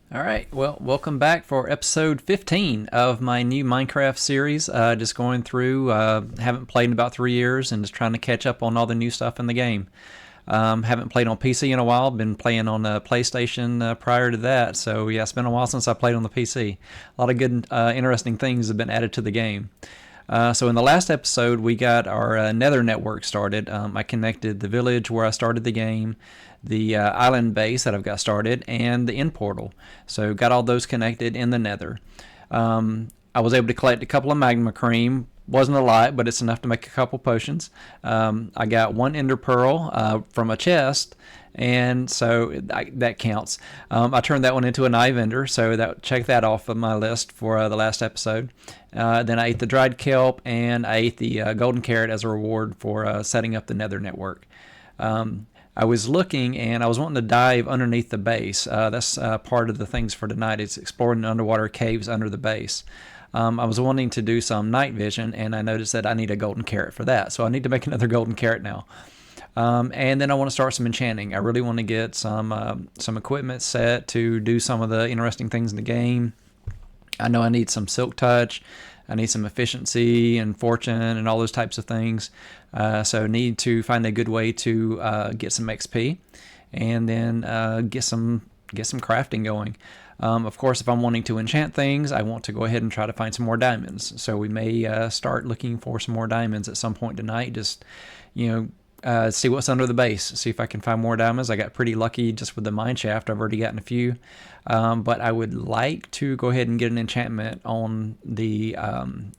Alright, well, welcome back for episode 15 of my new Minecraft series. Just going through, haven't played in about 3 years and just trying to catch up on all the new stuff in the game. Haven't played on PC in a while, been playing on PlayStation prior to that, so yeah, it's been a while since I played on the PC. A lot of good, interesting things have been added to the game. So in the last episode, we got our Nether network started. I connected the village where I started the game, the island base that I've got started, and the end portal. So got all those connected in the Nether. I was able to collect a couple of magma cream. Wasn't a lot, but it's enough to make a couple potions. I got one ender pearl from a chest, and so that counts. I turned that one into an eye vendor, so check that off of my list for the last episode. Then I ate the dried kelp, and I ate the golden carrot as a reward for setting up the Nether network. I was looking and I was wanting to dive underneath the base. That's part of the things for tonight. Is exploring the underwater caves under the base. I was wanting to do some night vision, and I noticed that I need a golden carrot for that. So I need to make another golden carrot now. And then I want to start some enchanting. I really want to get some equipment set to do some of the interesting things in the game. I know I need some silk touch. I need some efficiency and fortune and all those types of things. So need to find a good way to get some XP, and then get some crafting going. Of course, if I'm wanting to enchant things, I want to go ahead and try to find some more diamonds. So we may start looking for some more diamonds at some point tonight. Just, see what's under the base. See if I can find more diamonds. I got pretty lucky just with the mine shaft. I've already gotten a few. But I would like to go ahead and get an enchantment on the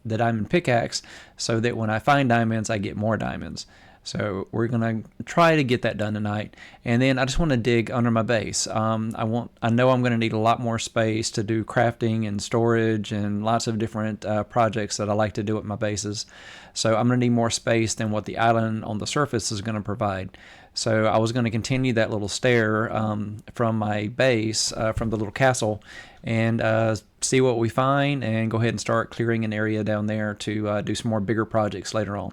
diamond pickaxe so that when I find diamonds, I get more diamonds. So we're going to try to get that done tonight. And then I just want to dig under my base. I know I'm going to need a lot more space to do crafting and storage and lots of different projects that I like to do at my bases. So I'm going to need more space than what the island on the surface is going to provide. So I was going to continue that little stair from my base, from the little castle, and see what we find and go ahead and start clearing an area down there to do some more bigger projects later on.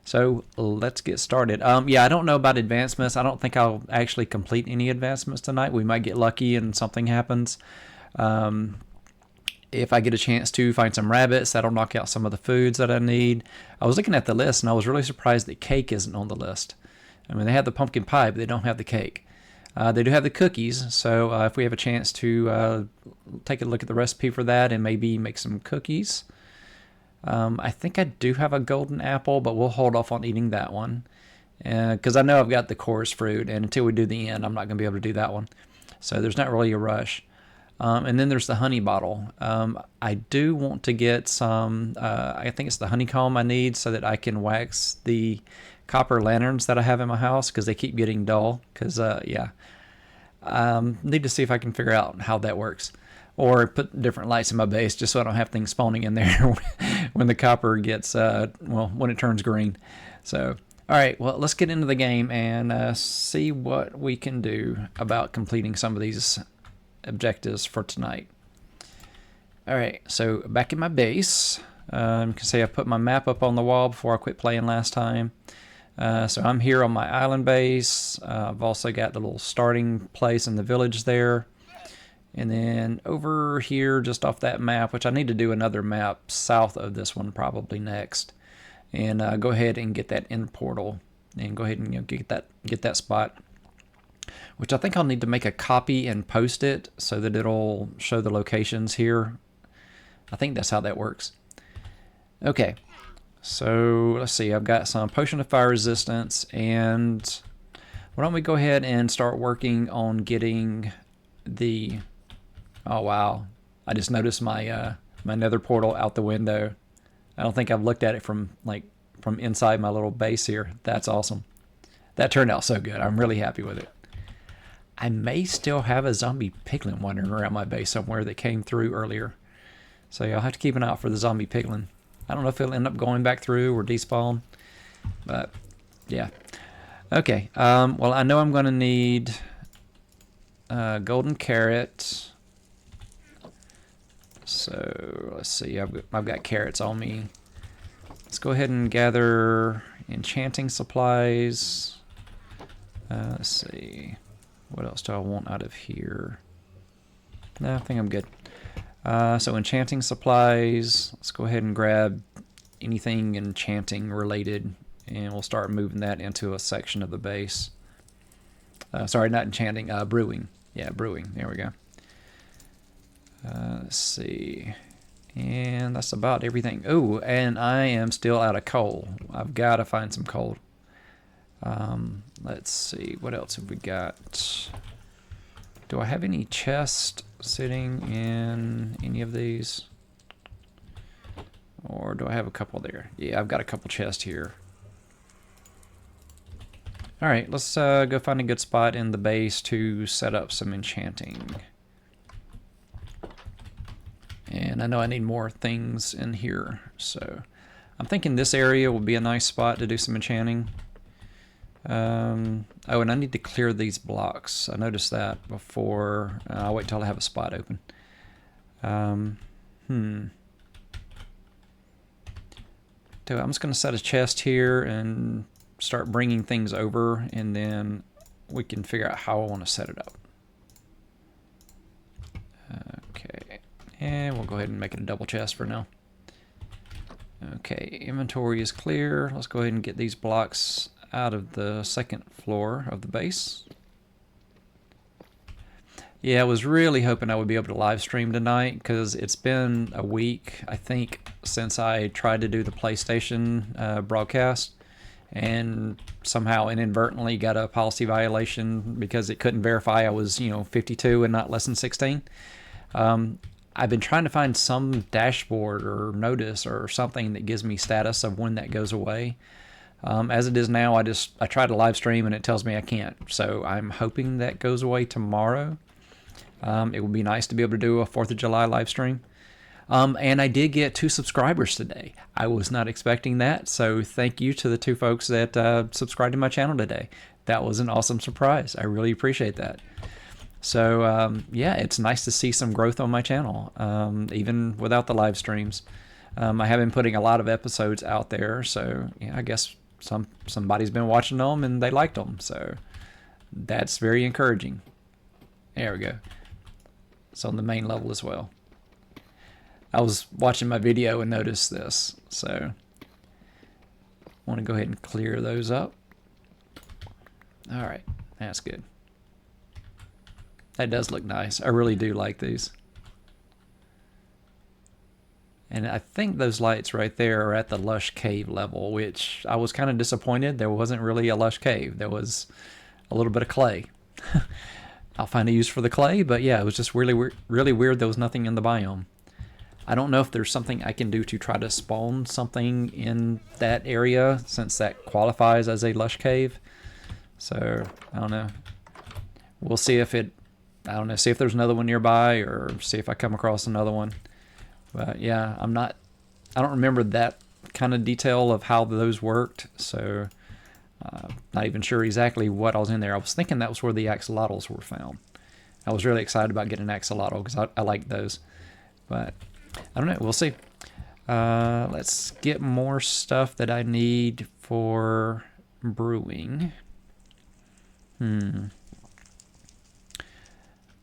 So let's get started. I don't know about advancements. I don't think I'll actually complete any advancements tonight. We might get lucky and something happens. If I get a chance to find some rabbits, that'll knock out some of the foods that I need. I was looking at the list, and I was really surprised that cake isn't on the list. I mean, they have the pumpkin pie, but they don't have the cake. They do have the cookies, so if we have a chance to take a look at the recipe for that and maybe make some cookies. I think I do have a golden apple, but we'll hold off on eating that one because I know I've got the chorus fruit, and until we do the end, I'm not going to be able to do that one. So there's not really a rush. And then there's the honey bottle. I do want to get some, I think it's the honeycomb I need so that I can wax the copper lanterns that I have in my house because they keep getting dull. Because, need to see if I can figure out how that works. Or put different lights in my base just so I don't have things spawning in there when the copper gets, when it turns green. So, all right, well, let's get into the game and see what we can do about completing some of these objectives for tonight. All right, so back in my base. You can see I put my map up on the wall before I quit playing last time. So I'm here on my island base. I've also got the little starting place in the village there. And then over here, just off that map, which I need to do another map south of this one probably next, and go ahead and get that end portal, and go ahead and get that spot. Which I think I'll need to make a copy and post it so that it'll show the locations here. I think that's how that works. Okay, so let's see. I've got some potion of fire resistance, and why don't we go ahead and start working on getting the. Oh wow! I just noticed my my Nether portal out the window. I don't think I've looked at it from inside my little base here. That's awesome. That turned out so good. I'm really happy with it. I may still have a zombie piglin wandering around my base somewhere that came through earlier. So I'll have to keep an eye out for the zombie piglin. I don't know if it'll end up going back through or despawn, but yeah. Okay. Well, I know I'm going to need golden carrot. So let's see, I've got carrots on me. Let's go ahead and gather enchanting supplies. Let's see, what else do I want out of here? No, I think I'm good. So enchanting supplies. Let's go ahead and grab anything enchanting related, and we'll start moving that into a section of the base. Sorry, not enchanting. Brewing. Yeah, brewing. There we go. Let's see. And that's about everything. Oh, and I am still out of coal. I've got to find some coal. Let's see. What else have we got? Do I have any chest sitting in any of these? Or do I have a couple there? Yeah, I've got a couple chests here. Alright, let's go find a good spot in the base to set up some enchanting. And I know I need more things in here, so I'm thinking this area will be a nice spot to do some enchanting. Oh, and I need to clear these blocks. I noticed that before. I'll wait till I have a spot open. So I'm just going to set a chest here and start bringing things over, and then we can figure out how I want to set it up. Okay, and we'll go ahead and make it a double chest for now. Okay, inventory is clear. Let's go ahead and get these blocks out of the second floor of the base. Yeah, I was really hoping I would be able to live stream tonight, because it's been a week, I think, since I tried to do the PlayStation broadcast, and somehow inadvertently got a policy violation because it couldn't verify I was, 52 and not less than 16. I've been trying to find some dashboard or notice or something that gives me status of when that goes away. As it is now, I try to live stream and it tells me I can't. So I'm hoping that goes away tomorrow. It would be nice to be able to do a 4th of July live stream. And I did get 2 subscribers today. I was not expecting that. So thank you to the 2 folks that subscribed to my channel today. That was an awesome surprise. I really appreciate that. So yeah, it's nice to see some growth on my channel, even without the live streams. I have been putting a lot of episodes out there, so yeah, I guess somebody's been watching them and they liked them, so that's very encouraging. There we go. It's on the main level as well. I was watching my video and noticed this, so I want to go ahead and clear those up. All right, that's good. That does look nice. I really do like these. And I think those lights right there are at the lush cave level, which I was kind of disappointed. There wasn't really a lush cave. There was a little bit of clay. I'll find a use for the clay, but yeah, it was just really weird. There was nothing in the biome. I don't know if there's something I can do to try to spawn something in that area, since that qualifies as a lush cave. So, I don't know. We'll see if see if there's another one nearby, or see if I come across another one. But yeah, I don't remember that kind of detail of how those worked, so not even sure exactly what I was in there. I was thinking that was where the axolotls were found. I was really excited about getting an axolotl because I like those. But I don't know, we'll see. Let's get more stuff that I need for brewing. I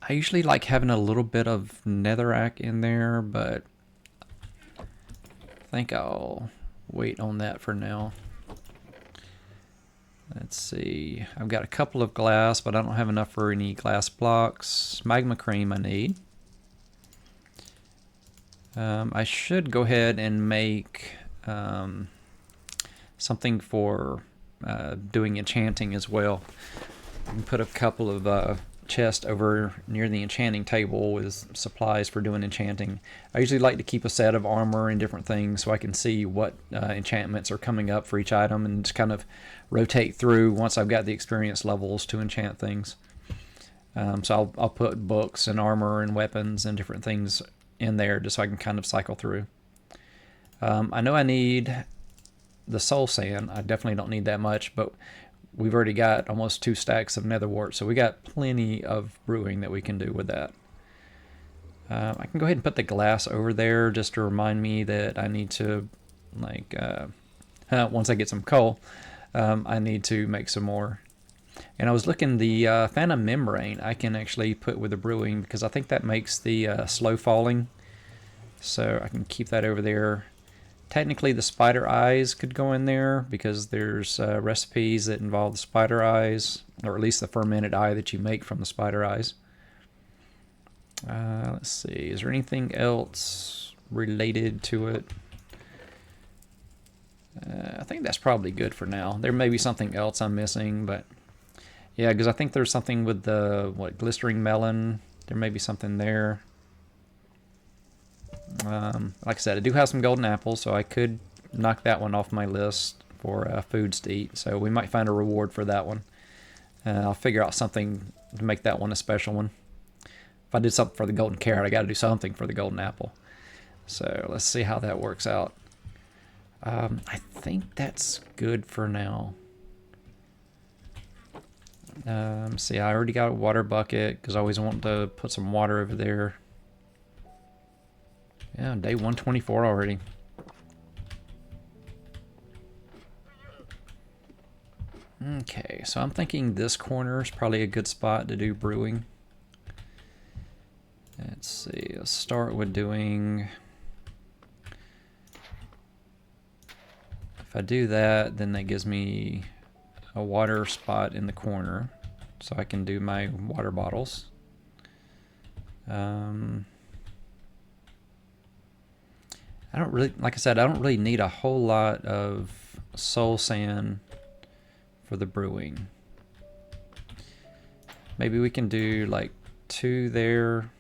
usually like having a little bit of netherrack in there, but I think I'll wait on that for now. Let's see. I've got a couple of glass, but I don't have enough for any glass blocks. Magma cream I need. I should go ahead and make something for doing enchanting as well. I can put a couple of chest over near the enchanting table with supplies for doing enchanting. I usually like to keep a set of armor and different things so I can see what enchantments are coming up for each item, and just kind of rotate through once I've got the experience levels to enchant things. So I'll put books and armor and weapons and different things in there just so I can kind of cycle through. I know I need the soul sand. I definitely don't need that much, but we've already got almost 2 stacks of nether wart, so we got plenty of brewing that we can do with that. I can go ahead and put the glass over there just to remind me that I need to, like, once I get some coal, I need to make some more. And I was looking, the Phantom Membrane I can actually put with the Brewing because I think that makes the slow falling. So I can keep that over there. Technically the spider eyes could go in there because there's recipes that involve the spider eyes, or at least the fermented eye that you make from the spider eyes. Let's see, is there anything else related to it? I think that's probably good for now. There may be something else I'm missing, but yeah, because I think there's something with the, glistering melon. There may be something there. Like I said, I do have some golden apples, so I could knock that one off my list for foods to eat. So we might find a reward for that one. I'll figure out something to make that one a special one. If I did something for the golden carrot, I got to do something for the golden apple. So let's see how that works out. I think that's good for now. See, I already got a water bucket because I always want to put some water over there. Yeah, day 124 already. Okay, so I'm thinking this corner is probably a good spot to do brewing. Let's see, let's start with doing... If I do that, then that gives me a water spot in the corner, so I can do my water bottles. I don't really, like I said, I don't really need a whole lot of soul sand for the brewing. Maybe we can do like 2 there.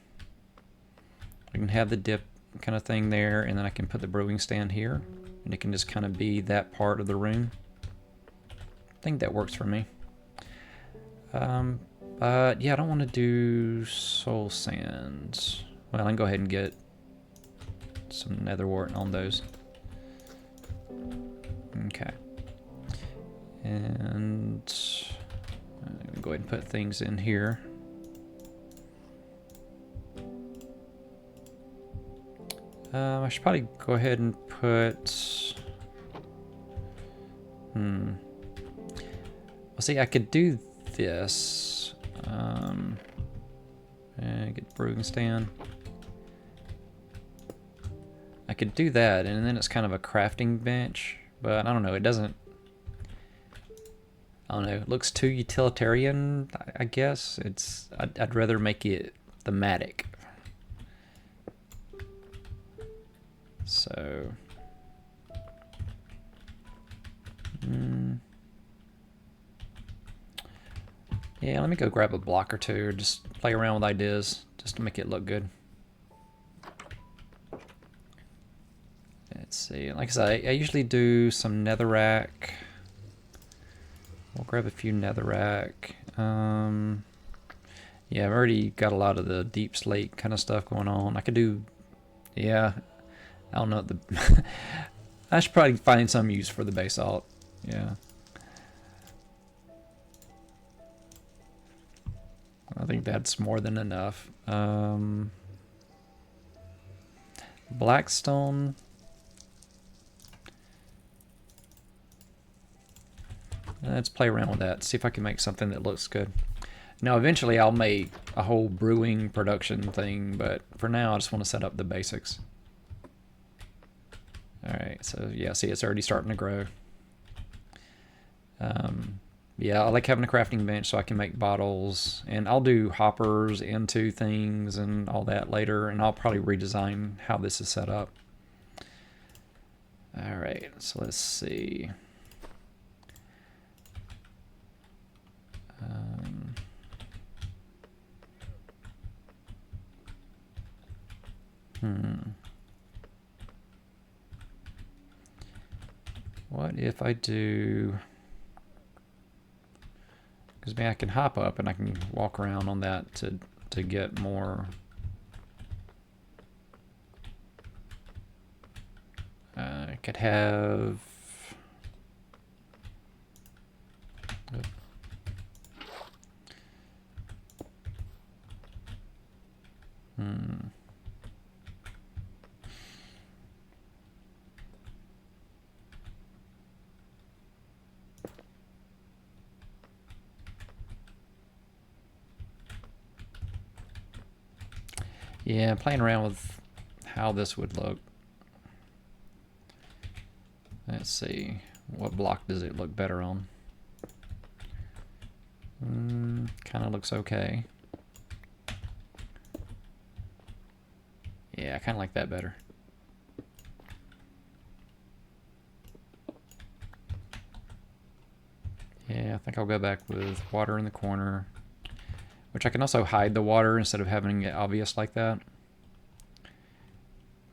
We can have the dip kind of thing there, and then I can put the brewing stand here, and it can just kind of be that part of the room. I think that works for me. But yeah, I don't want to do soul sands. Well, I can go ahead and get some nether wart on those. Okay. And go ahead and put things in here. I should probably go ahead and put... Well, see, I could do this. Get the brewing stand. I could do that, and then it's kind of a crafting bench, but I don't know, it doesn't... I don't know, it looks too utilitarian, I guess. I'd rather make it thematic. So... yeah, let me go grab a block or two, or just play around with ideas, just to make it look good. Let's see, like I said, I usually do some netherrack. We'll grab a few netherrack. Yeah, I've already got a lot of the deep slate kind of stuff going on. I could do, yeah, I don't know, I should probably find some use for the basalt, yeah. I think that's more than enough. Blackstone. Let's play around with that, see if I can make something that looks good. Now eventually I'll make a whole brewing production thing, but for now I just want to set up the basics. Alright, so yeah, see, it's already starting to grow. Yeah, I like having a crafting bench so I can make bottles, and I'll do hoppers into things and all that later, and I'll probably redesign how this is set up. Alright, so let's see. What if I do... because maybe I can hop up and I can walk around on that to get more... I could have... Yeah, playing around with how this would look. Let's see, what block does it look better on? Kind of looks okay. Yeah, I kind of like that better. Yeah, I think I'll go back with water in the corner, which I can also hide the water instead of having it obvious like that.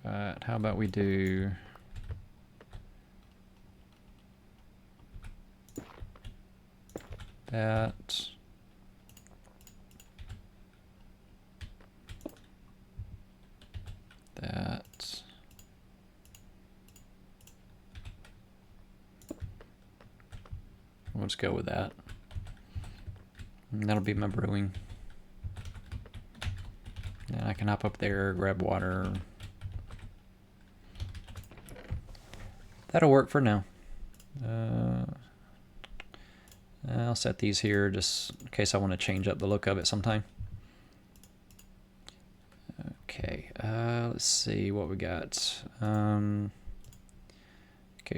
But how about we do that. That. We'll just go with that. And that'll be my brewing. And I can hop up there, grab water. That'll work for now. I'll set these here just in case I want to change up the look of it sometime. Okay, let's see what we got. Okay,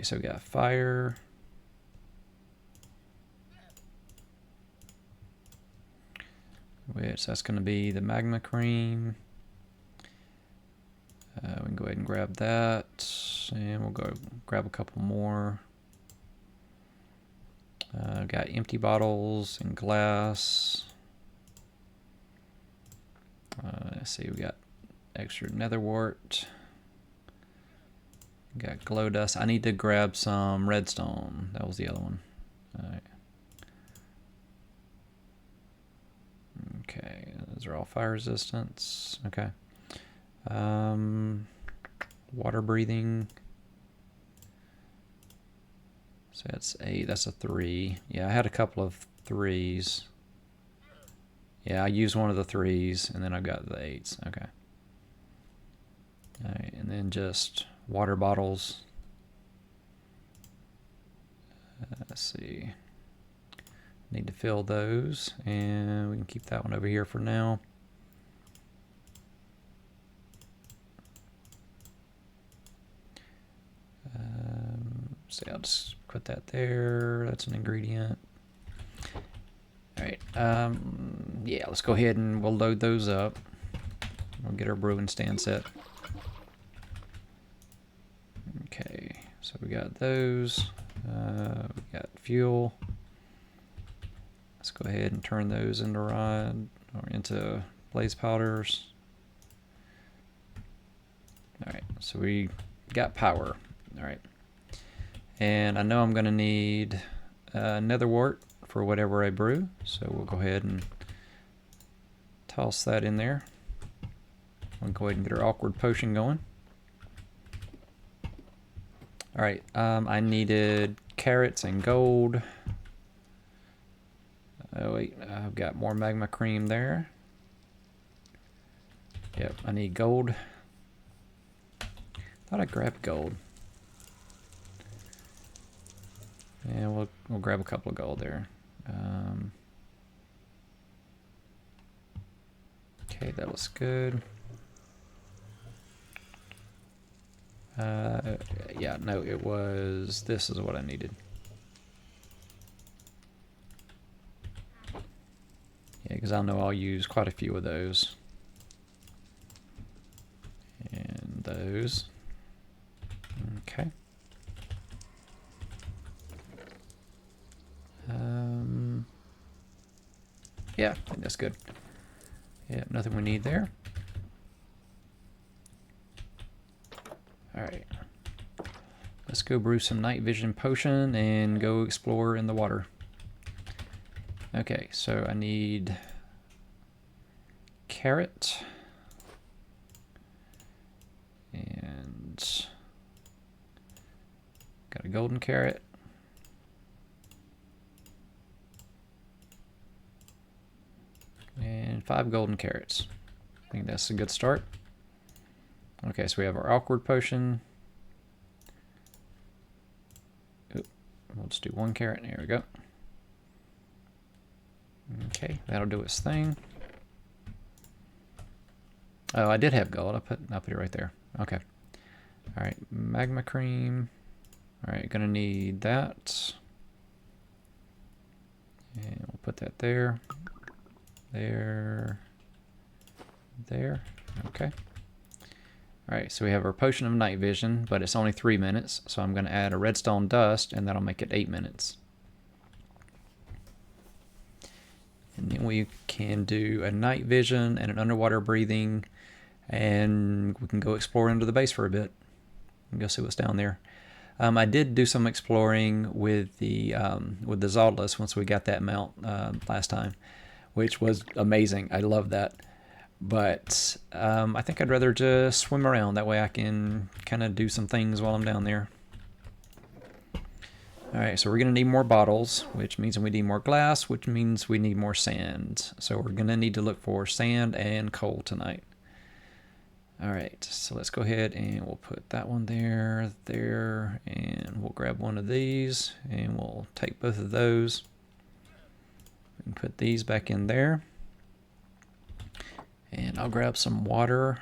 so we got fire. Which that's going to be the magma cream. We can go ahead and grab that, and we'll go grab a couple more. Got empty bottles and glass. Let's see, we got extra nether wart. Got glow dust. I need to grab some redstone. That was the other one. All right. Okay, those are all fire resistance. Okay. Water breathing. So that's 8, that's a 3. Yeah, I had a couple of 3s. Yeah, I used one of the 3s, and then I got the 8s. Okay. Alright, and then just water bottles. Let's see. Need to fill those, and we can keep that one over here for now. So I'll just put that there. That's an ingredient. All right. Yeah, let's go ahead and we'll load those up. We'll get our brewing stand set. Okay, so we got those. We got fuel. Let's go ahead and turn those into rod or into blaze powders. All right, so we got power. All right, and I know I'm gonna need nether wart for whatever I brew, so we'll go ahead and toss that in there. We'll go ahead and get our awkward potion going. All right, I needed carrots and gold. Oh wait, I've got more magma cream there. Yep, I need gold. Thought I grabbed gold. Yeah, we'll grab a couple of gold there. Okay, that looks good. Yeah, no, it was, this is what I needed. Yeah, because I know I'll use quite a few of those. And those. Okay. Yeah, I think that's good. Yeah, nothing we need there. Alright. Let's go brew some night vision potion and go explore in the water. Okay, so I need carrot and got a golden carrot. And 5 golden carrots. I think that's a good start. Okay, so we have our awkward potion. Oop, we'll just do 1 carrot. There we go. Okay, that'll do its thing. Oh, I did have gold. I'll put it right there. Okay. All right, magma cream. All right, gonna need that. And we'll put that there. There. There. Okay. All right, so we have our potion of night vision, but it's only 3 minutes. So I'm gonna add a redstone dust, and that'll make it 8 minutes. And then we can do a night vision and an underwater breathing, and we can go explore into the base for a bit and go see what's down there. I did do some exploring with the Zautilus once we got that mount last time, which was amazing. I love that. But I think I'd rather just swim around. That way I can kind of do some things while I'm down there. Alright, so we're going to need more bottles, which means we need more glass, which means we need more sand. So we're going to need to look for sand and coal tonight. Alright, so let's go ahead and we'll put that one there, there, and we'll grab one of these, and we'll take both of those and put these back in there. And I'll grab some water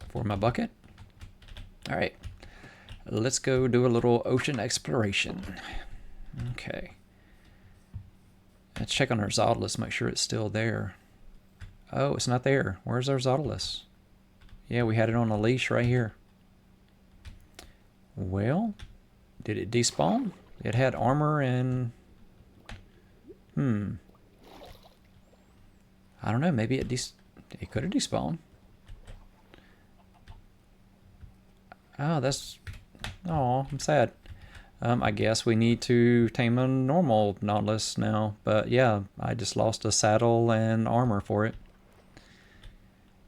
for my bucket. Alright, let's go do a little ocean exploration. Okay. Let's check on our Zautilus, make sure it's still there. Oh, it's not there. Where's our Zautilus? Yeah, we had it on a leash right here. Well, did it despawn? It had armor and... I don't know, maybe it could have despawned. Oh, that's... Oh, I'm sad. I guess we need to tame a normal Nautilus now. But yeah, I just lost a saddle and armor for it.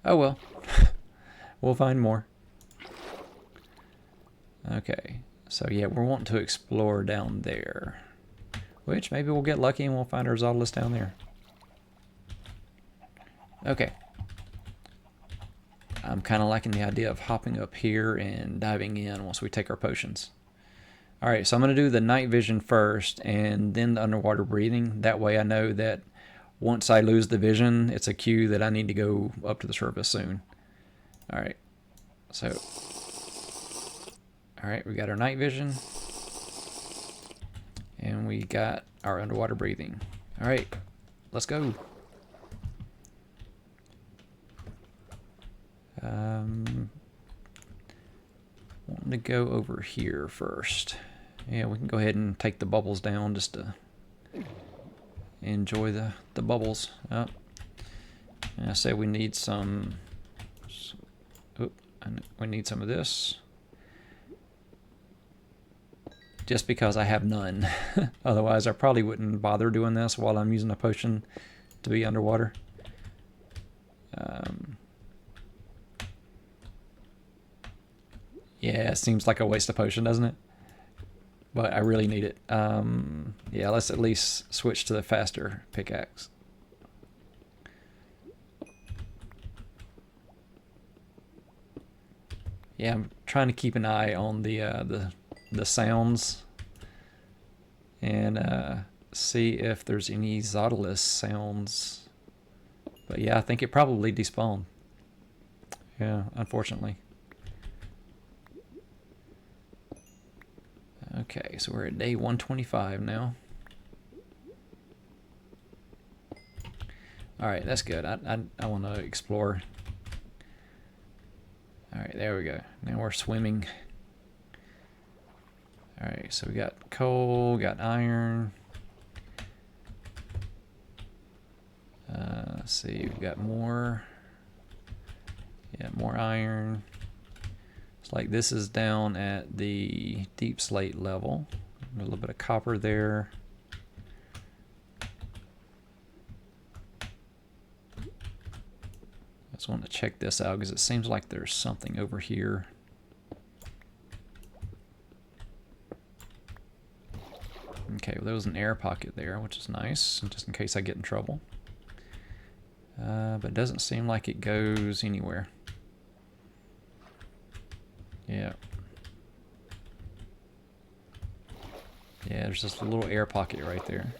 Oh well. We'll find more. Okay, so yeah, we're wanting to explore down there. Which, maybe we'll get lucky and we'll find our Zautilus down there. Okay. I'm kind of liking the idea of hopping up here and diving in once we take our potions. Alright, so I'm going to do the night vision first and then the underwater breathing. That way I know that once I lose the vision, it's a cue that I need to go up to the surface soon. Alright, so... Alright, we got our night vision. And we got our underwater breathing. Alright, let's go. Wanting to go over here first. Yeah, we can go ahead and take the bubbles down just to enjoy the bubbles. Oh. And I said we need some... we need some of this. Just because I have none. Otherwise, I probably wouldn't bother doing this while I'm using a potion to be underwater. Yeah, it seems like a waste of potion, doesn't it? But I really need it. Yeah, let's at least switch to the faster pickaxe. Yeah, I'm trying to keep an eye on the sounds and see if there's any Zautilus sounds. But yeah, I think it probably despawned. Yeah, unfortunately. Okay, so we're at day 125 now. Alright, that's good. I want to explore. Alright, there we go. Now we're swimming. Alright, so we got coal, got iron. Let's see, we've got more. Yeah, more iron. It's like this is down at the deep slate level. A little bit of copper there. I just want to check this out because it seems like there's something over here. Okay, well, there was an air pocket there, which is nice, just in case I get in trouble. But it doesn't seem like it goes anywhere. Yeah. Yeah, there's just a little air pocket right there.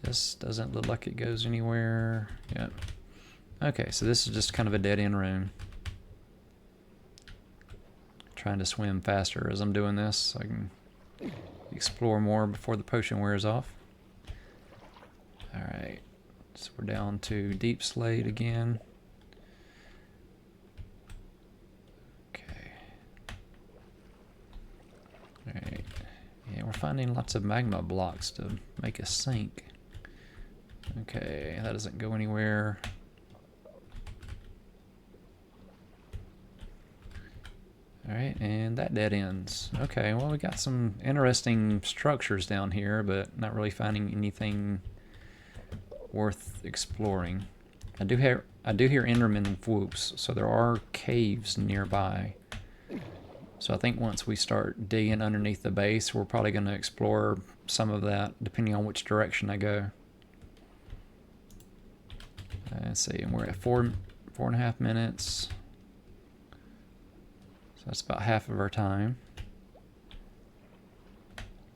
This doesn't look like it goes anywhere. Yep. Okay, so this is just kind of a dead-end room. Trying to swim faster as I'm doing this so I can explore more before the potion wears off. Alright, so we're down to Deep Slate again. Okay. Alright. Yeah, we're finding lots of magma blocks to make us sink. Okay, that doesn't go anywhere. Alright, and that dead ends. Okay, well we got some interesting structures down here, but not really finding anything worth exploring. I do hear Enderman whoops, so there are caves nearby. So I think once we start digging underneath the base, we're probably going to explore some of that, depending on which direction I go. Let's see, and we're at 4.5 minutes. So that's about half of our time.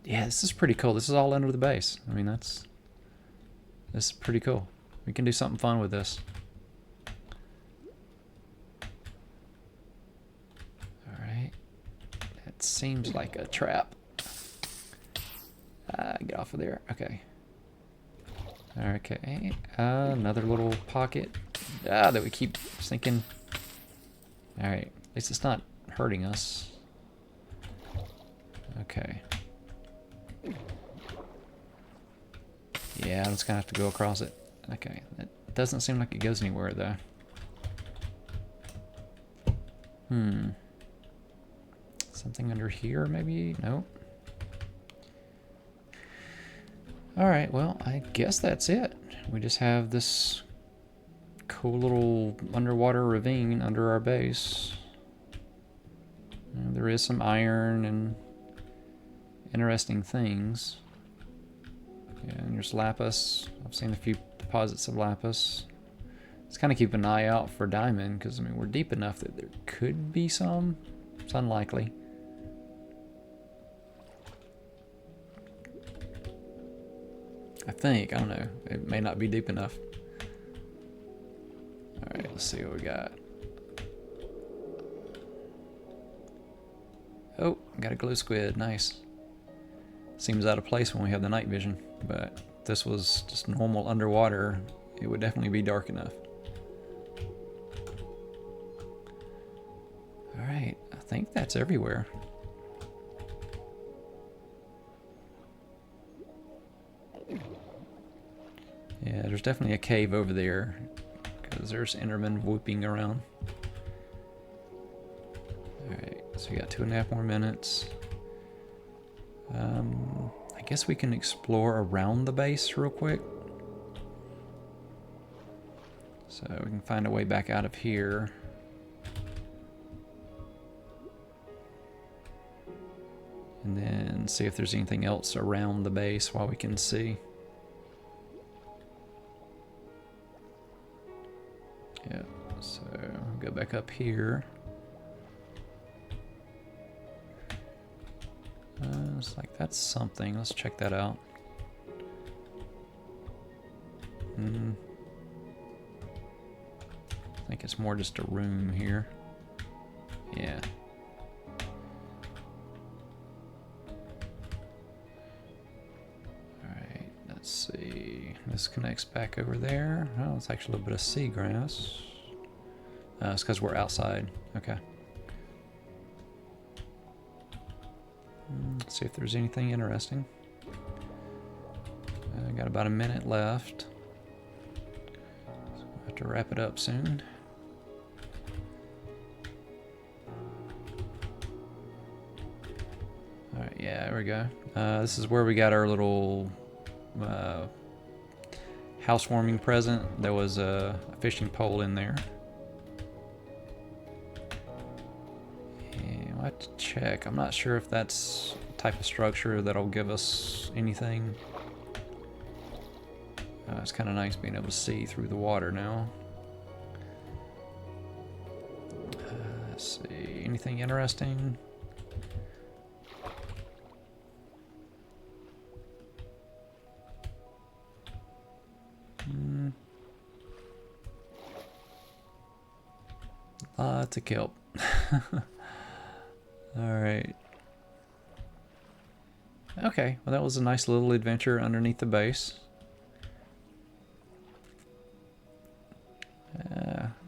Yeah, this is pretty cool. This is all under the base. I mean, this is pretty cool. We can do something fun with this. Alright. That seems like a trap. Get off of there. Okay. Okay. Another little pocket. That we keep sinking. Alright. At least it's not hurting us. Okay. Yeah, I'm just gonna have to go across it. Okay, that doesn't seem like it goes anywhere though. Something under here maybe? Nope. Alright, well, I guess that's it. We just have this cool little underwater ravine under our base. There is some iron and interesting things. Yeah, and there's lapis. I've seen a few deposits of lapis. Let's kind of keep an eye out for diamond, because I mean we're deep enough that there could be some. It's unlikely. I think. I don't know. It may not be deep enough. Alright, let's see what we got. Oh, got a glue squid. Nice. Seems out of place when we have the night vision, but if this was just normal underwater, it would definitely be dark enough. Alright, I think that's everywhere. Yeah, there's definitely a cave over there, because there's Enderman whooping around. Alright, so we got 2.5 more minutes. I guess we can explore around the base real quick. So we can find a way back out of here. And then see if there's anything else around the base while we can see. Yeah, so go back up here. Looks like that's something. Let's check that out. I think it's more just a room here. Yeah. Alright, let's see. This connects back over there. Oh, it's actually a little bit of seagrass. It's because we're outside. Okay. Let's see if there's anything interesting. Got about a minute left. So we'll have to wrap it up soon. Alright, yeah, there we go. This is where we got our little housewarming present. There was a fishing pole in there. And we'll have to check. I'm not sure if that's the type of structure that'll give us anything. It's kind of nice being able to see through the water now. Let's see, anything interesting? Lots of kelp. Alright. Okay, well that was a nice little adventure underneath the base.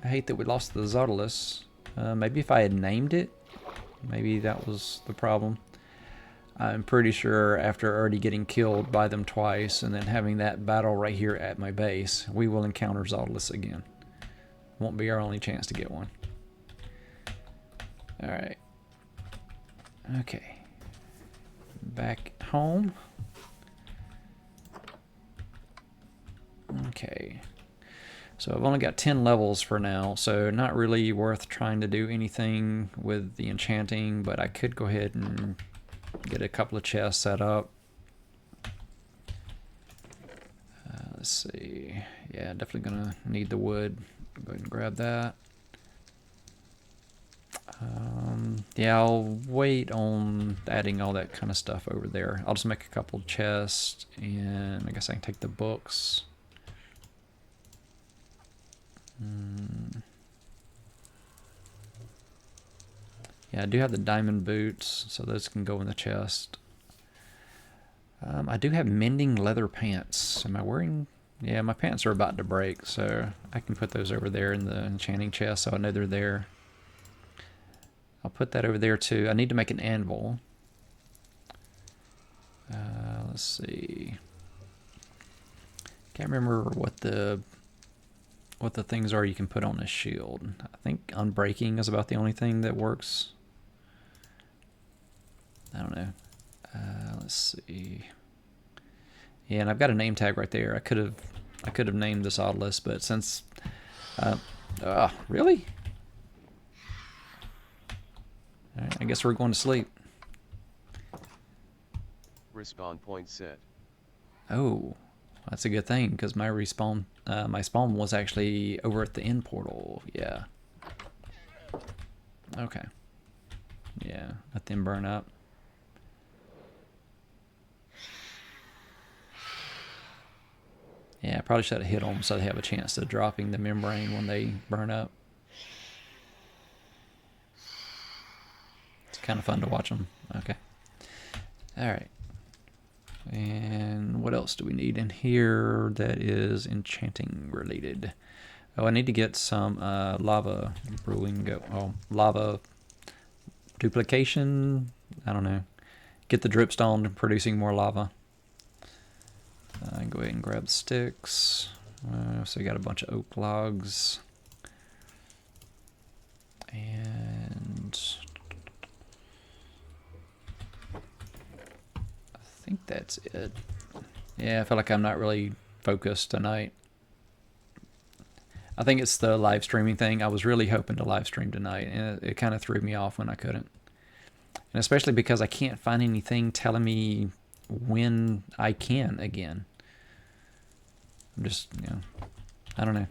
I hate that we lost the Zautilus. Maybe if I had named it, maybe that was the problem. I'm pretty sure after already getting killed by them twice and then having that battle right here at my base, we will encounter Zautilus again. Won't be our only chance to get one. Alright. Okay. Back home. Okay. So I've only got 10 levels for now, so not really worth trying to do anything with the enchanting, but I could go ahead and get a couple of chests set up. Let's see. Yeah, definitely gonna need the wood. Go ahead and grab that. Yeah, I'll wait on adding all that kind of stuff over there. I'll just make a couple chests, and I guess I can take the books. Yeah, I do have the diamond boots, so those can go in the chest. I do have mending leather pants. Am I wearing... Yeah, my pants are about to break, so I can put those over there in the enchanting chest so I know they're there. I'll put that over there too. I need to make an anvil. Let's see. Can't remember what the things are you can put on a shield. I think unbreaking is about the only thing that works. I don't know. Let's see. Yeah, and I've got a name tag right there. I could have named this Zautilus, but since really? All right, I guess we're going to sleep. Respawn point set. Oh, that's a good thing because my respawn, my spawn was actually over at the end portal. Yeah. Okay. Yeah, let them burn up. Yeah, I probably should have hit them so they have a chance of dropping the membrane when they burn up. It's kind of fun to watch them. Okay. All right. And what else do we need in here that is enchanting related? Oh, I need to get some lava brewing. Lava duplication. I don't know. Get the dripstone producing more lava. Go ahead and grab sticks. So we got a bunch of oak logs. And I think that's it. Yeah, I feel like I'm not really focused tonight. I think it's the live streaming thing. I was really hoping to live stream tonight, and it kind of threw me off when I couldn't. And especially because I can't find anything telling me when I can again. I'm just, I don't know.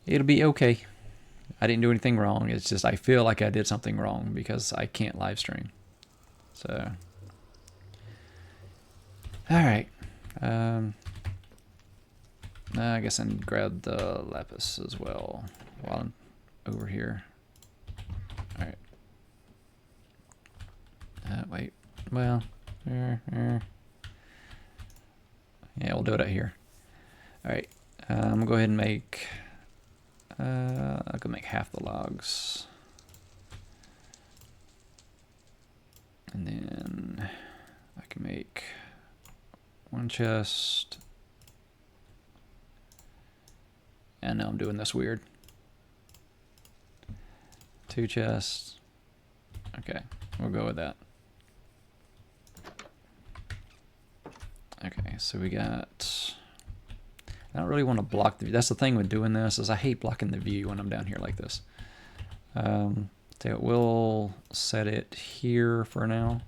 It'll be okay. I didn't do anything wrong. It's just I feel like I did something wrong because I can't live stream. So, all right. I guess I can grab the lapis as well while I'm over here. All right. Wait. Well, yeah, we'll do it out here. All right. I'm gonna go ahead and make. I can make half the logs, and then I can make one chest. And now I'm doing this weird. 2 chests. Okay, we'll go with that. Okay, so we got... I don't really want to block the view. That's the thing with doing this, is I hate blocking the view when I'm down here like this. So we'll set it here for now.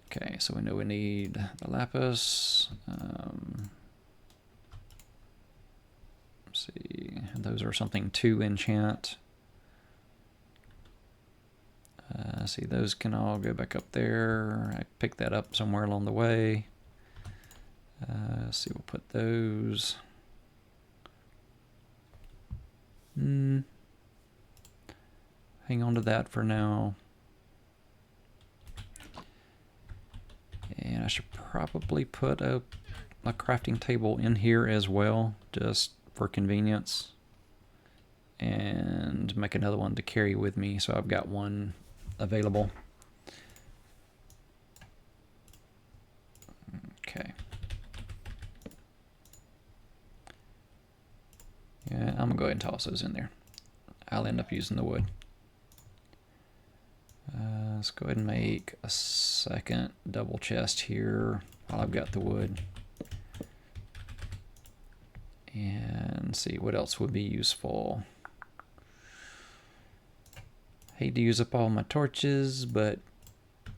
Okay, so we know we need the lapis. Let's see, those are something to enchant. See, those can all go back up there. I picked that up somewhere along the way. Let's see, we'll put those. Hang on to that for now. And I should probably put a crafting table in here as well, just for convenience. And make another one to carry with me, so I've got one available. Okay. Yeah, I'm gonna go ahead and toss those in there. I'll end up using the wood. Let's go ahead and make a second double chest here while I've got the wood. And see what else would be useful. Hate to use up all my torches, but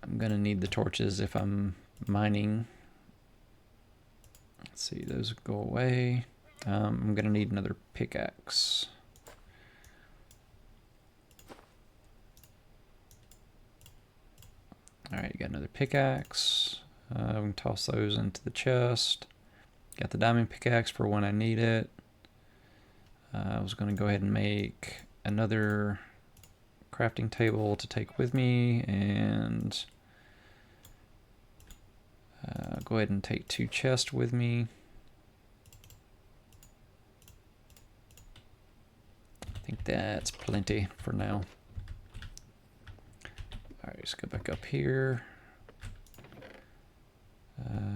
I'm gonna need the torches if I'm mining. Let's see, those go away. I'm gonna need another pickaxe. Alright, got another pickaxe. We can toss those into the chest. Got the diamond pickaxe for when I need it. I was going to go ahead and make another crafting table to take with me, and go ahead and take 2 chests with me. I think that's plenty for now. Alright, let's go back up here.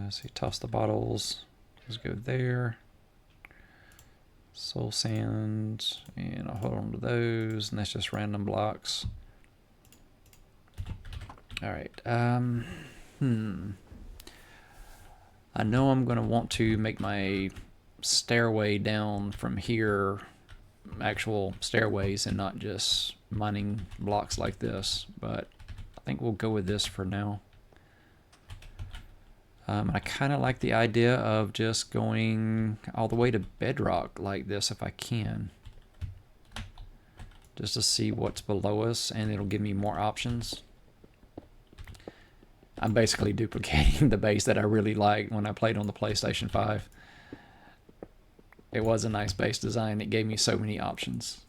So you toss the bottles. Let's go there. Soul sand, and I'll hold on to those, and that's just random blocks. Alright, I know I'm going to want to make my stairway down from here actual stairways and not just mining blocks like this, but I think we'll go with this for now. I kind of like the idea of just going all the way to Bedrock like this if I can. Just to see what's below us, and it'll give me more options. I'm basically duplicating the base that I really liked when I played on the PlayStation 5. It was a nice base design. It gave me so many options.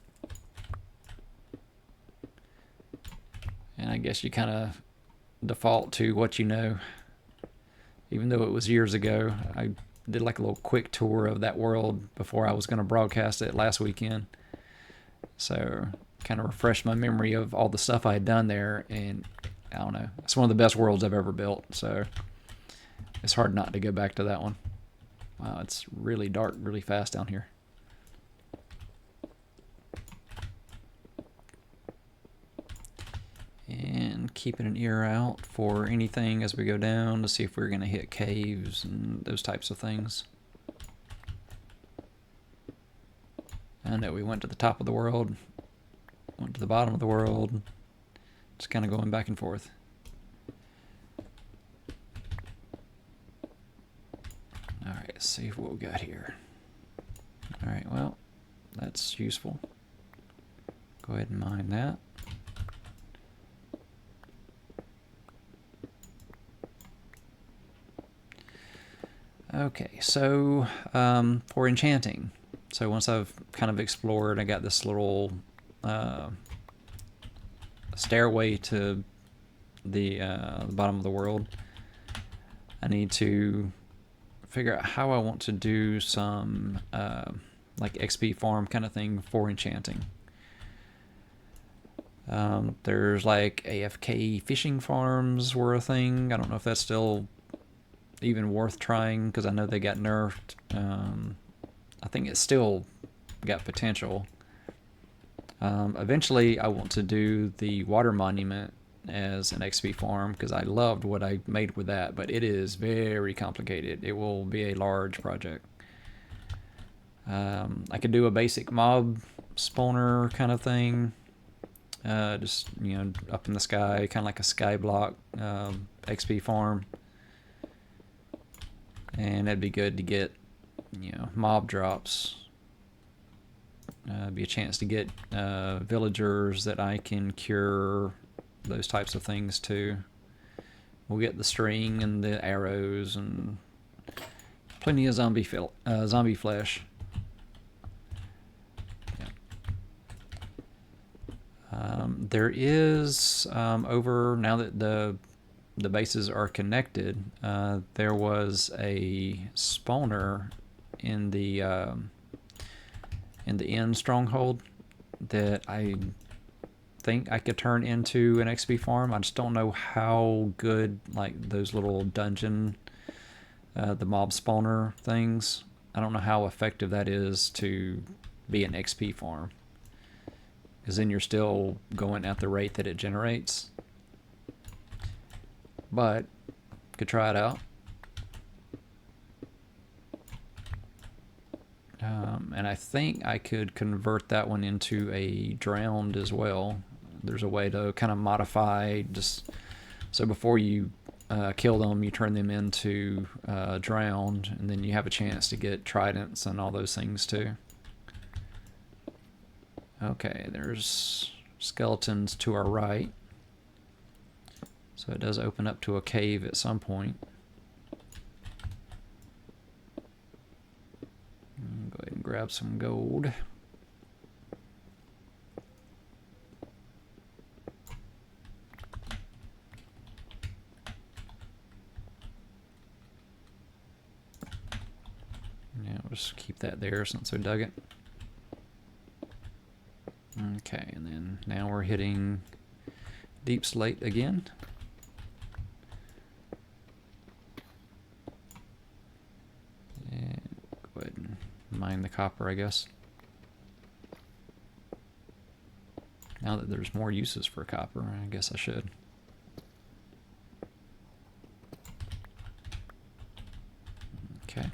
And I guess you kind of default to what you know. Even though it was years ago, I did like a little quick tour of that world before I was going to broadcast it last weekend. So kind of refreshed my memory of all the stuff I had done there, and I don't know, it's one of the best worlds I've ever built, so it's hard not to go back to that one. Wow, it's really dark really fast down here. And keeping an ear out for anything as we go down to see if we're going to hit caves and those types of things. I know we went to the top of the world, went to the bottom of the world, just kind of going back and forth. Alright, let's see what we got here. Alright, well, that's useful. Go ahead and mine that. Okay, so for enchanting, so once I've kind of explored, I got this little stairway to the bottom of the world. I need to figure out how I want to do some like XP farm kind of thing for enchanting. There's like AFK fishing farms were a thing. I don't know if that's still even worth trying, because I know they got nerfed. I think it's still got potential. Eventually I want to do the water monument as an XP farm, because I loved what I made with that, but it is very complicated. It will be a large project. I could do a basic mob spawner kind of thing, just, you know, up in the sky, kind of like a skyblock XP farm. And that'd be good to get, you know, mob drops. Be a chance to get villagers that I can cure, those types of things too. We'll get the string and the arrows and Plenty of zombie flesh. Yeah. There is over now that the bases are connected. There was a spawner in the end stronghold that I think I could turn into an XP farm. I just don't know how good, like, those little dungeon, the mob spawner things, I don't know how effective that is to be an XP farm. Because then you're still going at the rate that it generates. But, could try it out. And I think I could convert that one into a drowned as well. There's a way to kind of modify, just so before you kill them, you turn them into drowned, and then you have a chance to get tridents and all those things too. Okay, there's skeletons to our right. So it does open up to a cave at some point. Go ahead and grab some gold. Yeah, we'll just keep that there since we dug it. Okay, and then now we're hitting deep slate again. And go ahead and mine the copper, I guess. Now that there's more uses for copper, I guess I should. Okay.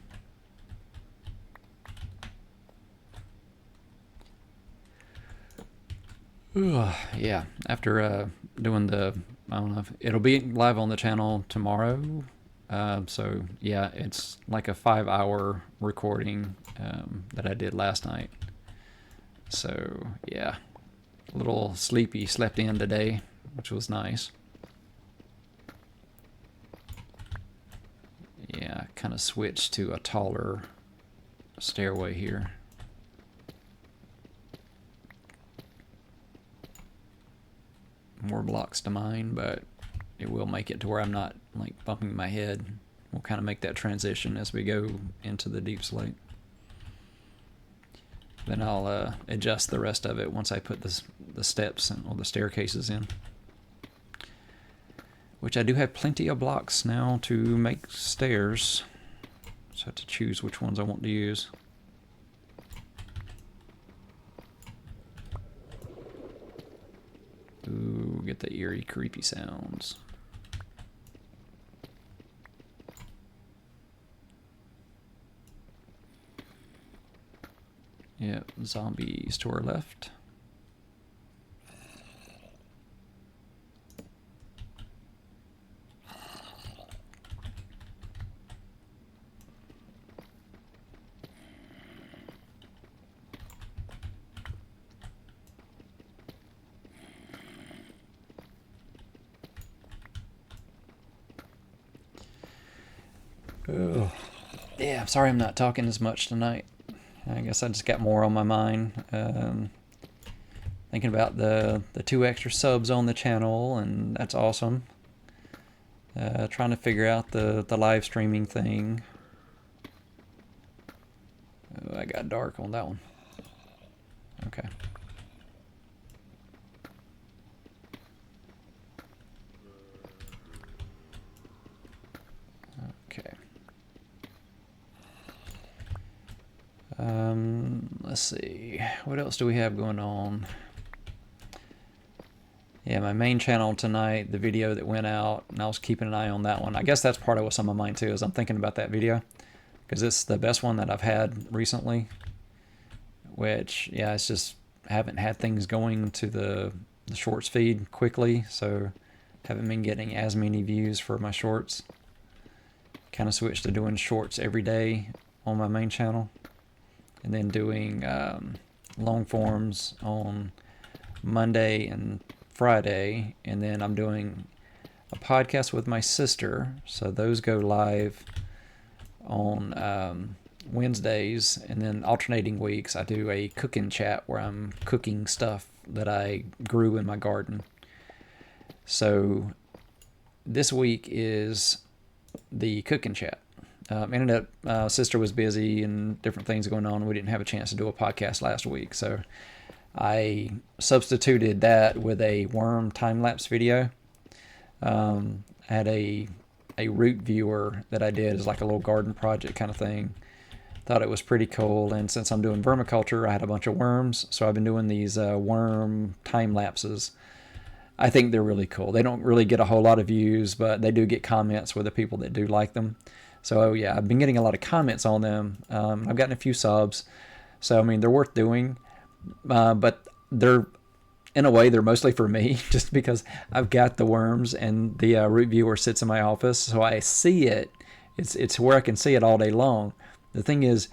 Yeah, after doing I don't know, it'll be live on the channel tomorrow. So yeah, it's like a 5-hour recording that I did last night. So yeah, a little sleepy, slept in today, which was nice. Yeah, kind of switched to a taller stairway here. More blocks to mine, but it will make it to where I'm not like bumping my head. We'll kind of make that transition as we go into the deep slate. Then I'll adjust the rest of it once I put the steps and all the staircases in. Which I do have plenty of blocks now to make stairs. So I have to choose which ones I want to use. Ooh, get the eerie, creepy sounds. Yep, zombies to our left. Ugh. Yeah, I'm sorry I'm not talking as much tonight. I guess I just got more on my mind. Thinking about the 2 extra subs on the channel, and that's awesome. Trying to figure out the live streaming thing. Oh, I got dark on that one. Okay. Okay. Let's see. What else do we have going on? Yeah, my main channel tonight, the video that went out, and I was keeping an eye on that one. I guess that's part of what's on my mind too, is I'm thinking about that video. Because it's the best one that I've had recently. Which, yeah, it's just haven't had things going to the shorts feed quickly, so haven't been getting as many views for my shorts. Kind of switched to doing shorts every day on my main channel. And then doing long forms on Monday and Friday. And then I'm doing a podcast with my sister. So those go live on Wednesdays, and then alternating weeks I do a cooking chat where I'm cooking stuff that I grew in my garden. So this week is the cooking chat. Ended up, sister was busy and different things going on. We didn't have a chance to do a podcast last week, so I substituted that with a worm time-lapse video. I had a root viewer that I did as like a little garden project kind of thing. Thought it was pretty cool, and since I'm doing vermiculture, I had a bunch of worms, so I've been doing these worm time lapses. I think they're really cool. They don't really get a whole lot of views, but they do get comments with the people that do like them. So yeah, I've been getting a lot of comments on them. I've gotten a few subs, so I mean they're worth doing, but they're in a way they're mostly for me, just because I've got the worms and the root viewer sits in my office, so I see it. It's where I can see it all day long. The thing is,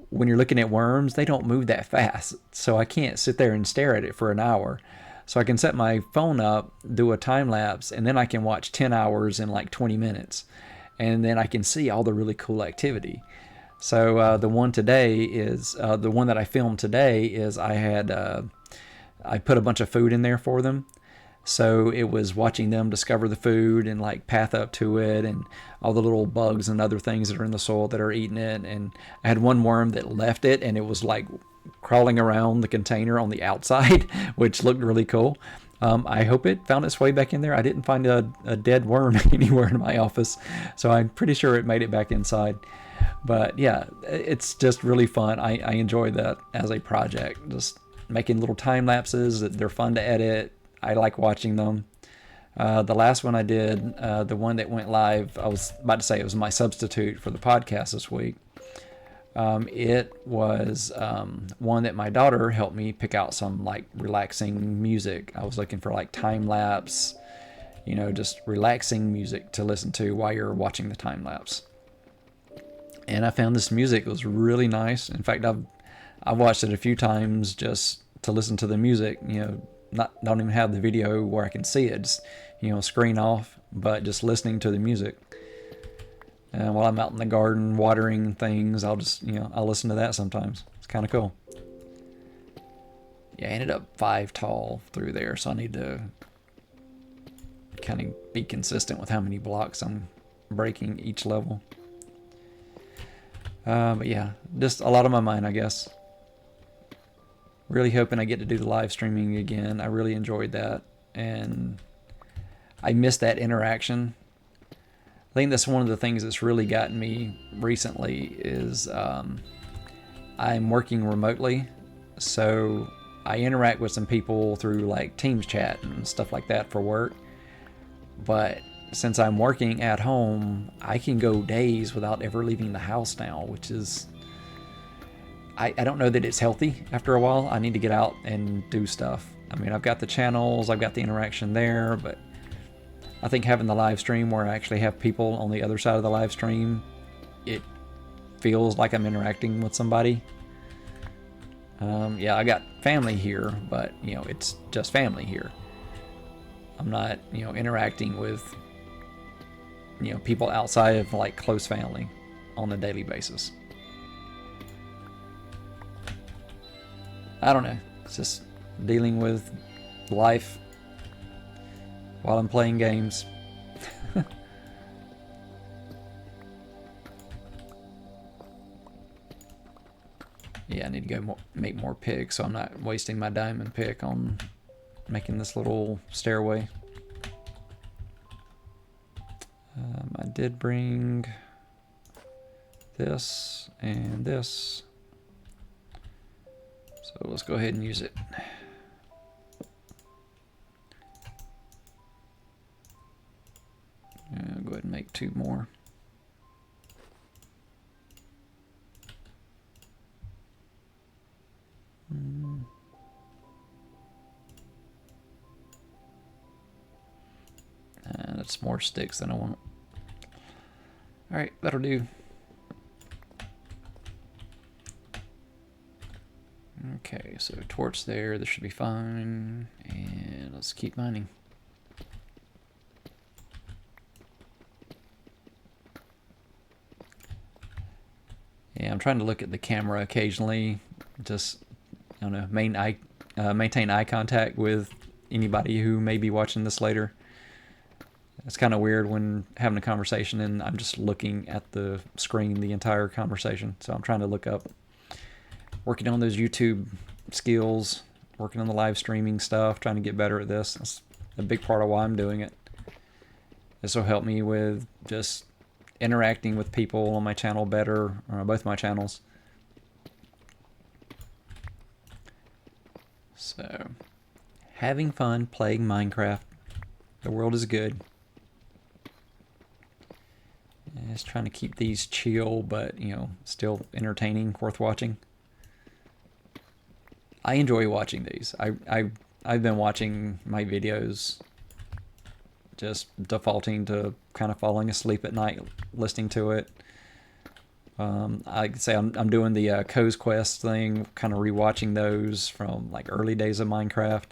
when you're looking at worms, they don't move that fast, so I can't sit there and stare at it for an hour. So I can set my phone up, do a time lapse, and then I can watch 10 hours in like 20 minutes. And then I can see all the really cool activity. So the one today is, the one that I filmed today is I put a bunch of food in there for them. So it was watching them discover the food and like path up to it and all the little bugs and other things that are in the soil that are eating it. And I had one worm that left it and it was like crawling around the container on the outside, which looked really cool. I hope it found its way back in there. I didn't find a dead worm anywhere in my office, so I'm pretty sure it made it back inside. But yeah, it's just really fun. I enjoy that as a project, just making little time lapses. They're fun to edit. I like watching them. The last one I did, the one that went live, I was about to say it was my substitute for the podcast this week. It was one that my daughter helped me pick out some like relaxing music. I was looking for like time lapse, just relaxing music to listen to while you're watching the time lapse. And I found this music. It was really nice. In fact, I've watched it a few times just to listen to the music. Don't even have the video where I can see it. Just, screen off, but just listening to the music. While I'm out in the garden watering things, I'll just, I'll listen to that sometimes. It's kind of cool. Yeah, I ended up 5 tall through there, so I need to kind of be consistent with how many blocks I'm breaking each level. But yeah, just a lot on my mind, I guess. Really hoping I get to do the live streaming again. I really enjoyed that, and I missed that interaction. I think that's one of the things that's really gotten me recently is I'm working remotely, so I interact with some people through like Teams chat and stuff like that for work. But since I'm working at home, I can go days without ever leaving the house now, which is, I don't know that it's healthy after a while. I need to get out and do stuff. I mean, I've got the channels, I've got the interaction there, but I think having the live stream where I actually have people on the other side of the live stream, it feels like I'm interacting with somebody. Yeah, I got family here, but it's just family here. I'm not interacting with people outside of like close family on a daily basis. I don't know. It's just dealing with life while I'm playing games. Yeah, I need to go make more picks so I'm not wasting my diamond pick on making this little stairway. I did bring this and this, so let's go ahead and use it. I'll go ahead and make 2 more. And that's more sticks than I want. Alright, that'll do. Okay, so torch there, this should be fine. And let's keep mining. I'm trying to look at the camera occasionally. Just, I don't know, maintain eye contact with anybody who may be watching this later. It's kind of weird when having a conversation and I'm just looking at the screen the entire conversation. So I'm trying to look up, working on those YouTube skills, working on the live streaming stuff, trying to get better at this. That's a big part of why I'm doing it. This will help me with just interacting with people on my channel better, or both my channels. So, having fun playing Minecraft. The world is good. Just trying to keep these chill, but still entertaining, worth watching. I enjoy watching these. I've been watching my videos, just defaulting to kind of falling asleep at night, listening to it. I could say I'm doing the Co's Quest thing, kind of rewatching those from like early days of Minecraft.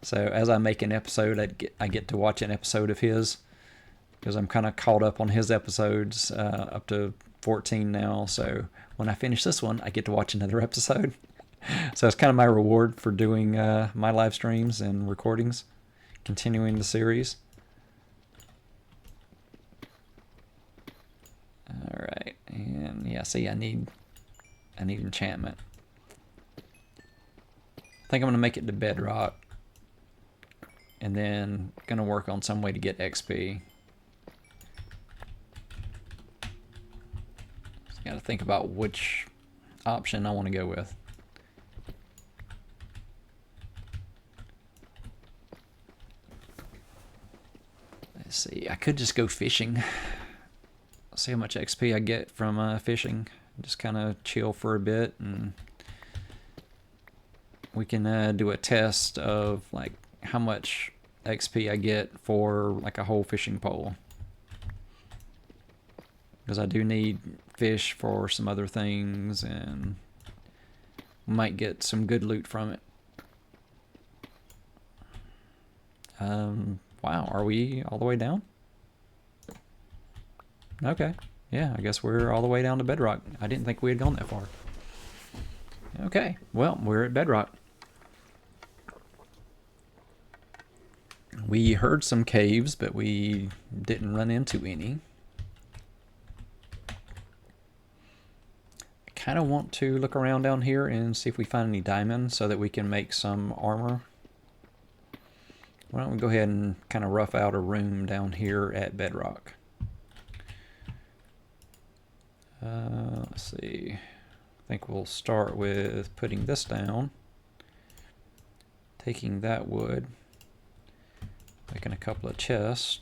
So as I make an episode, I get to watch an episode of his, because I'm kind of caught up on his episodes, up to 14 now. So when I finish this one, I get to watch another episode. So it's kind of my reward for doing my live streams and recordings, continuing the series. All right, and yeah, see, I need enchantment. I think I'm gonna make it to Bedrock, and then gonna work on some way to get XP. Got to think about which option I want to go with. Let's see, I could just go fishing. See how much XP I get from fishing. Just kind of chill for a bit, and we can do a test of like how much XP I get for like a whole fishing pole. Because I do need fish for some other things, and might get some good loot from it. Wow, are we all the way down? Okay, yeah, I guess we're all the way down to Bedrock. I didn't think we had gone that far. Okay, well, we're at Bedrock. We heard some caves, but we didn't run into any. Kind of want to look around down here and see if we find any diamonds so that we can make some armor. Why don't we go ahead and kind of rough out a room down here at Bedrock. Let's see. I think we'll start with putting this down, taking that wood, making a couple of chests,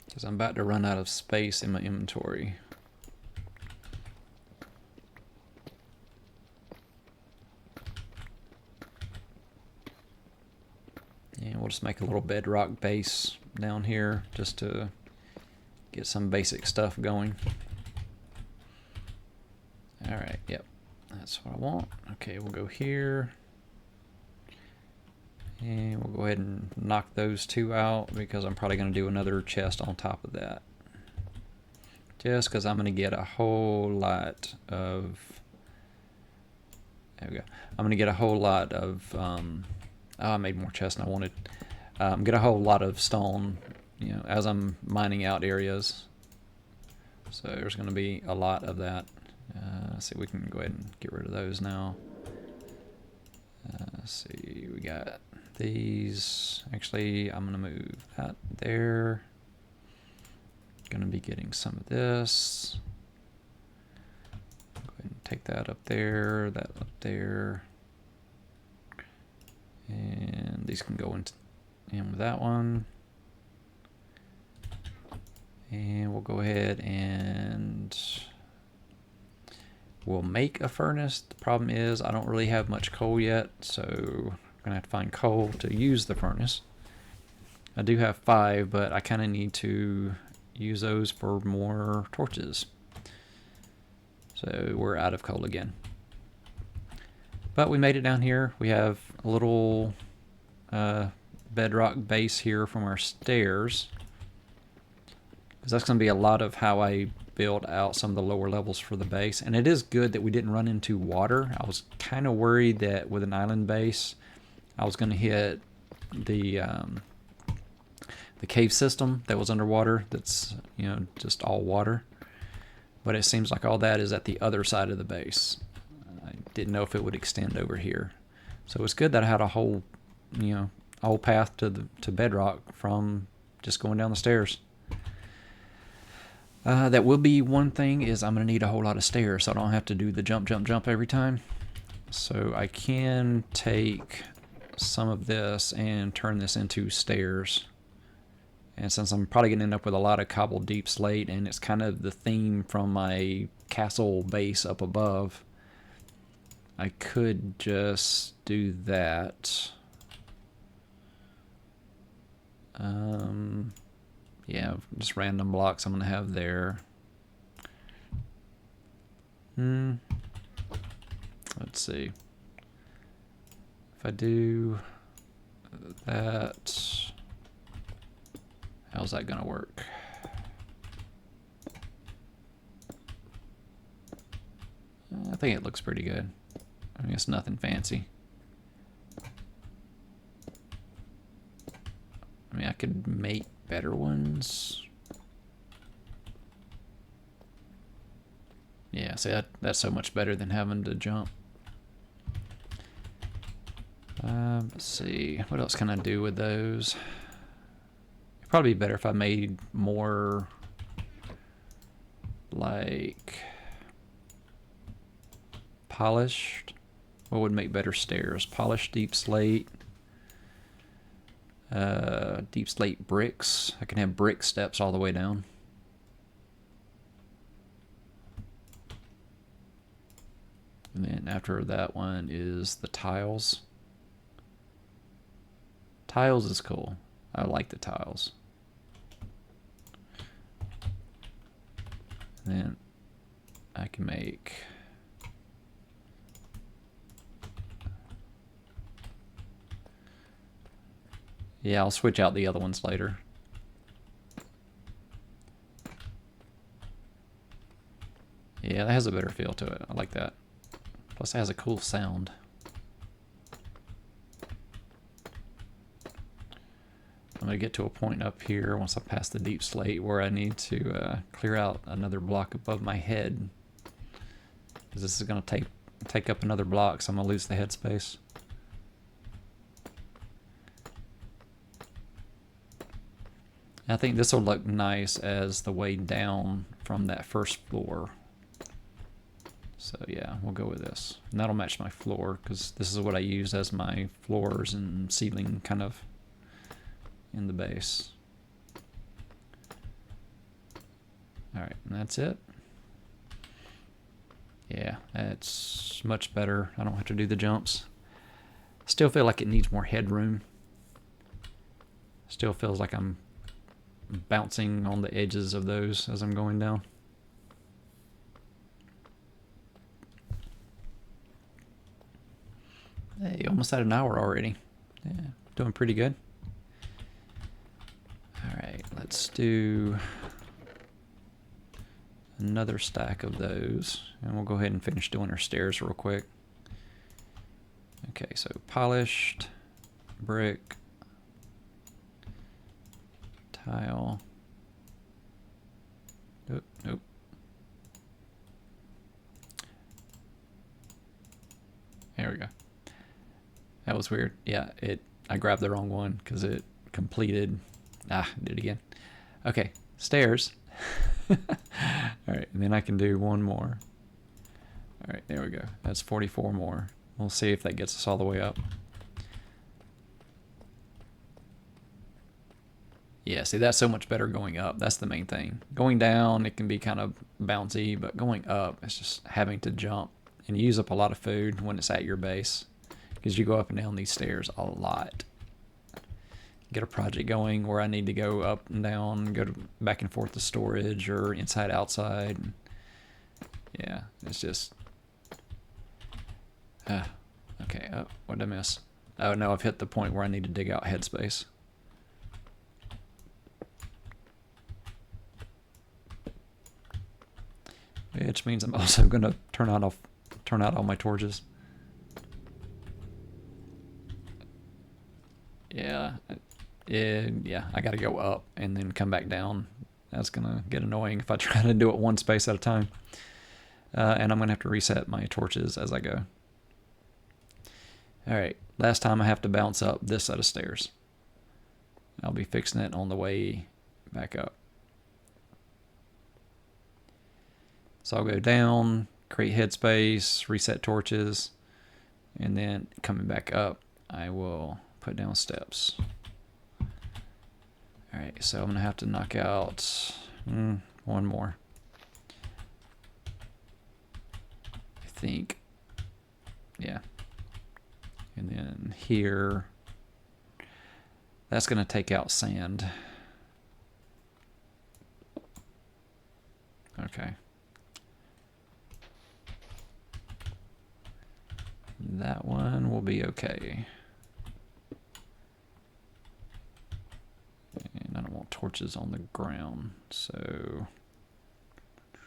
because I'm about to run out of space in my inventory. And we'll just make a little bedrock base down here just to get some basic stuff going. Alright, yep, that's what I want. Okay, we'll go here. And we'll go ahead and knock those two out, because I'm probably going to do another chest on top of that. Just because I'm going to get a whole lot of... There we go. I'm going to get a whole lot of... I made more chests than I wanted. Get a whole lot of stone, as I'm mining out areas. So there's going to be a lot of that. Let's see, we can go ahead and get rid of those now. Let's see, we got these. Actually, I'm going to move that there. Going to be getting some of this. Go ahead and take that up there, that up there. And these can go in with that one. And we'll go ahead and we'll make a furnace. The problem is I don't really have much coal yet, so I'm gonna have to find coal to use the furnace. I do have 5, but I kind of need to use those for more torches. So we're out of coal again. But we made it down here. We have a little bedrock base here from our stairs, because that's going to be a lot of how I build out some of the lower levels for the base. And it is good that we didn't run into water. I was kind of worried that with an island base, I was going to hit the cave system that was underwater. That's, you know, just all water. But it seems like all that is at the other side of the base. I didn't know if it would extend over here. So it's good that I had a whole, you know, a whole path to Bedrock from just going down the stairs. That will be one thing, is I'm going to need a whole lot of stairs, so I don't have to do the jump, jump, jump every time. So I can take some of this and turn this into stairs. And since I'm probably going to end up with a lot of cobbled deep slate, and it's kind of the theme from my castle base up above, I could just do that. Yeah, just random blocks I'm going to have there. Let's see. If I do that, how's that going to work? I think it looks pretty good. I mean, it's nothing fancy. I mean, I could make better ones. Yeah, see, that's so much better than having to jump. Let's see, what else can I do with those? It'd probably be better if I made more, like, polished. What would make better stairs? Polished deep slate. Deep slate bricks. I can have brick steps all the way down. And then after that one is the tiles. Tiles is cool. I like the tiles. And then I can make yeah, I'll switch out the other ones later. Yeah, that has a better feel to it. I like that. Plus it has a cool sound. I'm going to get to a point up here once I pass the deep slate where I need to clear out another block above my head. Because this is going to take up another block, so I'm going to lose the headspace. I think this will look nice as the way down from that first floor. So yeah, we'll go with this. And that'll match my floor, because this is what I use as my floors and ceiling kind of in the base. Alright, and that's it. Yeah, that's much better. I don't have to do the jumps. Still feel like it needs more headroom. Still feels like I'm bouncing on the edges of those as I'm going down. Hey, almost at an hour already. Yeah, doing pretty good. Alright, let's do another stack of those. And we'll go ahead and finish doing our stairs real quick. Okay, so polished, brick, tile. Nope, nope. There we go. That was weird. Yeah, I grabbed the wrong one because it completed. Did it again. Okay, stairs. Alright, and then I can do one more. Alright, there we go. That's 44 more. We'll see if that gets us all the way up. Yeah, see, that's so much better going up. That's the main thing. Going down, it can be kind of bouncy, but going up, it's just having to jump. And you use up a lot of food when it's at your base, because you go up and down these stairs a lot. Get a project going where I need to go up and down, go back and forth to storage or inside, outside. Yeah, it's just... okay, what did I miss? Oh no, I've hit the point where I need to dig out headspace. which means I'm also going to turn out all my torches. Yeah, yeah, I got to go up and then come back down. That's going to get annoying if I try to do it one space at a time. And I'm going to have to reset my torches as I go. Alright, last time I have to bounce up this set of stairs. I'll be fixing it on the way back up. So I'll go down, create headspace, reset torches, and then coming back up, I will put down steps. Alright, so I'm going to have to knock out one more. I think. Yeah. And then here, that's going to take out sand. Okay. That one will be okay. And I don't want torches on the ground, so I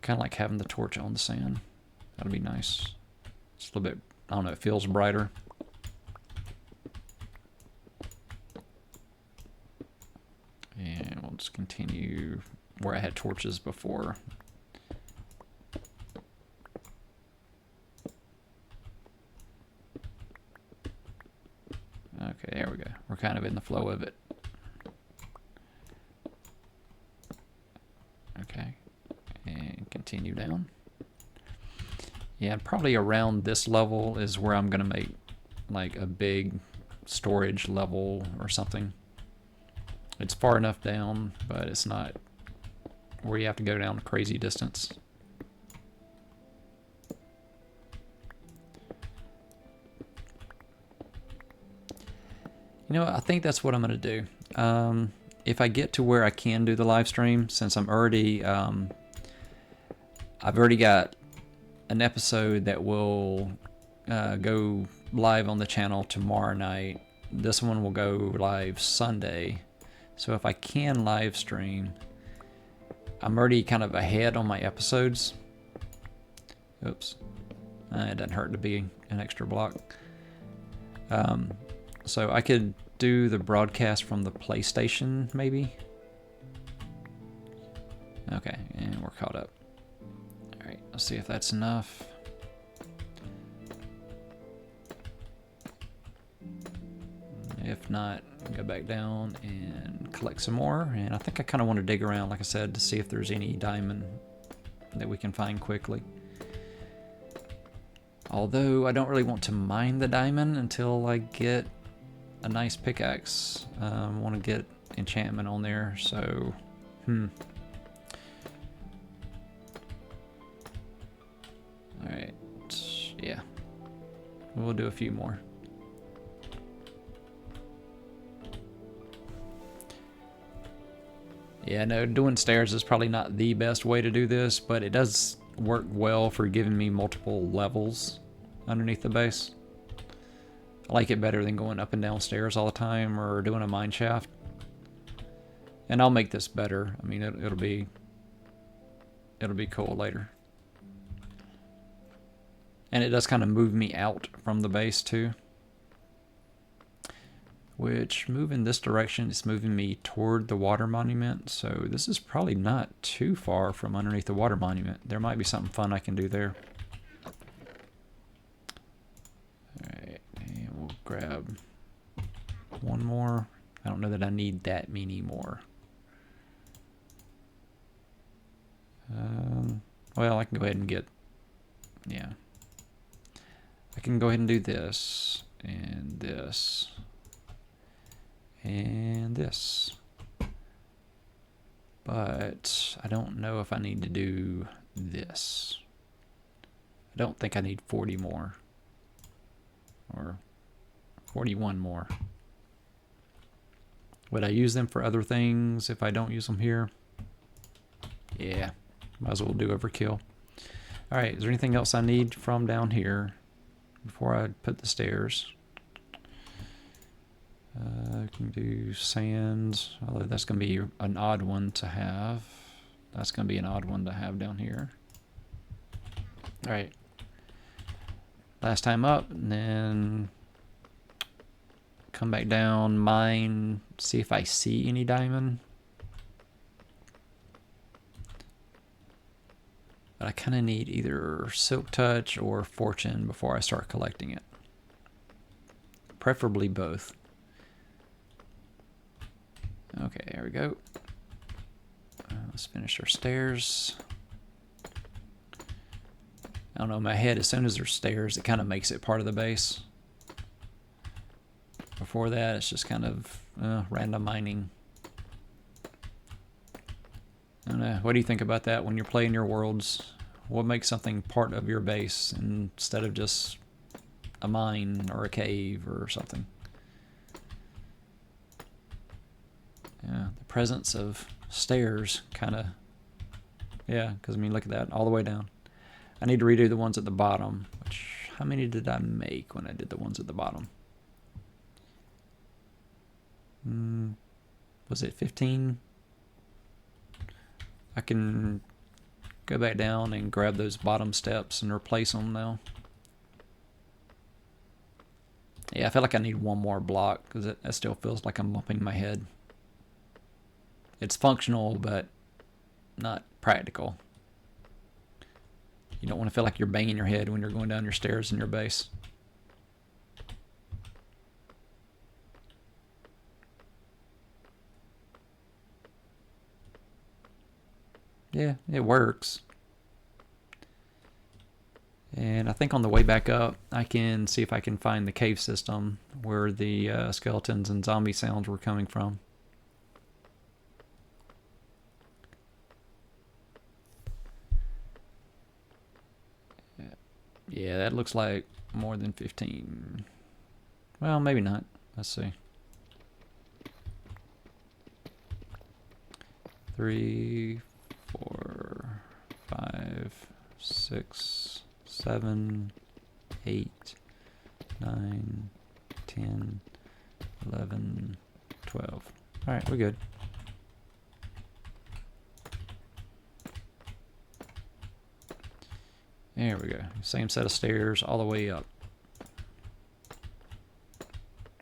kind of like having the torch on the sand. That'll be nice. It's a little bit, I don't know, it feels brighter. And we'll just continue where I had torches before. Okay, there we go. We're kind of in the flow of it. Okay, and continue down. Yeah, probably around this level is where I'm going to make like a big storage level or something. It's far enough down, but it's not where you have to go down a crazy distance. You know, I think that's what I'm going to do. If I get to where I can do the live stream, since I'm already, I've already got an episode that will go live on the channel tomorrow night. This one will go live Sunday. So if I can live stream, I'm already kind of ahead on my episodes. Oops. It doesn't hurt to be an extra block. So I could do the broadcast from the PlayStation, maybe. Okay, and we're caught up. Alright, let's see if that's enough. If not, go back down and collect some more. And I think I kind of want to dig around, like I said, to see if there's any diamond that we can find quickly. Although I don't really want to mine the diamond until I get a nice pickaxe. I want to get enchantment on there, so Alright, yeah. We'll do a few more. Yeah, no, doing stairs is probably not the best way to do this, but it does work well for giving me multiple levels underneath the base. I like it better than going up and down stairs all the time or doing a mine shaft. And I'll make this better. I mean, it'll be cool later. And it does kind of move me out from the base too. Which, moving this direction, it's moving me toward the water monument. So this is probably not too far from underneath the water monument. There might be something fun I can do there. Alright, and we'll grab one more. I don't know that I need that many more. Well, I can go ahead and get, yeah. I can go ahead and do this, and this, and this. But I don't know if I need to do this. I don't think I need 40 more. Or 41 more. Would I use them for other things if I don't use them here? Yeah, might as well do overkill. Alright, is there anything else I need from down here before I put the stairs? I can do sand, although that's going to be an odd one to have. That's going to be an odd one to have down here. Alright. Last time up, and then come back down, mine, see if I see any diamond. But I kind of need either Silk Touch or Fortune before I start collecting it. Preferably both. Okay, there we go. Let's finish our stairs. I don't know, in my head, as soon as there's stairs, it kind of makes it part of the base. Before that, it's just kind of random mining. I don't know. What do you think about that when you're playing your worlds? What makes something part of your base instead of just a mine or a cave or something? Yeah, the presence of stairs kind of, yeah, because I mean, look at that, all the way down. I need to redo the ones at the bottom, which, how many did I make when I did the ones at the bottom? Was it 15? I can go back down and grab those bottom steps and replace them now. Yeah, I feel like I need one more block because it still feels like I'm bumping my head. It's functional, but not practical. You don't want to feel like you're banging your head when you're going down your stairs in your base. Yeah, it works. And I think on the way back up, I can see if I can find the cave system where the skeletons and zombie sounds were coming from. Yeah, that looks like more than 15. Well, maybe not. Let's see. 3, 4, 5, 6, 7, 8, 9, 10, 11, 12. Alright, we're good. There we go. Same set of stairs all the way up.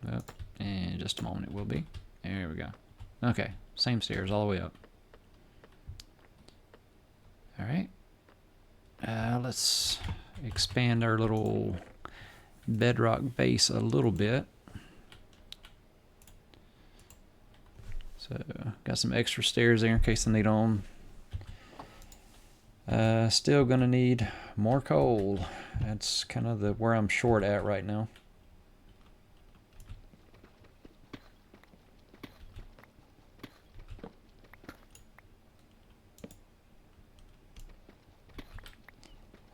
Up. And in just a moment it will be. There we go. Okay, same stairs all the way up. Alright. Let's expand our little bedrock base a little bit. So, got some extra stairs there in case I need them. Still gonna need more coal. That's kind of where I'm short at right now.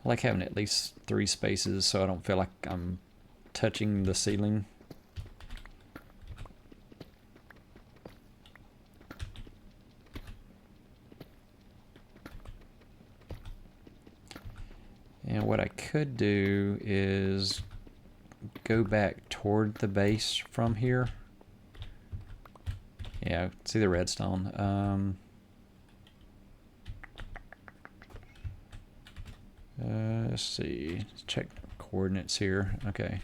I like having at least 3 spaces so I don't feel like I'm touching the ceiling. And what I could do is go back toward the base from here. Yeah, see the redstone. Let's see, let's check coordinates here. Okay.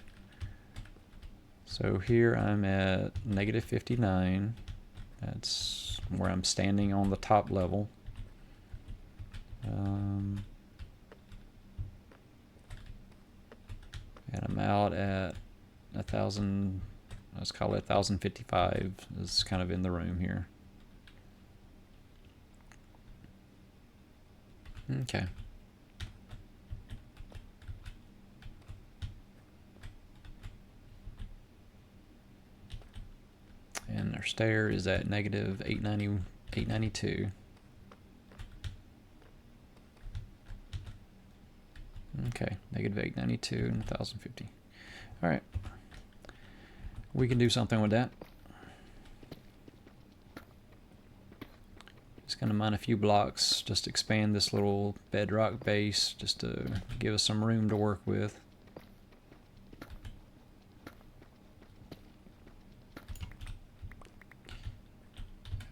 So here I'm at -59. That's where I'm standing on the top level. And I'm out at 1,000, let's call it 1,055 is kind of in the room here. Okay. And our stair is at -892. Okay, -892 and 1,050. Alright. We can do something with that. Just gonna mine a few blocks, just expand this little bedrock base, just to give us some room to work with.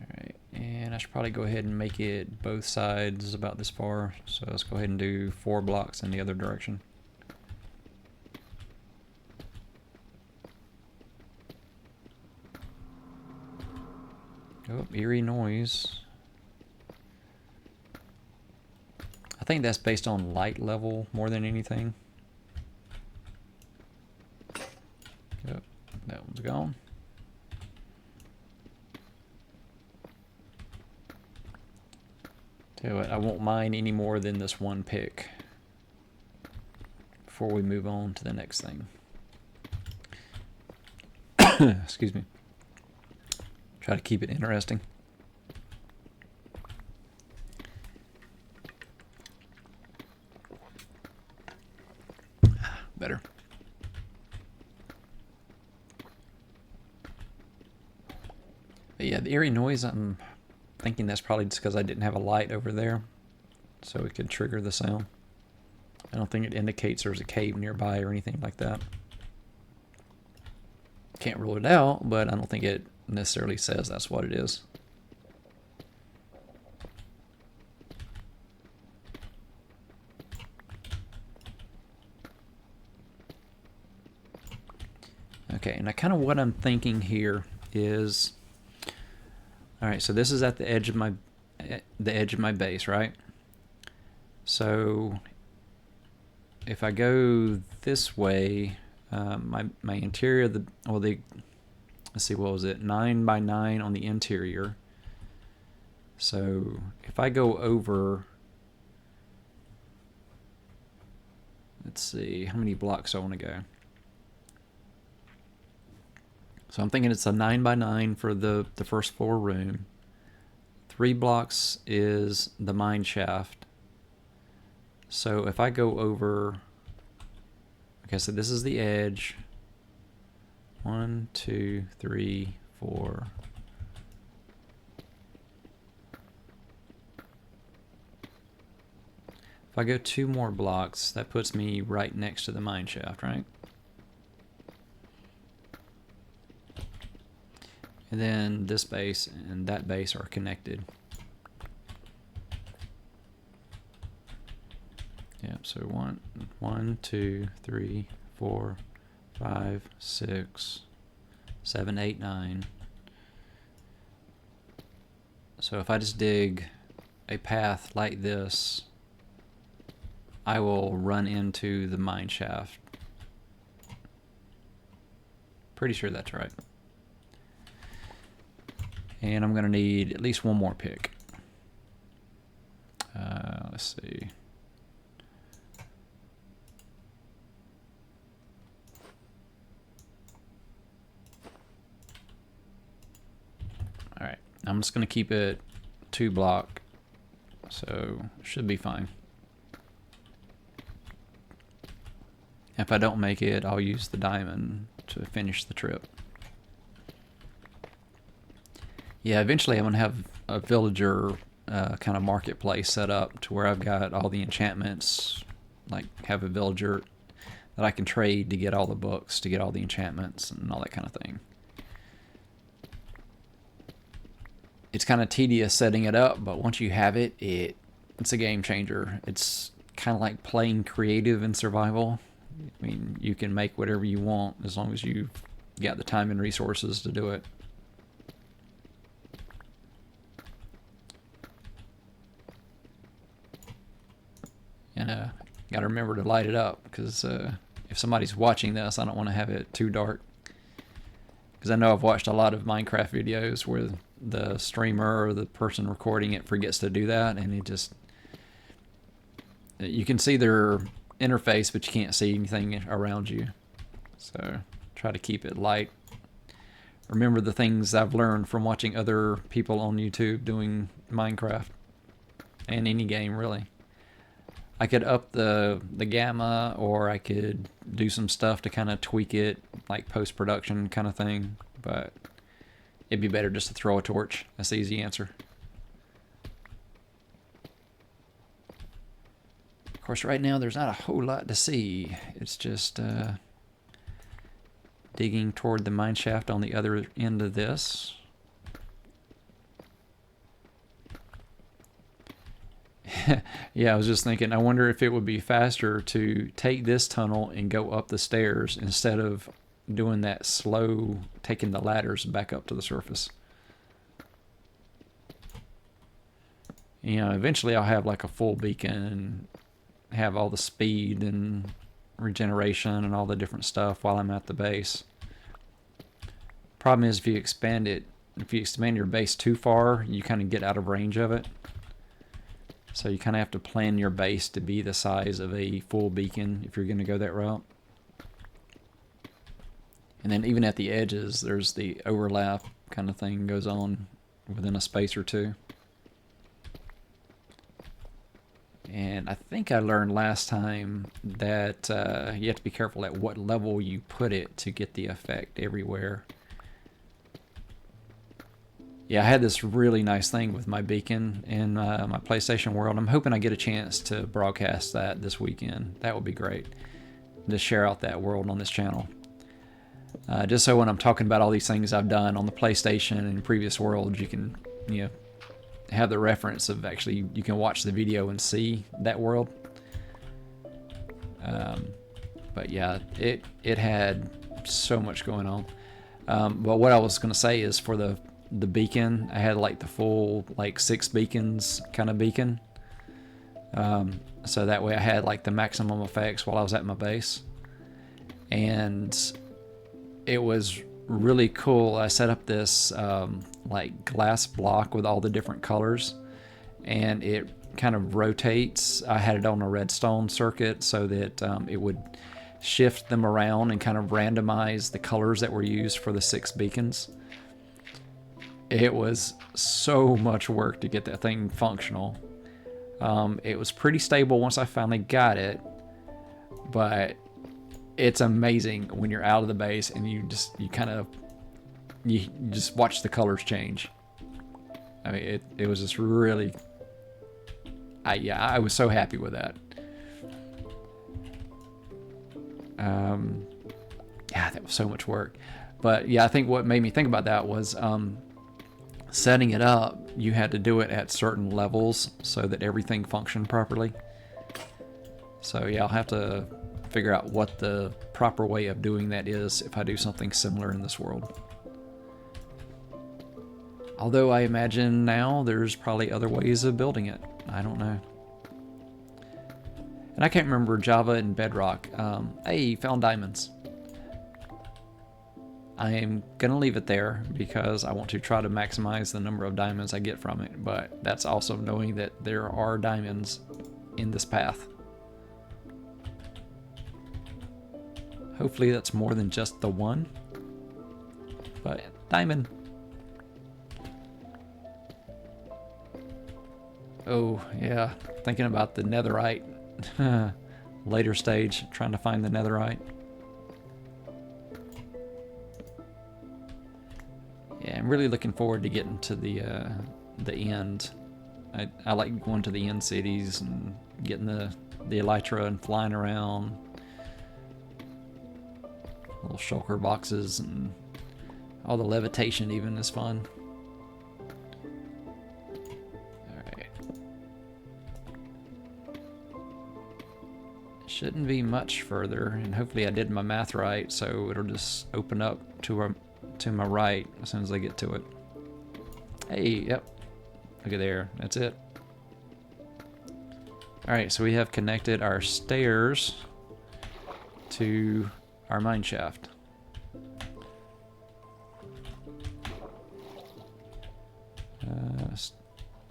Alright, and I should probably go ahead and make it both sides about this far. So let's go ahead and do 4 blocks in the other direction. Oh, eerie noise. I think that's based on light level more than anything. Yep, that one's gone. Tell you what, I won't mind any more than this one pick before we move on to the next thing. Excuse me. Try to keep it interesting. Better. But yeah, the eerie noise, I'm thinking that's probably just because I didn't have a light over there, so it could trigger the sound. I don't think it indicates there's a cave nearby or anything like that. Can't rule it out, but I don't think it necessarily says that's what it is. Okay, and kind of what I'm thinking here is, all right, so this is at the edge of my base, right? So if I go this way, my interior, let's see, what was it? 9 by 9 on the interior. So if I go over, let's see, how many blocks I want to go. So I'm thinking it's a 9 by 9 for the first floor room. 3 blocks is the mine shaft. So if I go over, okay, so this is the edge. 1, 2, 3, 4. If I go 2 more blocks, that puts me right next to the mine shaft, right? And then this base and that base are connected. Yep, so 1, 2, 3, 4, 5, 6, 7, 8, 9. So if I just dig a path like this, I will run into the mine shaft. Pretty sure that's right. And I'm going to need at least one more pick. Let's see. All right, I'm just going to keep it 2 block, so should be fine. If I don't make it, I'll use the diamond to finish the trip. Yeah, eventually I'm going to have a villager kind of marketplace set up to where I've got all the enchantments, like have a villager that I can trade to get all the books, to get all the enchantments and all that kind of thing. It's kind of tedious setting it up, but once you have it, it's a game changer. It's kind of like playing creative in survival. I mean, you can make whatever you want as long as you've got the time and resources to do it. And got to remember to light it up, because if somebody's watching this, I don't want to have it too dark. Because I know I've watched a lot of Minecraft videos where the streamer or the person recording it forgets to do that, and it just, you can see their interface, but you can't see anything around you. So try to keep it light. Remember the things I've learned from watching other people on YouTube doing Minecraft, and any game really. I could up the gamma, or I could do some stuff to kind of tweak it, like post-production kind of thing, but it'd be better just to throw a torch. That's the easy answer. Of course, right now there's not a whole lot to see. It's just digging toward the mine shaft on the other end of this. Yeah, I was just thinking, I wonder if it would be faster to take this tunnel and go up the stairs instead of doing that slow, taking the ladders back up to the surface. You know, eventually I'll have like a full beacon and have all the speed and regeneration and all the different stuff while I'm at the base. Problem is, if you expand your base too far, you kind of get out of range of it. So you kind of have to plan your base to be the size of a full beacon if you're going to go that route. And then even at the edges, there's the overlap kind of thing goes on within a space or two. And I think I learned last time that you have to be careful at what level you put it to get the effect everywhere. Yeah, I had this really nice thing with my beacon in my PlayStation World. I'm hoping I get a chance to broadcast that this weekend. That would be great, to share out that world on this channel. Just so when I'm talking about all these things I've done on the PlayStation and previous worlds, you can, you know, have the reference of actually you can watch the video and see that world. But yeah, it had so much going on. But what I was going to say is for the beacon, I had like the full like 6 beacons kind of beacon. So that way I had like the maximum effects while I was at my base. And it was really cool. I set up this like glass block with all the different colors, and it kind of rotates. I had it on a redstone circuit so that it would shift them around and kind of randomize the colors that were used for the 6 beacons. It was so much work to get that thing functional. It was pretty stable once I finally got it, but it's amazing when you're out of the base and you just watch the colors change. I mean, it was just really, I was so happy with that. Yeah, that was so much work. But yeah, I think what made me think about that was setting it up. You had to do it at certain levels so that everything functioned properly. So yeah, I'll have to figure out what the proper way of doing that is if I do something similar in this world. Although I imagine now there's probably other ways of building it. I don't know. And I can't remember Java and Bedrock. Hey, found diamonds. I am going to leave it there because I want to try to maximize the number of diamonds I get from it. But that's also knowing that there are diamonds in this path. Hopefully that's more than just the one. But diamond. Oh, yeah. Thinking about the netherite. Later stage, trying to find the netherite. Yeah, I'm really looking forward to getting to the end. I like going to the end cities and getting the elytra and flying around. Little shulker boxes and all the levitation even is fun. Alright. Shouldn't be much further, and hopefully I did my math right, so it'll just open up to my right as soon as I get to it. Hey, yep. Look at there. That's it. Alright, so we have connected our stairs to our mine shaft.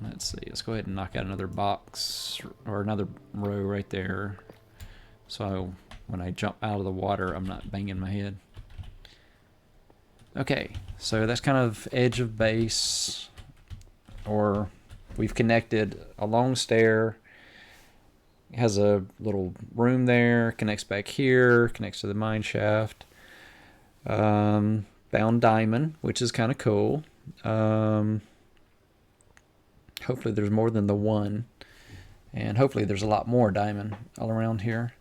Let's see. Let's go ahead and knock out another box or another row right there. So when I jump out of the water, I'm not banging my head. Okay, so that's kind of edge of base, or we've connected a long stair. It has a little room there, connects back here, connects to the mine shaft. Found diamond, which is kind of cool. Hopefully there's more than the one, and hopefully there's a lot more diamond all around here.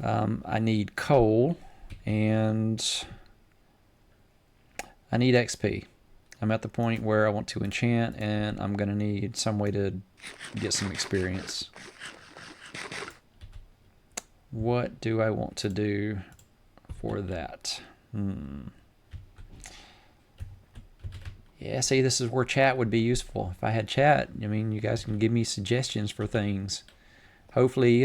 I need coal, and I need XP. I'm at the point where I want to enchant, and I'm going to need some way to get some experience. What do I want to do for that? Yeah, see, this is where chat would be useful. If I had chat, I mean, you guys can give me suggestions for things. Hopefully,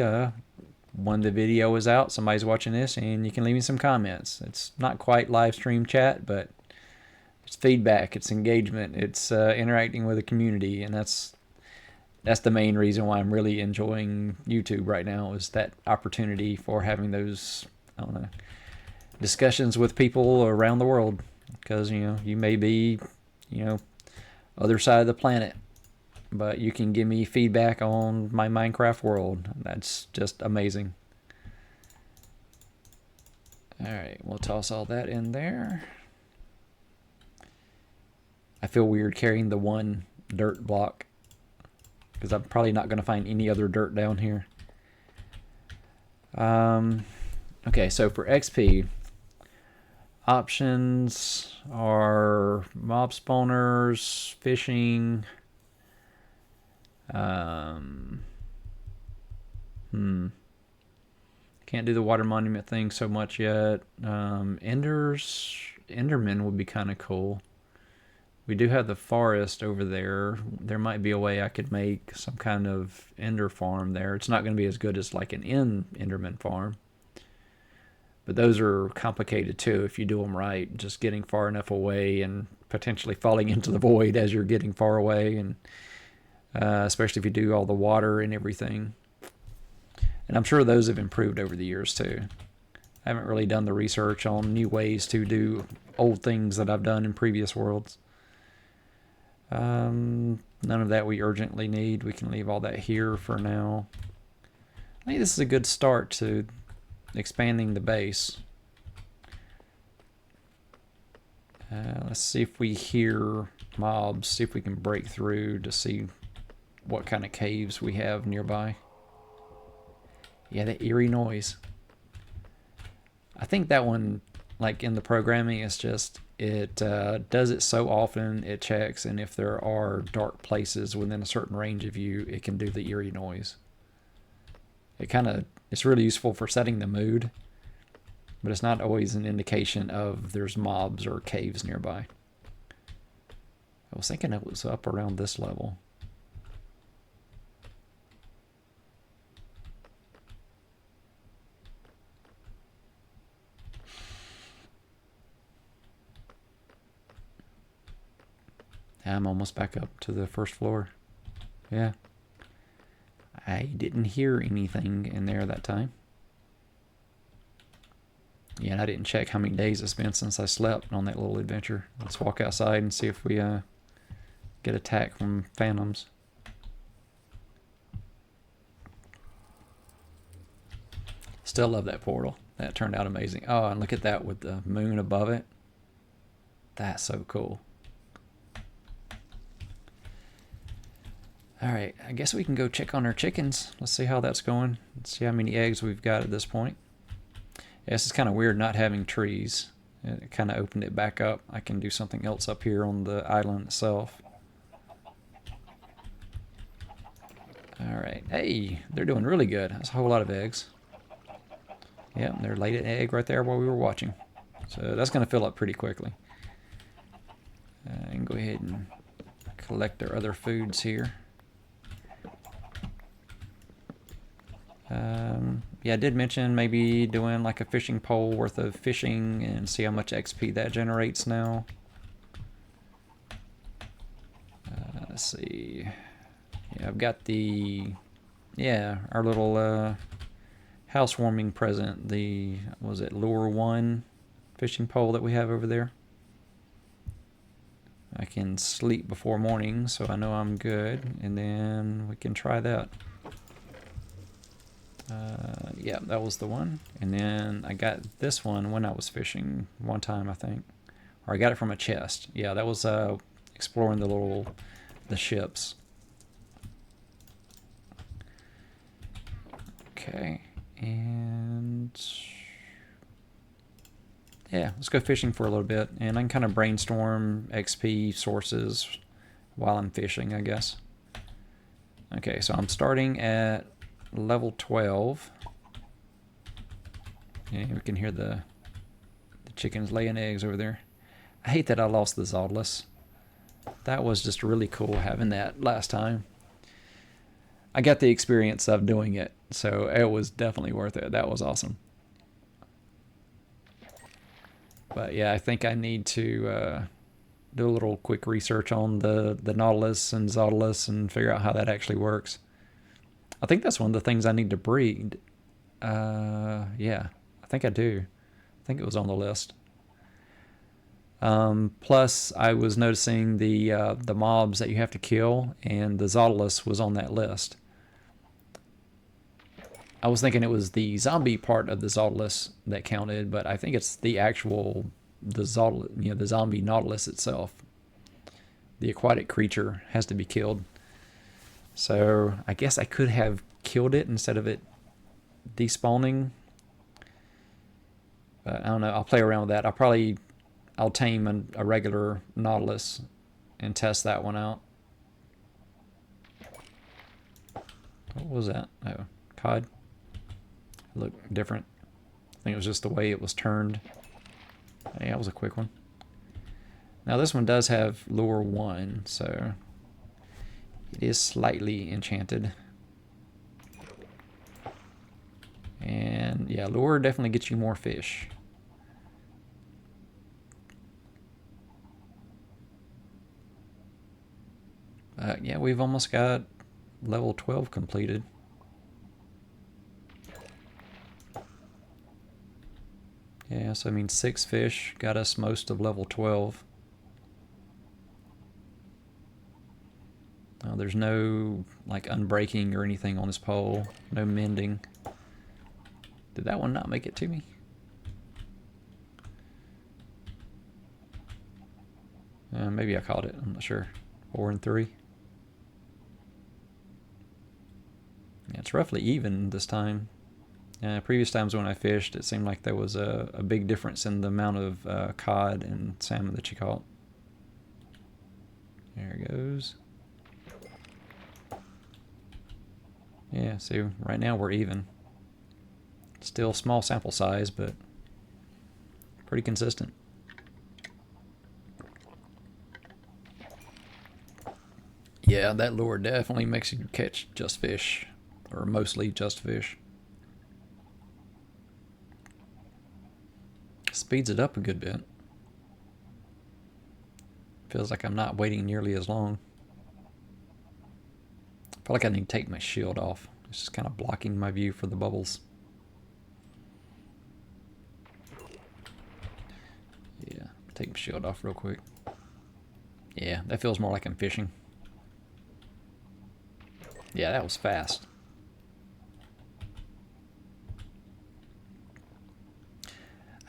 when the video is out, somebody's watching this, and you can leave me some comments. It's not quite live stream chat, but it's feedback, it's engagement, it's interacting with the community, and that's the main reason why I'm really enjoying YouTube right now, is that opportunity for having those, I don't know, discussions with people around the world. Because, you know, you may be, you know, other side of the planet, but you can give me feedback on my Minecraft world. That's just amazing. Alright, we'll toss all that in there. I feel weird carrying the one dirt block, because I'm probably not going to find any other dirt down here. Okay, so for XP, options are mob spawners, fishing. Can't do the water monument thing so much yet. Enderman would be kind of cool. We do have the forest over there. There might be a way I could make some kind of ender farm there. It's not going to be as good as like an enderman farm. But those are complicated too if you do them right. Just getting far enough away and potentially falling into the void as you're getting far away. And especially if you do all the water and everything. And I'm sure those have improved over the years too. I haven't really done the research on new ways to do old things that I've done in previous worlds. None of that we urgently need. We can leave all that here for now. I think this is a good start to expanding the base. Let's see if we hear mobs, see if we can break through to see what kind of caves we have nearby. Yeah, that eerie noise. I think that one, like in the programming, is just, it does it so often, it checks, and if there are dark places within a certain range of you, it can do the eerie noise. It's really useful for setting the mood, but it's not always an indication of there's mobs or caves nearby. I was thinking it was up around this level. I'm almost back up to the first floor. Yeah. I didn't hear anything in there that time. Yeah, and I didn't check how many days it's been since I slept on that little adventure. Let's walk outside and see if we get attacked from phantoms. Still love that portal. That turned out amazing. Oh, and look at that with the moon above it. That's so cool. Alright, I guess we can go check on our chickens. Let's see how that's going. Let's see how many eggs we've got at this point. Yeah, this is kind of weird not having trees. It kind of opened it back up. I can do something else up here on the island itself. Alright, hey, they're doing really good. That's a whole lot of eggs. Yep, they're laid an egg right there while we were watching. So that's going to fill up pretty quickly. And go ahead and collect our other foods here. Yeah, I did mention maybe doing like a fishing pole worth of fishing and see how much XP that generates now. Let's see. Yeah, I've got our little housewarming present. Was it Lure 1 fishing pole that we have over there? I can sleep before morning, so I know I'm good, and then we can try that. Yeah, that was the one. And then I got this one when I was fishing one time, I think. Or I got it from a chest. Yeah, that was exploring the ships. Okay, and Yeah, let's go fishing for a little bit, and I can kind of brainstorm XP sources while I'm fishing, I guess. Okay, so I'm starting at level 12. And we can hear the chickens laying eggs over there. I hate that I lost the Zautilus. That was just really cool having that last time. I got the experience of doing it, so it was definitely worth it. That was awesome. But yeah, I think I need to do a little quick research on the Nautilus and Zautilus and figure out how that actually works. I think that's one of the things I need to breed. Yeah, I think I do. I think it was on the list. Plus, I was noticing the mobs that you have to kill, and the Zautilus was on that list. I was thinking it was the zombie part of the Zautilus that counted, but I think it's the actual the Zautilus, the zombie Nautilus itself. The aquatic creature has to be killed. So I guess I could have killed it instead of it despawning. But I don't know. I'll play around with that. I'll tame a regular Nautilus and test that one out. What was that? Oh, cod. Looked different. I think it was just the way it was turned. Yeah, that was a quick one. Now this one does have lure 1, so it is slightly enchanted. And yeah, lure definitely gets you more fish. Yeah, we've almost got level 12 completed. Yeah, so I mean 6 fish got us most of level 12. There's no like unbreaking or anything on this pole. No mending. Did that one not make it to me? Maybe I caught it. I'm not sure. 4 and 3. Yeah, it's roughly even this time. Previous times when I fished, it seemed like there was a big difference in the amount of cod and salmon that you caught. There it goes. Yeah, see, right now we're even. Still small sample size, but pretty consistent. Yeah, that lure definitely makes you catch just fish, or mostly just fish. Speeds it up a good bit. Feels like I'm not waiting nearly as long. I feel like I need to take my shield off. It's just kind of blocking my view for the bubbles. Yeah, take my shield off real quick. Yeah, that feels more like I'm fishing. Yeah, that was fast.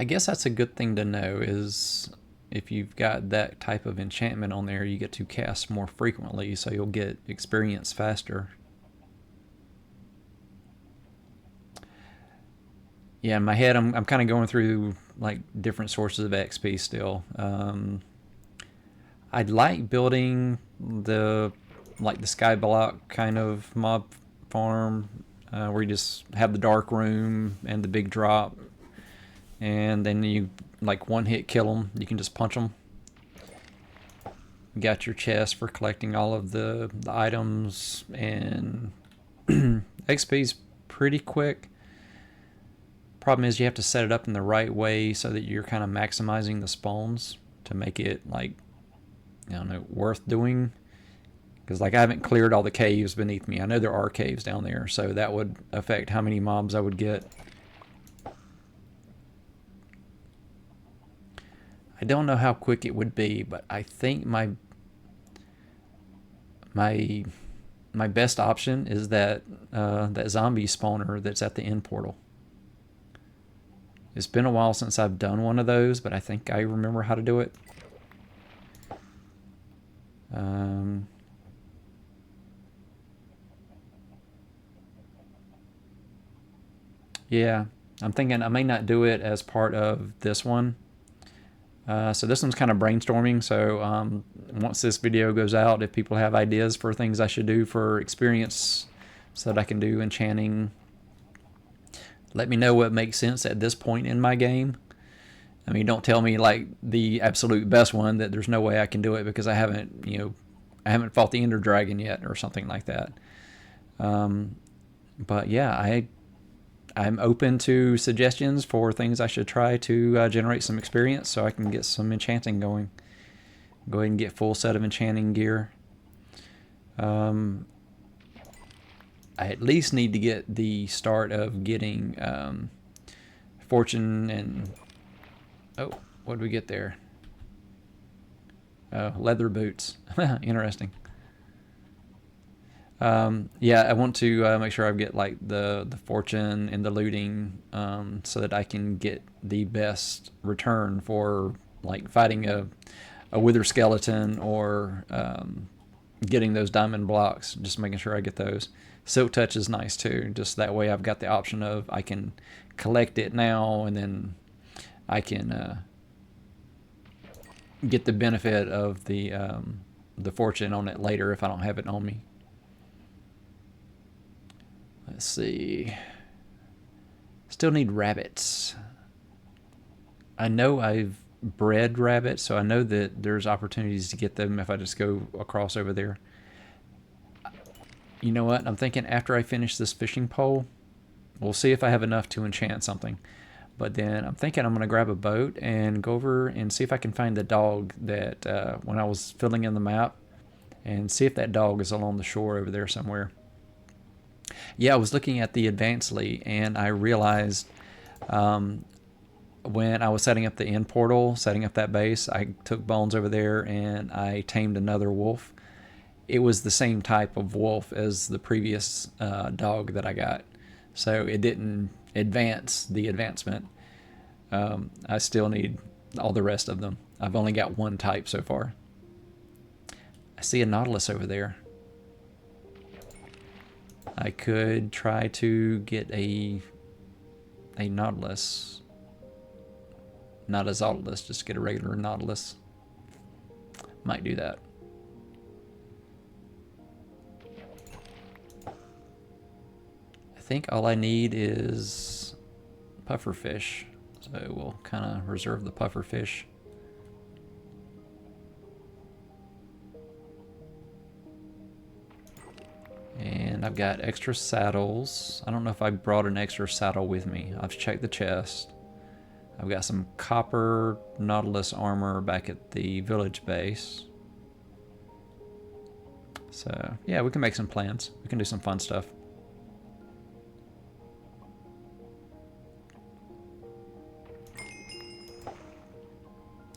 I guess that's a good thing to know is if you've got that type of enchantment on there, you get to cast more frequently, so you'll get experience faster. Yeah, in my head, I'm kind of going through like different sources of XP still. I'd like building the sky block kind of mob farm where you just have the dark room and the big drop, and then you like one hit kill them. You can just punch them. You got your chest for collecting all of the items, and XP's pretty quick. Problem is you have to set it up in the right way so that you're kind of maximizing the spawns to make it like, I don't know, worth doing. Because like I haven't cleared all the caves beneath me. I know there are caves down there, so that would affect how many mobs I would get. I don't know how quick it would be, but I think my best option is that that zombie spawner that's at the end portal. It's been a while since I've done one of those, but I think I remember how to do it. Yeah, I'm thinking I may not do it as part of this one. So this one's kind of brainstorming. So once this video goes out, if people have ideas for things I should do for experience so that I can do enchanting, let me know what makes sense at this point in my game. I mean, don't tell me like the absolute best one that there's no way I can do it because I haven't, I haven't fought the Ender Dragon yet or something like that. But yeah, I'm open to suggestions for things I should try to generate some experience so I can get some enchanting going. Go ahead and get full set of enchanting gear. I at least need to get the start of getting fortune and... Oh, what did we get there? Leather boots. Interesting. Yeah, I want to make sure I get like the fortune and the looting so that I can get the best return for like fighting a wither skeleton or getting those diamond blocks. Just making sure I get those. Silk touch is nice too. Just that way I've got the option of I can collect it now and then I can get the benefit of the fortune on it later if I don't have it on me. Let's see. Still need rabbits. I know I've bred rabbits, so I know that there's opportunities to get them if I just go across over there. You know what? I'm thinking after I finish this fishing pole, we'll see if I have enough to enchant something. But then I'm thinking I'm going to grab a boat and go over and see if I can find the dog that when I was filling in the map and see if that dog is along the shore over there somewhere. Yeah, I was looking at the Advancedly and I realized when I was setting up the end portal, setting up that base, I took Bones over there and I tamed another wolf. It was the same type of wolf as the previous dog that I got. So it didn't advance the advancement. I still need all the rest of them. I've only got one type so far. I see a Nautilus over there. I could try to get a Nautilus. Not a Zautilus, just get a regular Nautilus. Might do that. I think all I need is pufferfish. So we'll kind of reserve the pufferfish. And I've got extra saddles. I don't know if I brought an extra saddle with me. I've checked the chest. I've got some copper Nautilus armor back at the village base. So yeah, we can make some plans. We can do some fun stuff.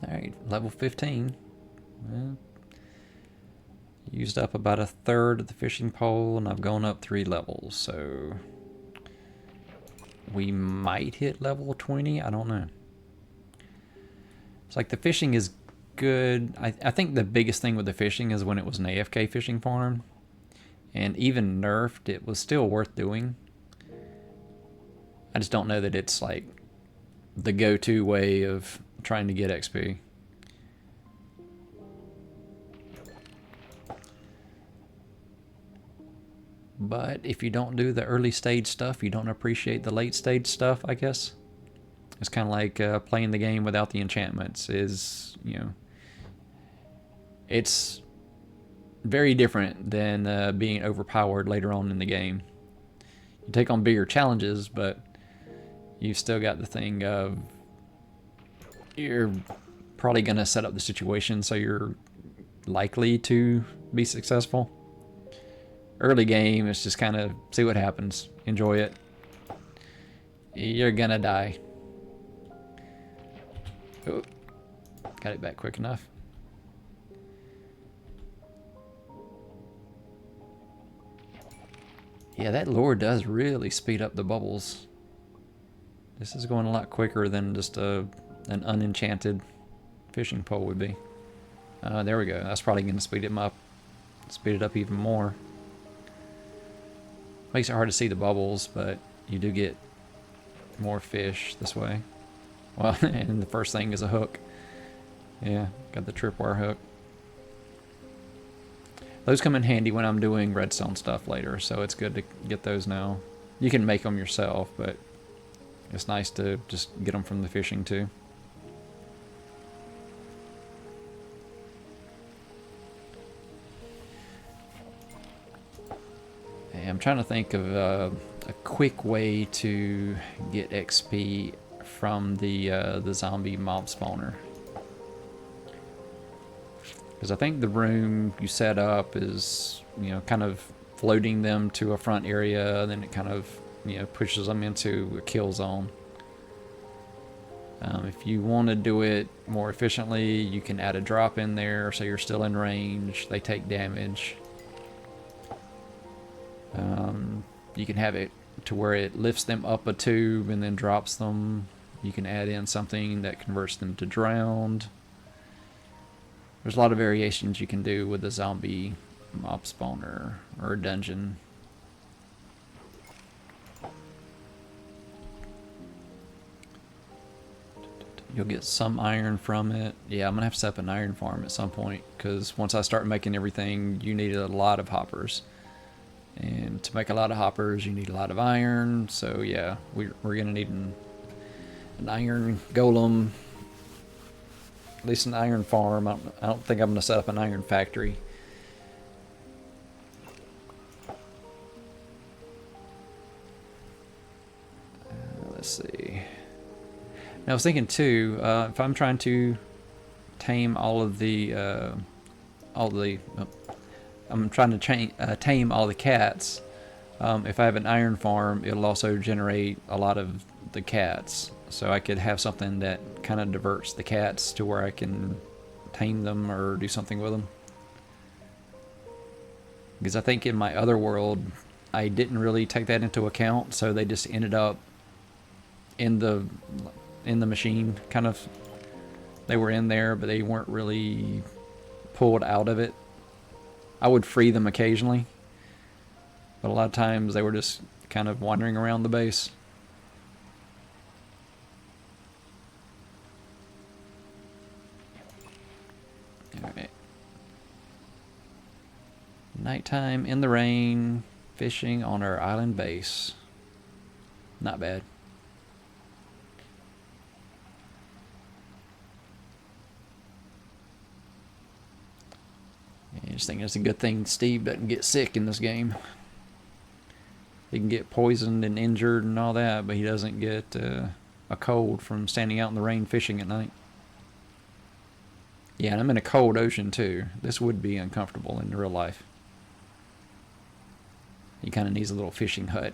Alright, level 15. Well, used up about a third of the fishing pole and I've gone up 3 levels, so we might hit level 20, I don't know. It's like the fishing is good. I think the biggest thing with the fishing is when it was an AFK fishing farm and even nerfed, it was still worth doing. I just don't know that it's like the go-to way of trying to get XP. But if you don't do the early stage stuff, you don't appreciate the late stage stuff, I guess. It's kind of like playing the game without the enchantments is, it's very different than being overpowered later on in the game. You take on bigger challenges, but you've still got the thing of you're probably going to set up the situation so you're likely to be successful. Early game, it's just kind of see what happens. Enjoy it. You're gonna die. Oh, got it back quick enough. Yeah, that lure does really speed up the bubbles. This is going a lot quicker than just an unenchanted fishing pole would be. There we go. That's probably going to speed it up even more. Makes it hard to see the bubbles, but you do get more fish this way. Well, and the first thing is a hook. Yeah, got the tripwire hook. Those come in handy when I'm doing redstone stuff later, so it's good to get those now. You can make them yourself, but it's nice to just get them from the fishing too. Hey, I'm trying to think of a quick way to get XP from the zombie mob spawner. Because I think the room you set up is, kind of floating them to a front area, then it kind of, pushes them into a kill zone. If you want to do it more efficiently, you can add a drop in there so you're still in range. They take damage. You can have it to where it lifts them up a tube and then drops them. You can add in something that converts them to drowned. There's a lot of variations you can do with a zombie mob spawner or a dungeon. You'll get some iron from it. Yeah, I'm gonna have to set up an iron farm at some point, because once I start making everything, you need a lot of hoppers. And to make a lot of hoppers, you need a lot of iron. So yeah, we're gonna need an iron golem, at least an iron farm. I don't think I'm gonna set up an iron factory. Let's see. Now I was thinking too, if I'm trying to tame I'm trying to tame all the cats. If I have an iron farm, it'll also generate a lot of the cats. So I could have something that kind of diverts the cats to where I can tame them or do something with them. Because I think in my other world, I didn't really take that into account, so they just ended up in the machine, kind of. They were in there, but they weren't really pulled out of it. I would free them occasionally, but a lot of times they were just kind of wandering around the base. Alright. Nighttime in the rain, fishing on our island base. Not bad. I just think it's a good thing Steve doesn't get sick in this game. He can get poisoned and injured and all that, but he doesn't get a cold from standing out in the rain fishing at night. Yeah, and I'm in a cold ocean too. This would be uncomfortable in real life. He kind of needs a little fishing hut.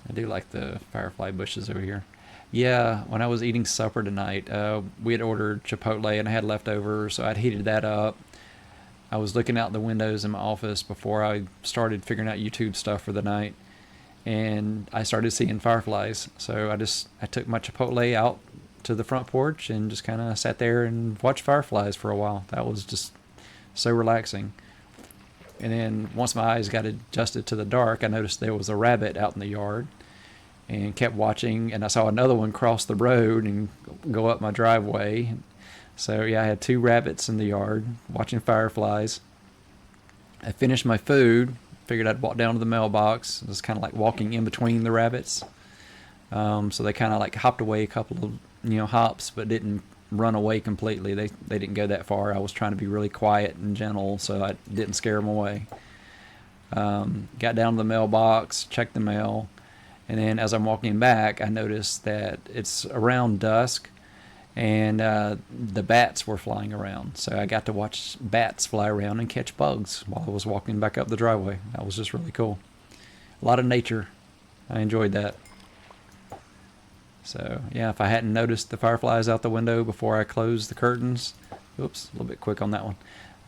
I do like the firefly bushes over here. Yeah, when I was eating supper tonight, we had ordered Chipotle and I had leftovers, so I'd heated that up. I was looking out the windows in my office before I started figuring out YouTube stuff for the night, and I started seeing fireflies. So I took my Chipotle out to the front porch and just kind of sat there and watched fireflies for a while. That was just so relaxing. And then once my eyes got adjusted to the dark, I noticed there was a rabbit out in the yard, and kept watching, and I saw another one cross the road and go up my driveway. So yeah, I had 2 rabbits in the yard watching fireflies. I finished my food, figured I'd walk down to the mailbox. It was kind of like walking in between the rabbits. So they kind of like hopped away a couple of hops, but didn't run away completely. They didn't go that far. I was trying to be really quiet and gentle, so I didn't scare them away. Got down to the mailbox, checked the mail. And then as I'm walking back, I noticed that it's around dusk, and the bats were flying around. So I got to watch bats fly around and catch bugs while I was walking back up the driveway. That was just really cool. A lot of nature. I enjoyed that. So yeah, if I hadn't noticed the fireflies out the window before I closed the curtains, oops, a little bit quick on that one,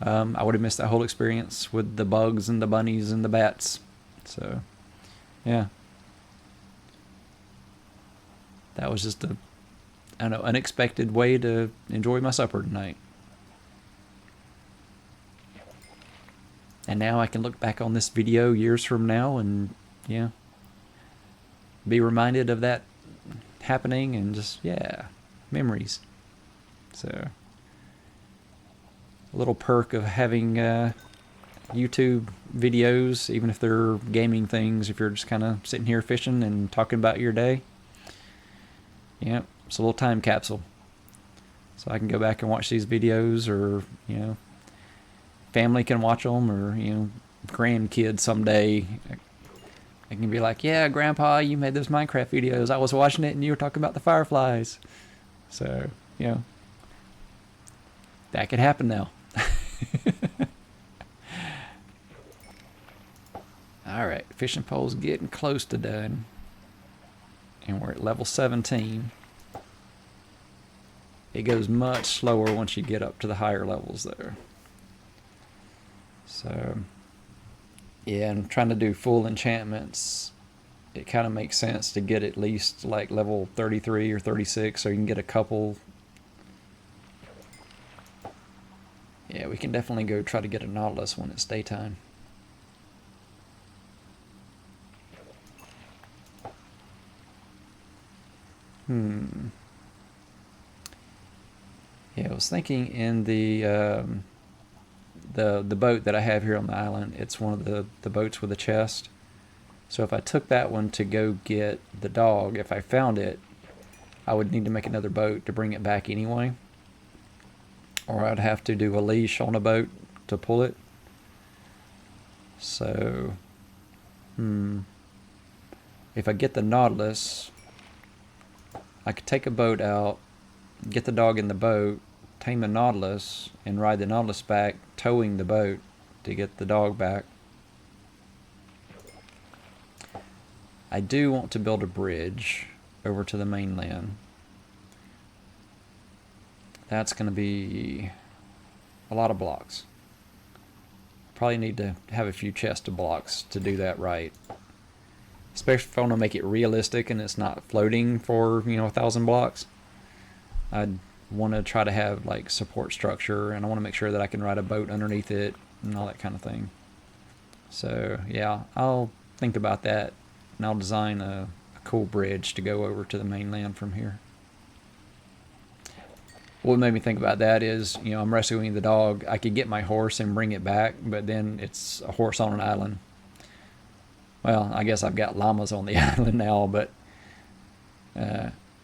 I would have missed that whole experience with the bugs and the bunnies and the bats. So yeah. That was just a, unexpected way to enjoy my supper tonight. And now I can look back on this video years from now and, yeah, be reminded of that happening, and just, yeah, memories. So, a little perk of having YouTube videos, even if they're gaming things, if you're just kind of sitting here fishing and talking about your day. Yeah, it's a little time capsule. So I can go back and watch these videos, or, family can watch them, or, grandkids someday. I can be like, yeah, Grandpa, you made those Minecraft videos. I was watching it and you were talking about the fireflies. So, that could happen now. Alright, fishing pole's getting close to done. And we're at level 17. It goes much slower once you get up to the higher levels there. So, yeah, I'm trying to do full enchantments. It kind of makes sense to get at least like level 33 or 36, so you can get a couple. Yeah, we can definitely go try to get a Nautilus when it's daytime. Yeah, I was thinking in the boat that I have here on the island, it's one of the boats with a chest. So if I took that one to go get the dog, if I found it, I would need to make another boat to bring it back anyway. Or I'd have to do a leash on a boat to pull it. So, if I get the Nautilus, I could take a boat out, get the dog in the boat, tame the Nautilus, and ride the Nautilus back, towing the boat to get the dog back. I do want to build a bridge over to the mainland. That's going to be a lot of blocks. Probably need to have a few chests of blocks to do that right. Especially if I want to make it realistic and it's not floating for, 1,000 blocks. I'd want to try to have like support structure, and I want to make sure that I can ride a boat underneath it and all that kind of thing. So yeah, I'll think about that, and I'll design a cool bridge to go over to the mainland from here. What made me think about that is, I'm rescuing the dog. I could get my horse and bring it back, but then it's a horse on an island. Well, I guess I've got llamas on the island now, but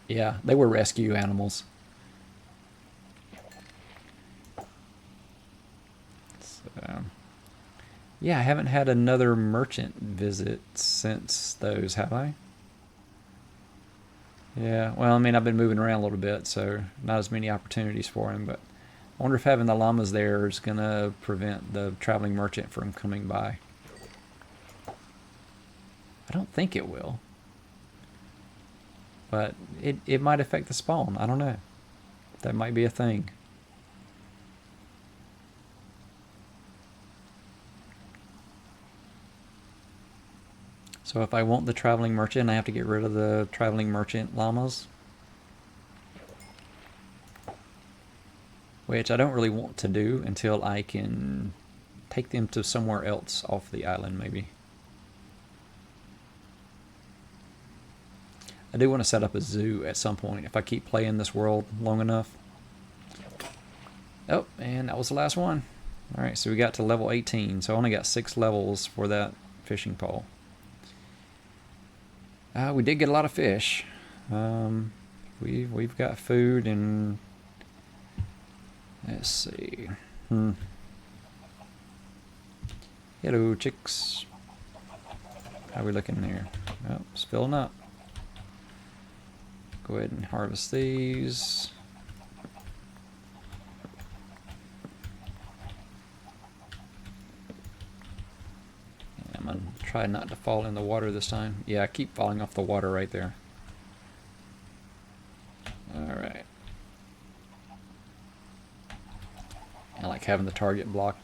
yeah, they were rescue animals. So, yeah, I haven't had another merchant visit since those, have I? Yeah, well, I mean, I've been moving around a little bit, so not as many opportunities for him, but I wonder if having the llamas there is going to prevent the traveling merchant from coming by. I don't think it will. But it might affect the spawn. I don't know. That might be a thing. So if I want the traveling merchant, I have to get rid of the traveling merchant llamas. Which I don't really want to do until I can take them to somewhere else off the island, maybe. I do want to set up a zoo at some point if I keep playing this world long enough. Oh, and that was the last one. Alright, so we got to level 18, so I only got 6 levels for that fishing pole. We did get a lot of fish. We've got food, and let's see. Hello, chicks. How are we looking there? Oh, it's filling up. Go ahead and harvest these. I'm gonna try not to fall in the water this time. Yeah, I keep falling off the water right there. Alright. I like having the target block.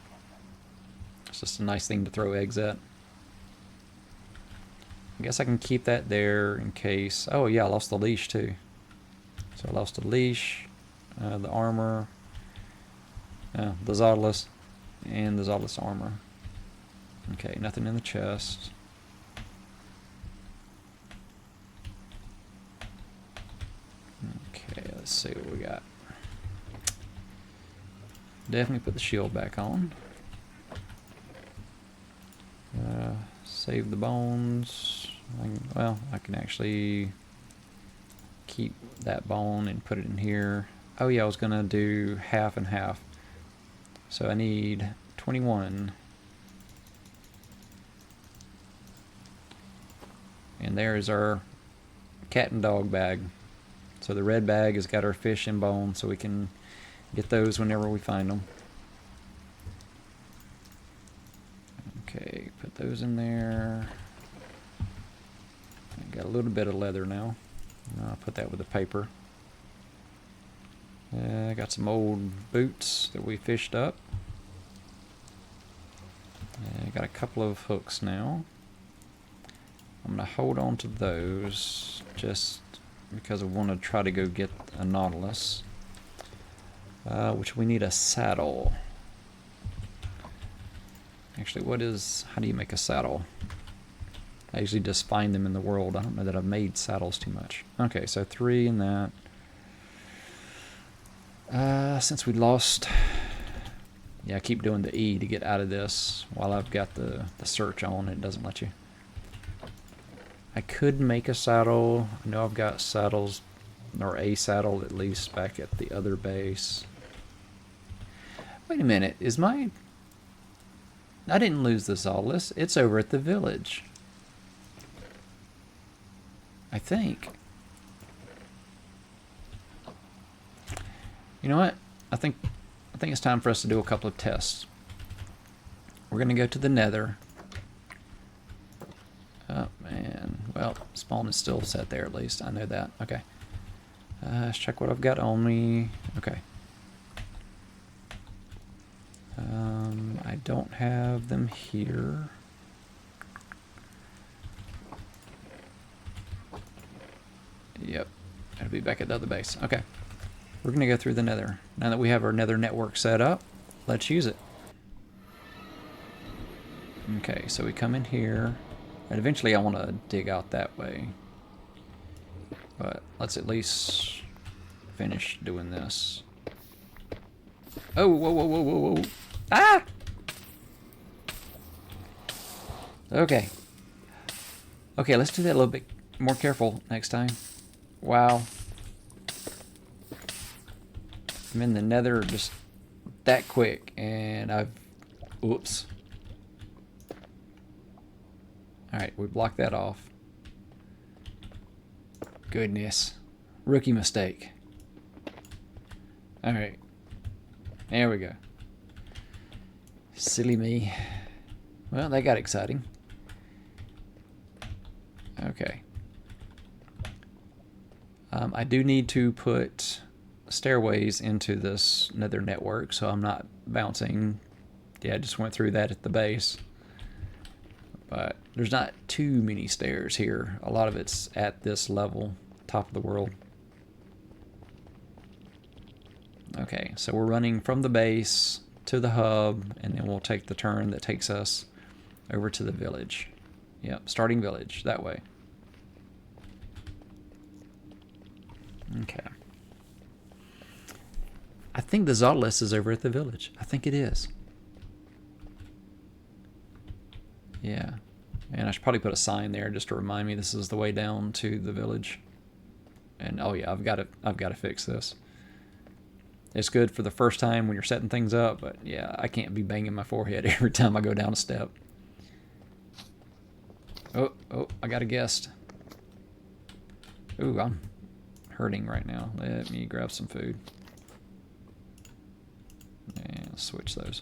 It's just a nice thing to throw eggs at. I guess I can keep that there in case. Oh yeah, I lost the leash too. So I lost the leash, the armor, the Zautilus, and the Zautilus armor. Okay, nothing in the chest. Okay, let's see what we got. Definitely put the shield back on. Save the bones. I can actually keep that bone and put it in here. Oh yeah, I was gonna do half and half. So I need 21. And there's our cat and dog bag. So the red bag has got our fish and bone, so we can get those whenever we find them. Okay, put those in there. I got a little bit of leather now. I'll put that with the paper. I got some old boots that we fished up. I got a couple of hooks now. I'm going to hold on to those just because I want to try to go get a Nautilus. Which we need a saddle. Actually, how do you make a saddle? I usually just find them in the world. I don't know that I've made saddles too much. Okay, so 3 in that. Since we lost... Yeah, I keep doing the E to get out of this while I've got the search on. It doesn't let you. I could make a saddle. I know I've got saddles, or a saddle at least, back at the other base. Wait a minute, I didn't lose the Zautilus. It's over at the village. I think. You know what? I think it's time for us to do a couple of tests. We're gonna go to the Nether. Oh man. Well, spawn is still set there at least. I know that. Okay. Let's check what I've got on me. Okay. I don't have them here. Yep. It'll be back at the other base. Okay. We're going to go through the Nether. Now that we have our Nether network set up, let's use it. Okay, so we come in here. And eventually I want to dig out that way. But let's at least finish doing this. Oh, whoa, whoa, whoa, whoa, whoa. Ah! Okay. Okay, let's do that a little bit more careful next time. Wow. I'm in the Nether just that quick, and oops. Alright, we blocked that off. Goodness. Rookie mistake. Alright. There we go. Silly me. Well, that got exciting. Okay. I do need to put stairways into this Nether network, so I'm not bouncing. Yeah, I just went through that at the base. But there's not too many stairs here. A lot of it's at this level, top of the world. Okay, so we're running from the base to the hub, and then we'll take the turn that takes us over to the village. Yep, starting village, that way. Okay. I think the Zautilus is over at the village. I think it is. Yeah. And I should probably put a sign there just to remind me this is the way down to the village. And oh yeah, I've got to fix this. It's good for the first time when you're setting things up, but yeah, I can't be banging my forehead every time I go down a step. Oh, I got a guest. Ooh, I'm hurting right now. Let me grab some food. And switch those.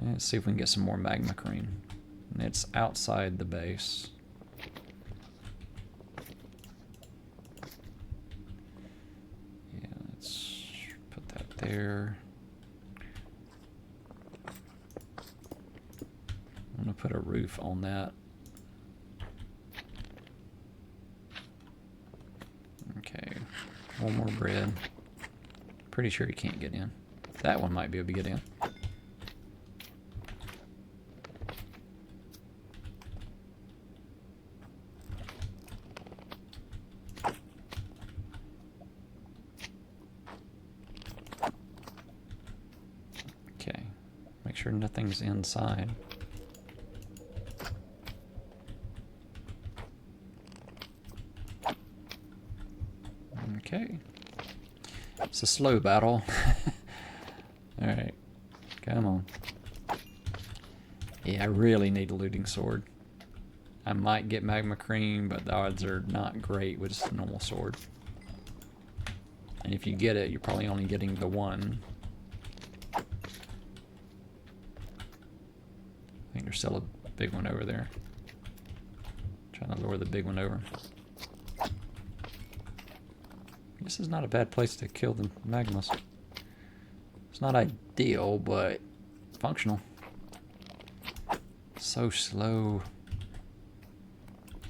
Let's see if we can get some more magma cream. And it's outside the base. Yeah, let's put that there. I'm gonna put a roof on that. Okay, one more bread. Pretty sure you can't get in. That one might be able to get in. sure nothing's inside. Okay. It's a slow battle. Alright. Come on. Yeah, I really need a looting sword. I might get magma cream, but the odds are not great with just a normal sword. And if you get it, you're probably only getting the one. I think there's still a big one over there. Trying to lure the big one over. This is not a bad place to kill the magmas. It's not ideal, but functional. So slow.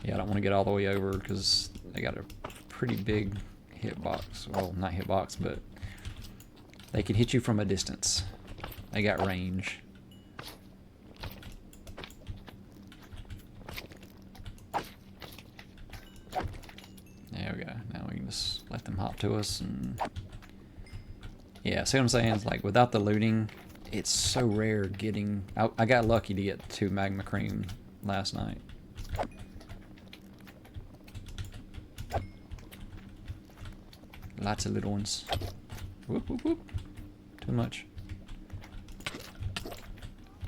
Yeah, I don't want to get all the way over because they got a pretty big hitbox. Well, not hitbox, but they can hit you from a distance. They got range. There we go. Now we can just let them hop to us. And yeah, see what I'm saying? It's like without the looting, it's so rare getting... I got lucky to get 2 magma cream last night. Lots of little ones. Whoop, whoop, whoop. Too much.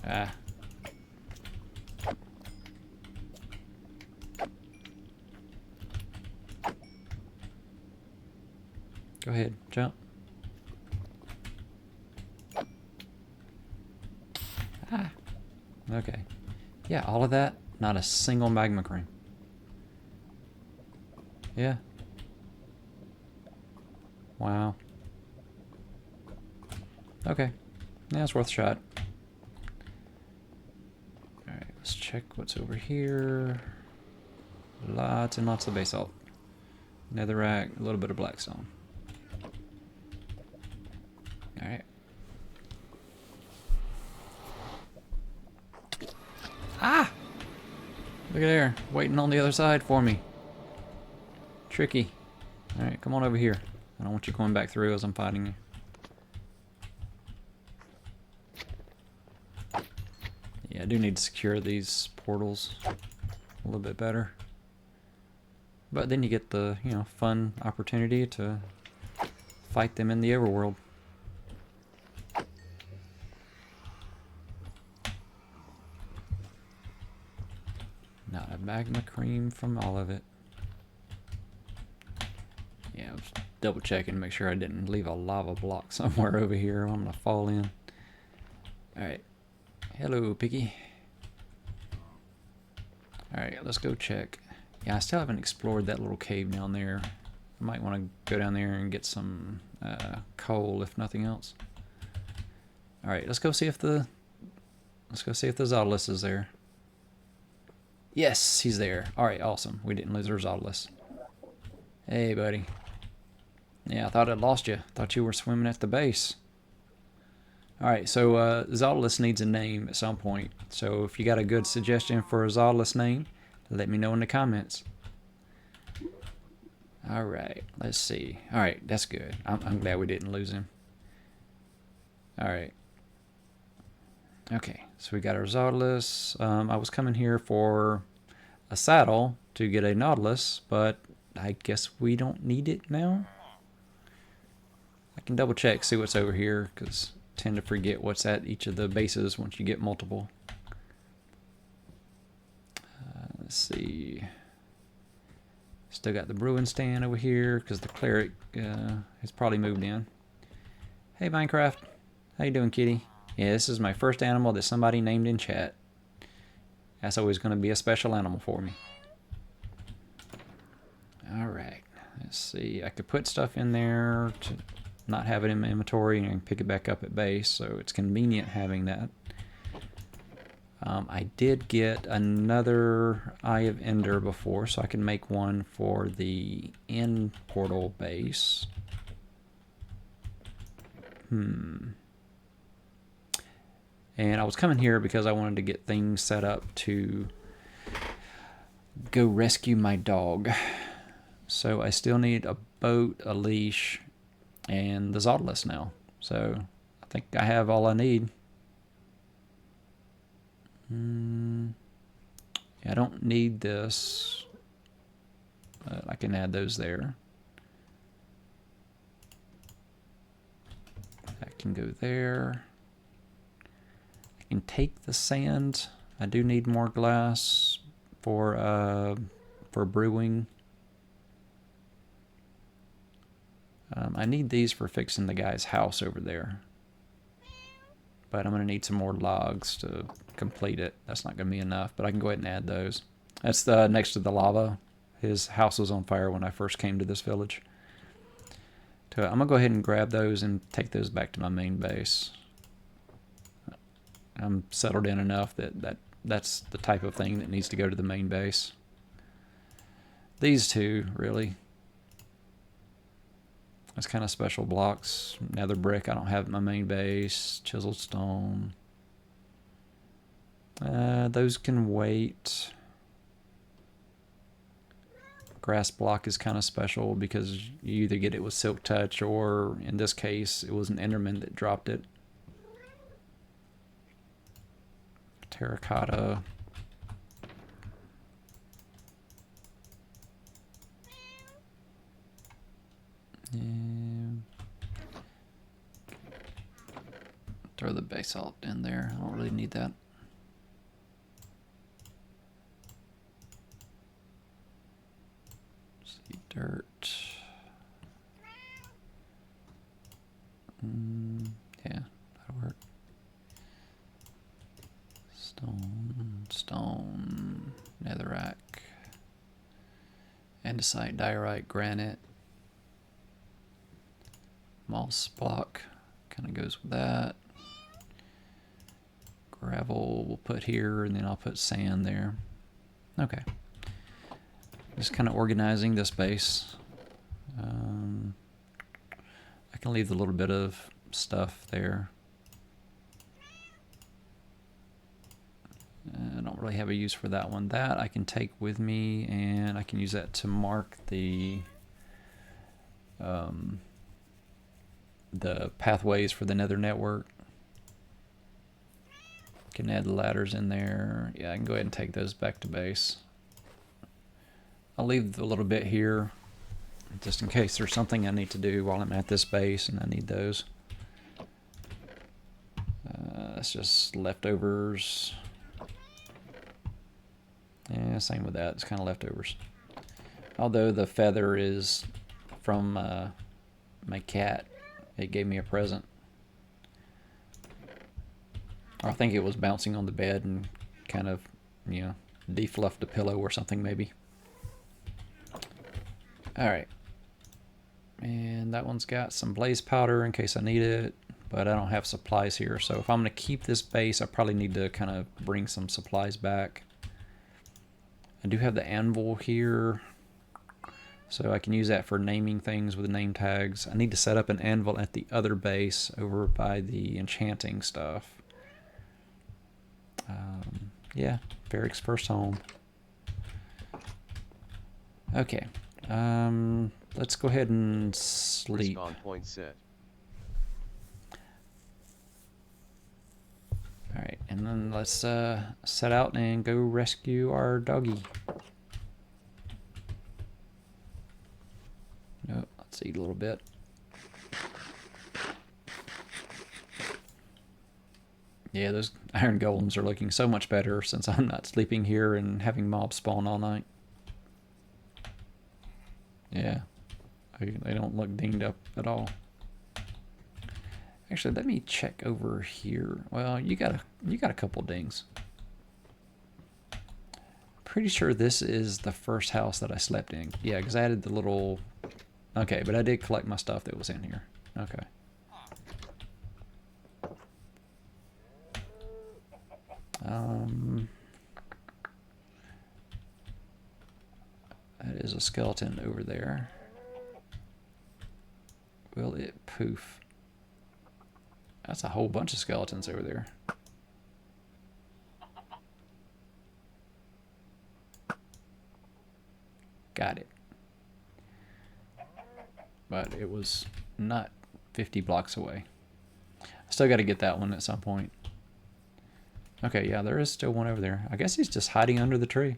Ah. Go ahead, jump. Ah. Okay. Yeah, all of that, not a single magma cream. Yeah. Wow. Okay. Yeah, it's worth a shot. Alright, let's check what's over here. Lots and lots of basalt. Netherrack, a little bit of blackstone. Alright. Ah! Look at there, waiting on the other side for me. Tricky. Alright, come on over here. I don't want you going back through as I'm fighting you. Yeah, I do need to secure these portals a little bit better. But then you get the, you know, fun opportunity to fight them in the overworld. Not a magma cream from all of it. Yeah, I was double checking to make sure I didn't leave a lava block somewhere over here. I'm gonna fall in. Alright. Hello, Piggy. Alright, let's go check. Yeah, I still haven't explored that little cave down there. I might want to go down there and get some coal, if nothing else. Alright, let's go see if the Zautilus is there. Yes, he's there. Alright, awesome. We didn't lose our Zautilus. Hey, buddy. Yeah, I thought I'd lost you. Thought you were swimming at the base. Alright, so Zautilus needs a name at some point. So if you got a good suggestion for a Zautilus name, let me know in the comments. Alright, let's see. Alright, that's good. I'm glad we didn't lose him. Alright. Okay, so we got our Zautilus. I was coming here for a saddle to get a Nautilus, but I guess we don't need it now. I can double check, see what's over here, because I tend to forget what's at each of the bases once you get multiple. Let's see. Still got the brewing stand over here, because the cleric has probably moved in. Hey Minecraft, how you doing, kitty? Yeah, this is my first animal that somebody named in chat. That's always going to be a special animal for me. Alright, let's see. I could put stuff in there to not have it in my inventory and pick it back up at base, so it's convenient having that. I did get another Eye of Ender before, so I can make one for the end portal base. And I was coming here because I wanted to get things set up to go rescue my dog. So I still need a boat, a leash, and the Zautilus now. So I think I have all I need. I don't need this. I can add those there. That can go there. I can take the sand. I do need more glass for brewing. I need these for fixing the guy's house over there. But I'm going to need some more logs to complete it. That's not going to be enough, but I can go ahead and add those. That's the next to the lava. His house was on fire when I first came to this village. So I'm going to go ahead and grab those and take those back to my main base. I'm settled in enough that's the type of thing that needs to go to the main base. These two, really. That's kind of special blocks. Nether brick I don't have at my main base. Chiseled stone. Those can wait. Grass block is kind of special because you either get it with silk touch or in this case it was an enderman that dropped it. Terracotta. Throw the basalt in there. I don't really need that. See, dirt. Yeah, that'll work. Stone, netherrack, andesite, diorite, granite, moss block, kind of goes with that. Gravel we'll put here, and then I'll put sand there. Okay. Just kind of organizing this base. I can leave a little bit of stuff there. I don't really have a use for that one. That I can take with me, and I can use that to mark the pathways for the Nether network. Can add the ladders in there. Yeah, I can go ahead and take those back to base. I'll leave a little bit here just in case there's something I need to do while I'm at this base and I need those. That's just leftovers. Yeah, same with that. It's kind of leftovers. Although the feather is from my cat. It gave me a present. I think it was bouncing on the bed and kind of, you know, defluffed a pillow or something maybe. Alright. And that one's got some blaze powder in case I need it, but I don't have supplies here. So if I'm going to keep this base, I probably need to kind of bring some supplies back. I do have the anvil here, so I can use that for naming things with name tags. I need to set up an anvil at the other base over by the enchanting stuff. Yeah, Varric's first home. Okay, let's go ahead and sleep. Respawn point set. Alright, and then let's set out and go rescue our doggy. Oh, let's eat a little bit. Yeah, those iron golems are looking so much better since I'm not sleeping here and having mobs spawn all night. Yeah, they don't look dinged up at all. Actually, let me check over here. Well, you got a couple dings. Pretty sure this is the first house that I slept in. Yeah, because I added the little... Okay, but I did collect my stuff that was in here. Okay. That is a skeleton over there. Will it poof? That's a whole bunch of skeletons over there. Got it. But it was not 50 blocks away. I still got to get that one at some point. Okay, yeah, there is still one over there. I guess he's just hiding under the tree.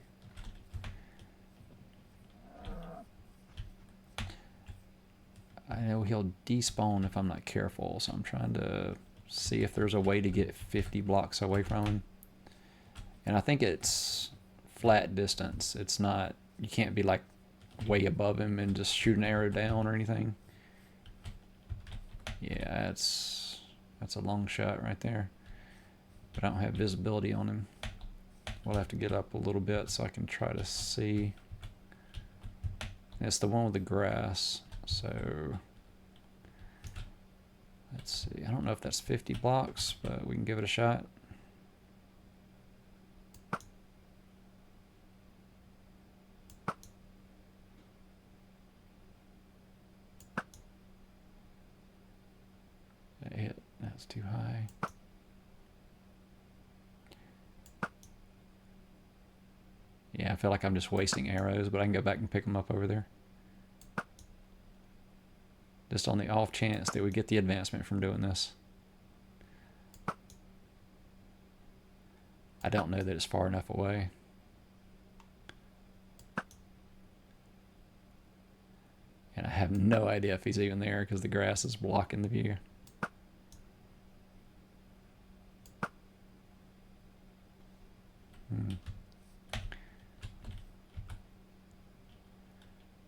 I know he'll despawn if I'm not careful, so I'm trying to see if there's a way to get 50 blocks away from him. And I think it's flat distance. It's not, you can't be like way above him and just shoot an arrow down or anything. Yeah, that's a long shot right there. But I don't have visibility on him. We'll have to get up a little bit so I can try to see. It's the one with the grass. So let's see. I don't know if that's 50 blocks, but we can give it a shot. That hit. That's too high. Yeah, I feel like I'm just wasting arrows, but I can go back and pick them up over there. Just on the off chance that we get the advancement from doing this. I don't know that it's far enough away. And I have no idea if he's even there because the grass is blocking the view.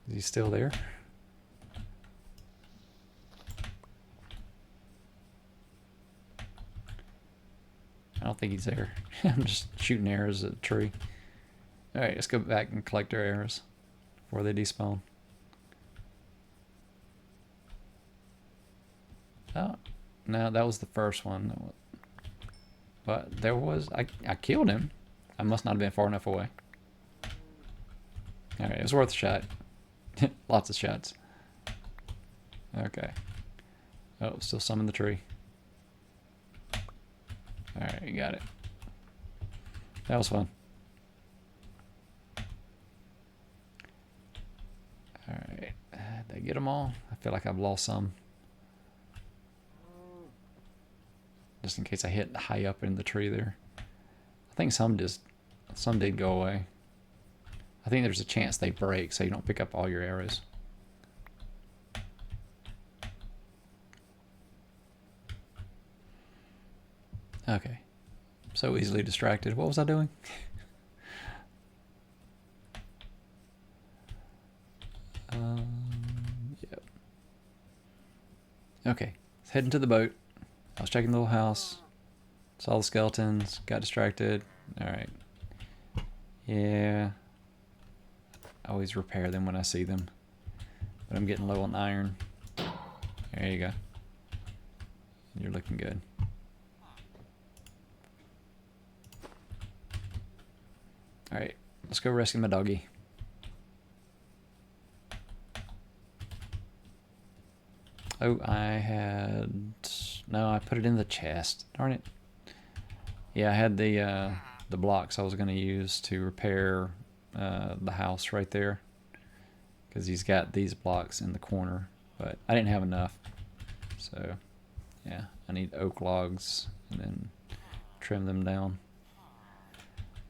Is he still there? I don't think he's there. I'm just shooting arrows at a tree. Alright, let's go back and collect our arrows before they despawn. Oh, no, that was the first one. But there was, I killed him. I must not have been far enough away. Alright, it was worth a shot. Lots of shots. Okay. Oh, still some in the tree. Alright, you got it. That was fun. Alright, did I get them all? I feel like I've lost some. Just in case I hit high up in the tree there. I think some did go away. I think there's a chance they break so you don't pick up all your arrows. Okay. So easily distracted. What was I doing? Yep. Okay. Let's head into the boat. I was checking the little house. Saw the skeletons. Got distracted. Alright. Yeah. I always repair them when I see them. But I'm getting low on iron. There you go. You're looking good. Alright, let's go rescue my doggy. Oh, no, I put it in the chest. Darn it. Yeah, I had the blocks I was going to use to repair the house right there. Because he's got these blocks in the corner. But I didn't have enough. So, yeah, I need oak logs and then trim them down.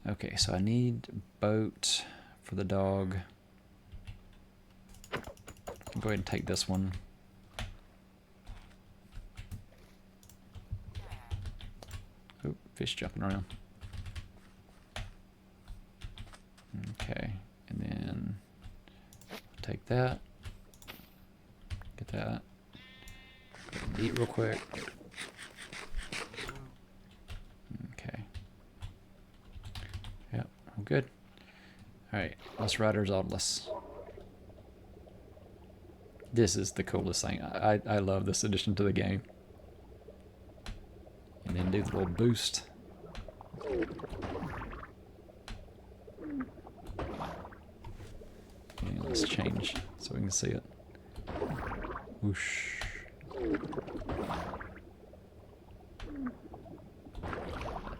Okay, so I need boat for the dog. I'll go ahead and take this one. Oop, fish jumping around. Okay, and then take that. Get that. Eat real quick. Okay. Yep, I'm good. Alright, let's ride our Zautilus. This is the coolest thing. I love this addition to the game. And then do the little boost. And let's change so we can see it. Whoosh.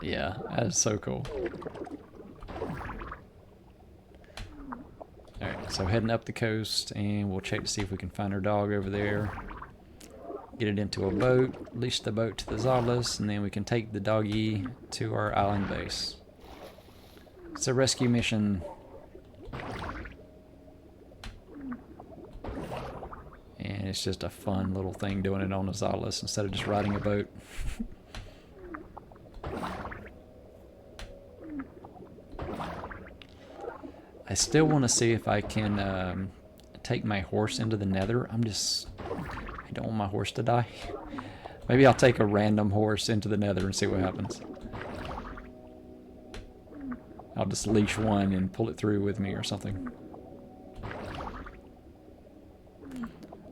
Yeah, that is so cool. Alright, so heading up the coast, and we'll check to see if we can find our dog over there. get it into a boat, leash the boat to the Zautilus, and then we can take the doggy to our island base. It's a rescue mission. And it's just a fun little thing doing it on a Zautilus instead of just riding a boat. I still want to see if I can take my horse into the Nether. I don't want my horse to die. Maybe I'll take a random horse into the Nether and see what happens. I'll just leash one and pull it through with me or something.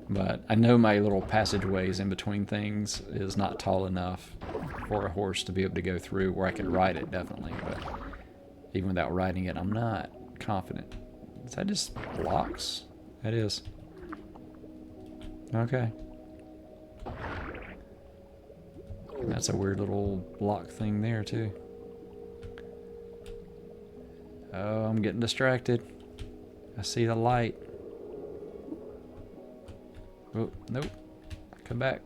But I know my little passageways in between things is not tall enough for a horse to be able to go through where I could ride it, definitely. But even without riding it, I'm not confident. Is that just blocks? That is. Okay. That's a weird little block thing there, too. Oh, I'm getting distracted. I see the light. Oh, nope. Come back.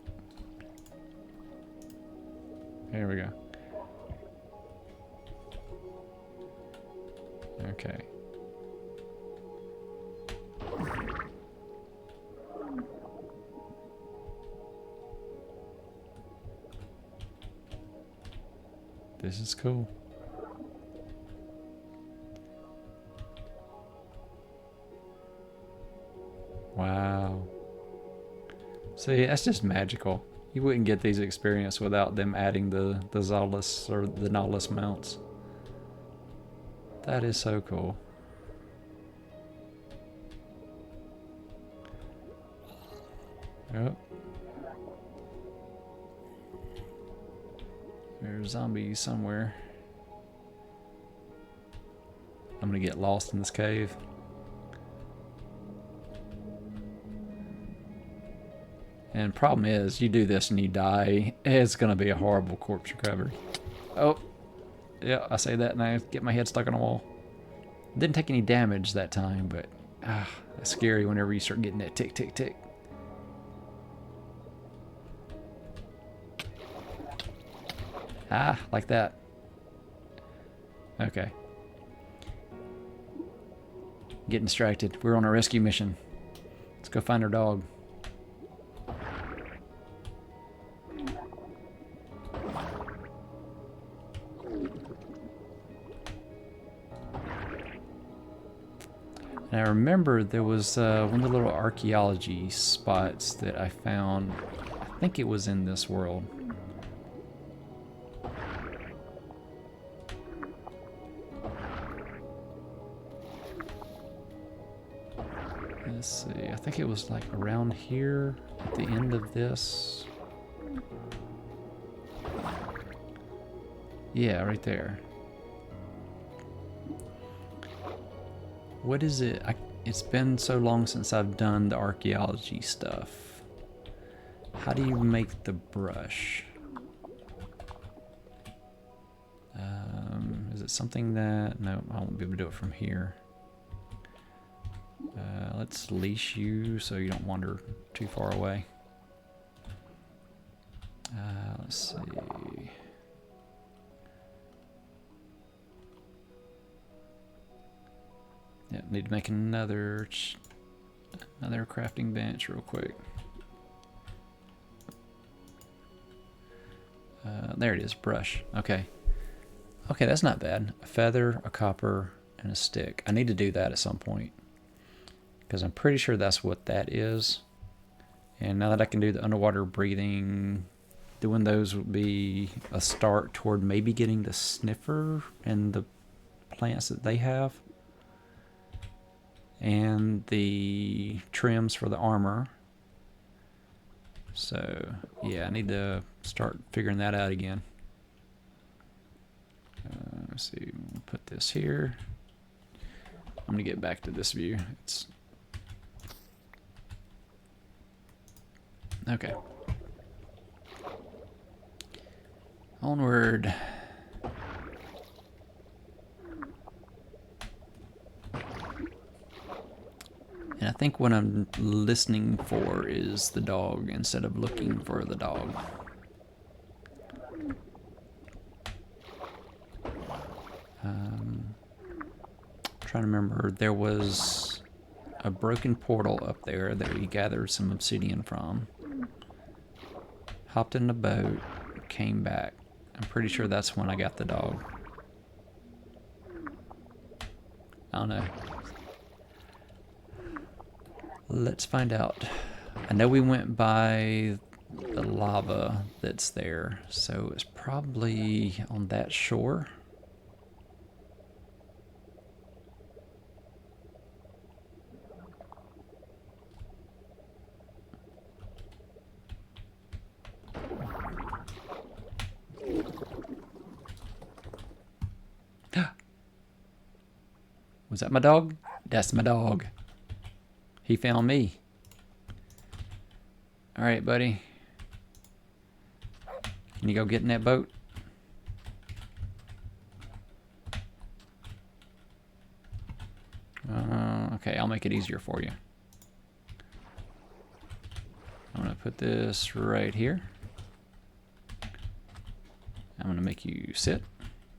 There we go. Okay. This is cool. Wow. See, that's just magical. You wouldn't get these experience without them adding the Zautilus or the Nautilus mounts. That is so cool. Oh. There's zombies somewhere. I'm gonna get lost in this cave. And problem is, you do this and you die, it's gonna be a horrible corpse recovery. Oh, yeah, I say that and I get my head stuck on a wall. Didn't take any damage that time, but that's scary whenever you start getting that tick, tick, tick. Ah, like that. Okay. Getting distracted. We're on a rescue mission. Let's go find our dog. And I remember there was one of the little archaeology spots that I found. I think it was in this world. Let's see, I think it was like around here at the end of this. Yeah, right there. What is it? It's been so long since I've done the archaeology stuff. How do you make the brush? Is it something that... No, I won't be able to do it from here. Let's leash you so you don't wander too far away. Let's see. Yep, need to make another crafting bench real quick. There it is, brush. Okay. Okay, that's not bad. A feather, a copper, and a stick. I need to do that at some point, because I'm pretty sure that's what that is. And now that I can do the underwater breathing, doing those would be a start toward maybe getting the sniffer and the plants that they have. And the trims for the armor. So, yeah, I need to start figuring that out again. Let's see, we'll put this here. I'm going to get back to this view. It's okay. Onward. And I think what I'm listening for is the dog instead of looking for the dog. Trying to remember, there was a broken portal up there that we gathered some obsidian from. Hopped in the boat, came back. I'm pretty sure that's when I got the dog. I don't know. Let's find out. I know we went by the lava that's there, so it's probably on that shore. Was that my dog? That's my dog. He found me. All right, buddy. Can you go get in that boat? Okay, I'll make it easier for you. I'm gonna put this right here. I'm gonna make you sit,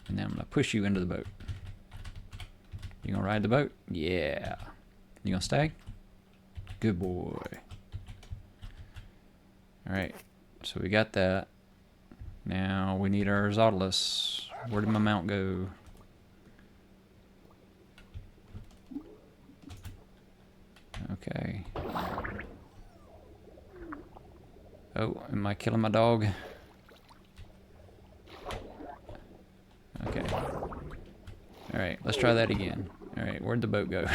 and then I'm gonna push you into the boat. You gonna ride the boat? Yeah. You gonna stay? Good boy. Alright, so we got that. Now we need our Zautilus. Where did my mount go? Okay. Oh, am I killing my dog? Okay. Alright, let's try that again. Alright, where'd the boat go?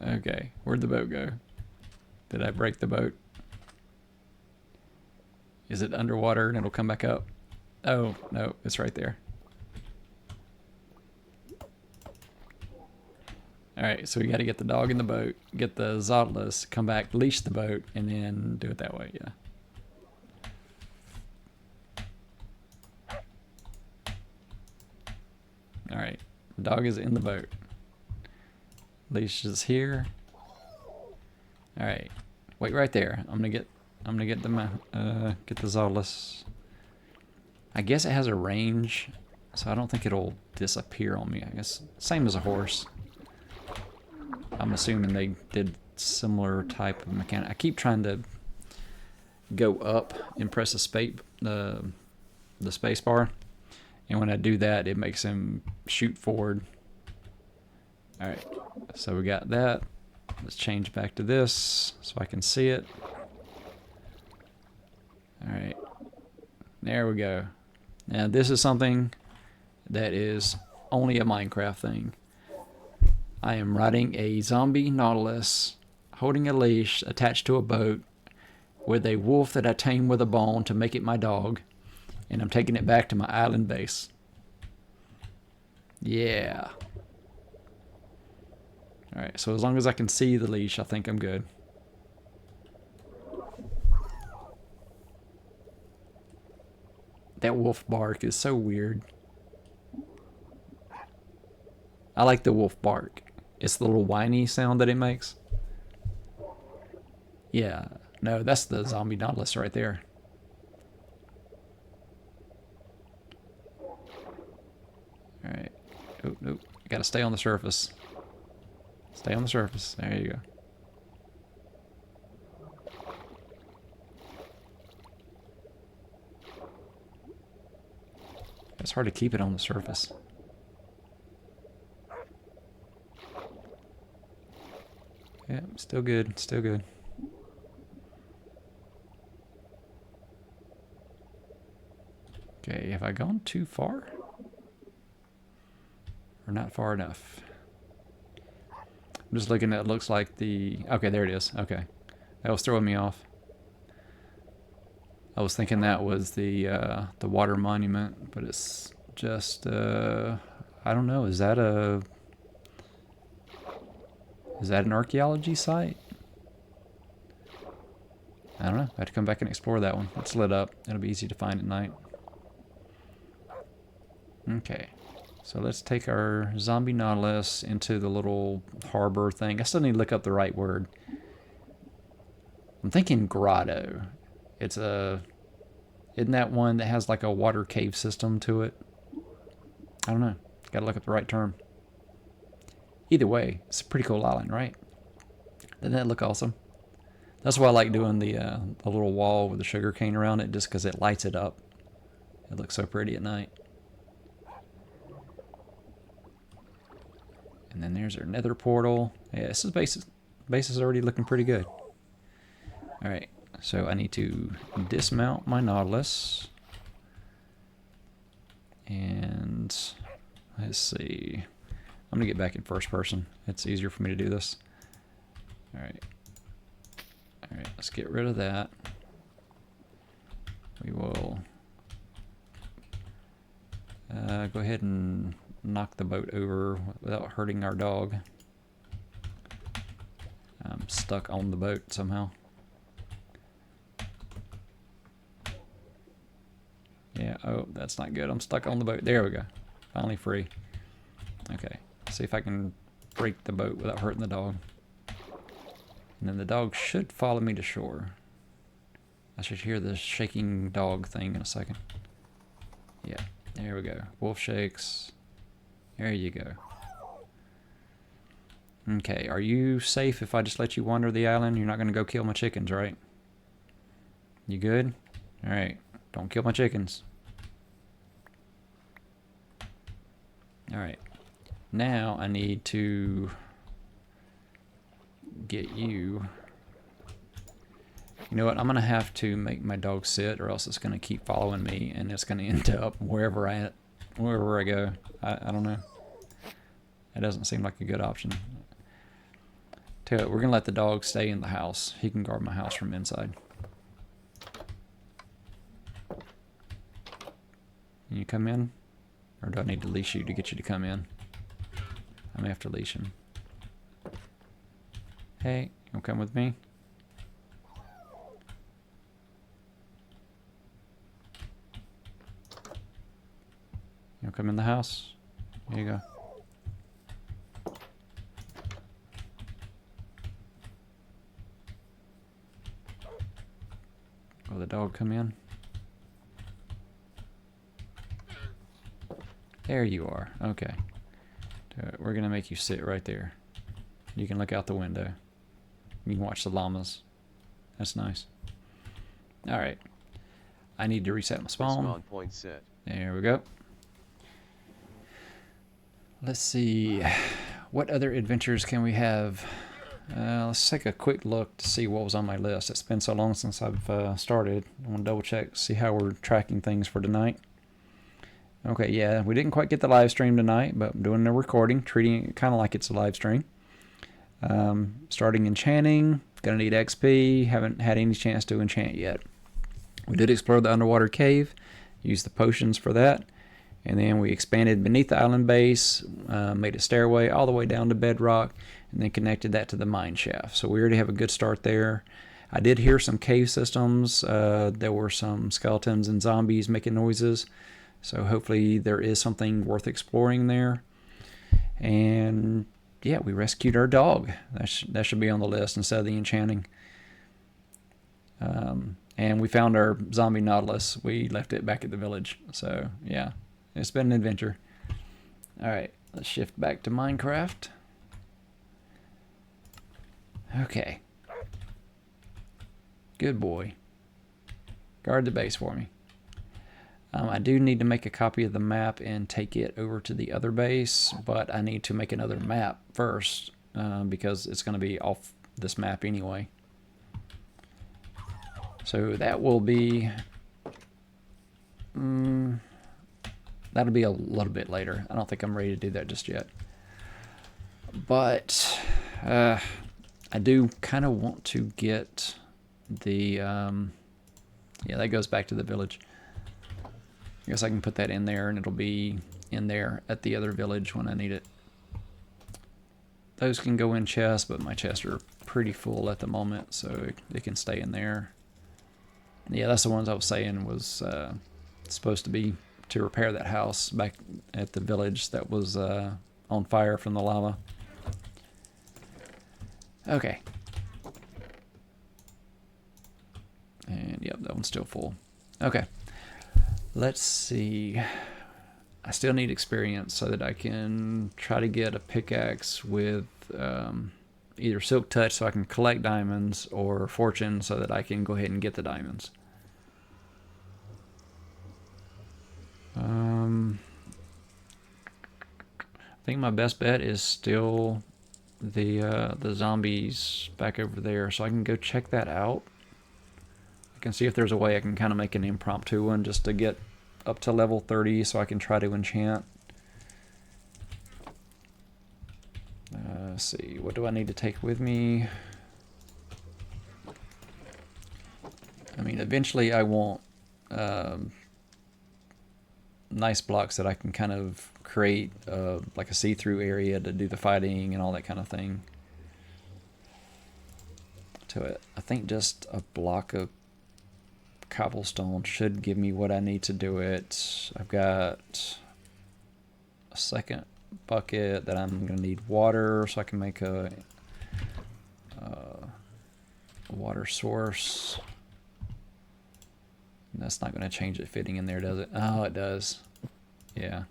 Okay, where'd the boat go? Did I break the boat? Is it underwater and it'll come back up? Oh, no, it's right there. Alright, so we gotta get the dog in the boat, get the Zautilus, come back, leash the boat, and then do it that way, yeah. Alright, the dog is in the boat. Leash is here. Alright, wait right there. I'm gonna get the Zautilus. I guess it has a range, so I don't think it'll disappear on me. I guess same as a horse. I'm assuming they did similar type of mechanic. I keep trying to go up and press the space bar, and when I do that, it makes him shoot forward. All right, so we got that. Let's change back to this so I can see it. All right, there we go. Now this is something that is only a Minecraft thing. I am riding a zombie Nautilus, holding a leash attached to a boat with a wolf that I tamed with a bone to make it my dog, and I'm taking it back to my island base. Yeah. Alright, so as long as I can see the leash, I think I'm good. That wolf bark is so weird. I like the wolf bark. It's the little whiny sound that it makes. Yeah, no, that's the zombie Nautilus right there. Alright. Oh, nope. Gotta stay on the surface. Stay on the surface. There you go. It's hard to keep it on the surface. Yeah, still good, still good. Okay, have I gone too far? Or not far enough? I'm just looking at, it looks like the, okay, there it is, okay. That was throwing me off. I was thinking that was the water monument, but it's just, I don't know, is that an archaeology site? I don't know. I have to come back and explore that one. It's lit up. It'll be easy to find at night. Okay. So let's take our zombie Nautilus into the little harbor thing. I still need to look up the right word. I'm thinking grotto. It's a... Isn't that one that has like a water cave system to it? I don't know. Gotta look up the right term. Either way, it's a pretty cool island, right? Doesn't that look awesome? That's why I like doing the little wall with the sugar cane around it, just because it lights it up. It looks so pretty at night. And then there's our Nether portal. Yeah, this is base is already looking pretty good. All right, so I need to dismount my Nautilus. And let's see. I'm gonna get back in first person. It's easier for me to do this. All right. All right, let's get rid of that. We will go ahead and knock the boat over without hurting our dog. I'm stuck on the boat somehow. Yeah, oh, that's not good. I'm stuck on the boat. There we go. Finally free. Okay, see if I can break the boat without hurting the dog. And then the dog should follow me to shore. I should hear the shaking dog thing in a second. Yeah, there we go. Wolf shakes. There you go. Okay, are you safe if I just let you wander the island? You're not going to go kill my chickens, right? You good? Alright, don't kill my chickens. Alright, now I need to get you. You know what? I'm going to have to make my dog sit, or else it's going to keep following me, and it's going to end up wherever I go. I don't know. It doesn't seem like a good option. Tell you what, we're going to let the dog stay in the house. He can guard my house from inside. Can you come in? Or do I need to leash you to get you to come in? I may have to leash him. Hey, you'll come with me? You'll come in the house? Here you go. Will the dog come in? There you are. Okay. We're going to make you sit right there. You can look out the window. You can watch the llamas. That's nice. Alright. I need to reset my spawn. Respawn point set. There we go. Let's see. What other adventures can we have? Let's take a quick look to see what was on my list. It's been so long since I've started. I want to double check, see how we're tracking things for tonight. Okay, yeah, we didn't quite get the live stream tonight, but I'm doing a recording, treating it kind of like it's a live stream. Starting enchanting, gonna need XP, haven't had any chance to enchant yet. We did explore the underwater cave, used the potions for that, and then we expanded beneath the island base, made a stairway all the way down to Bedrock, and then connected that to the mine shaft. So we already have a good start there. I did hear some cave systems. There were some skeletons and zombies making noises. So hopefully there is something worth exploring there. And yeah, we rescued our dog. That should be on the list instead of the enchanting. And we found our zombie Nautilus. We left it back at the village. So yeah, it's been an adventure. Alright, let's shift back to Minecraft. Okay. Good boy. Guard the base for me. I do need to make a copy of the map and take it over to the other base, but I need to make another map first because it's going to be off this map anyway. So that will be... that'll be a little bit later. I don't think I'm ready to do that just yet. But I do kind of want to get the... yeah, that goes back to the village. I guess I can put that in there, and it'll be in there at the other village when I need it. Those can go in chests, but my chests are pretty full at the moment, so they can stay in there. Yeah, that's the ones I was saying was supposed to be to repair that house back at the village that was on fire from the lava. Okay. And yep, that one's still full. Okay. Let's see. I still need experience so that I can try to get a pickaxe with either Silk Touch so I can collect diamonds, or Fortune so that I can go ahead and get the diamonds. I think my best bet is still the zombies back over there, so I can go check that out. I can see if there's a way I can kind of make an impromptu one just to get up to level 30 so I can try to enchant. Let's see, what do I need to take with me? I mean, eventually I want nice blocks that I can kind of create like a see-through area to do the fighting and all that kind of thing to it. I think just a block of cobblestone should give me what I need to do it. I've got a second bucket that I'm going to need water so I can make a water source. And that's not going to change it fitting in there, does it? Oh, it does. Yeah.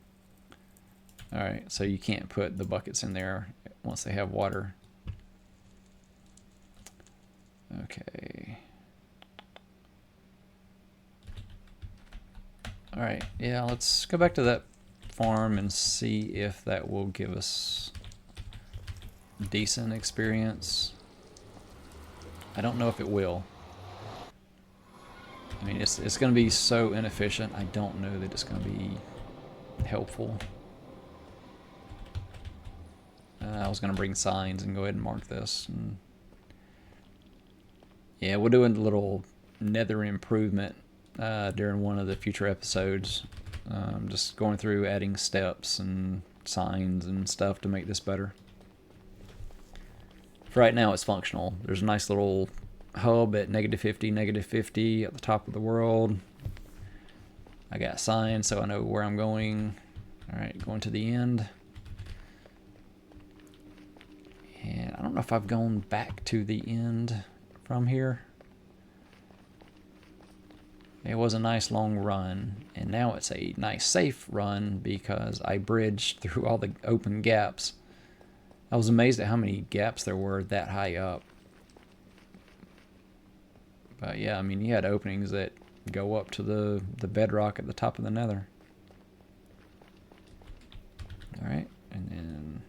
Alright, so you can't put the buckets in there once they have water. Okay. Alright, yeah, let's go back to that farm and see if that will give us decent experience. I don't know if it will. I mean, it's going to be so inefficient, I don't know that it's going to be helpful. I was going to bring signs and go ahead and mark this. And yeah, we'll do a little Nether improvement during one of the future episodes. Just going through adding steps and signs and stuff to make this better. For right now, it's functional. There's a nice little hub at -50, -50 at the top of the world. I got signs so I know where I'm going. Alright, going to the end. And I don't know if I've gone back to the end from here. It was a nice long run, and now it's a nice safe run because I bridged through all the open gaps. I was amazed at how many gaps there were that high up. But yeah, I mean, you had openings that go up to the bedrock at the top of the Nether. Alright, and then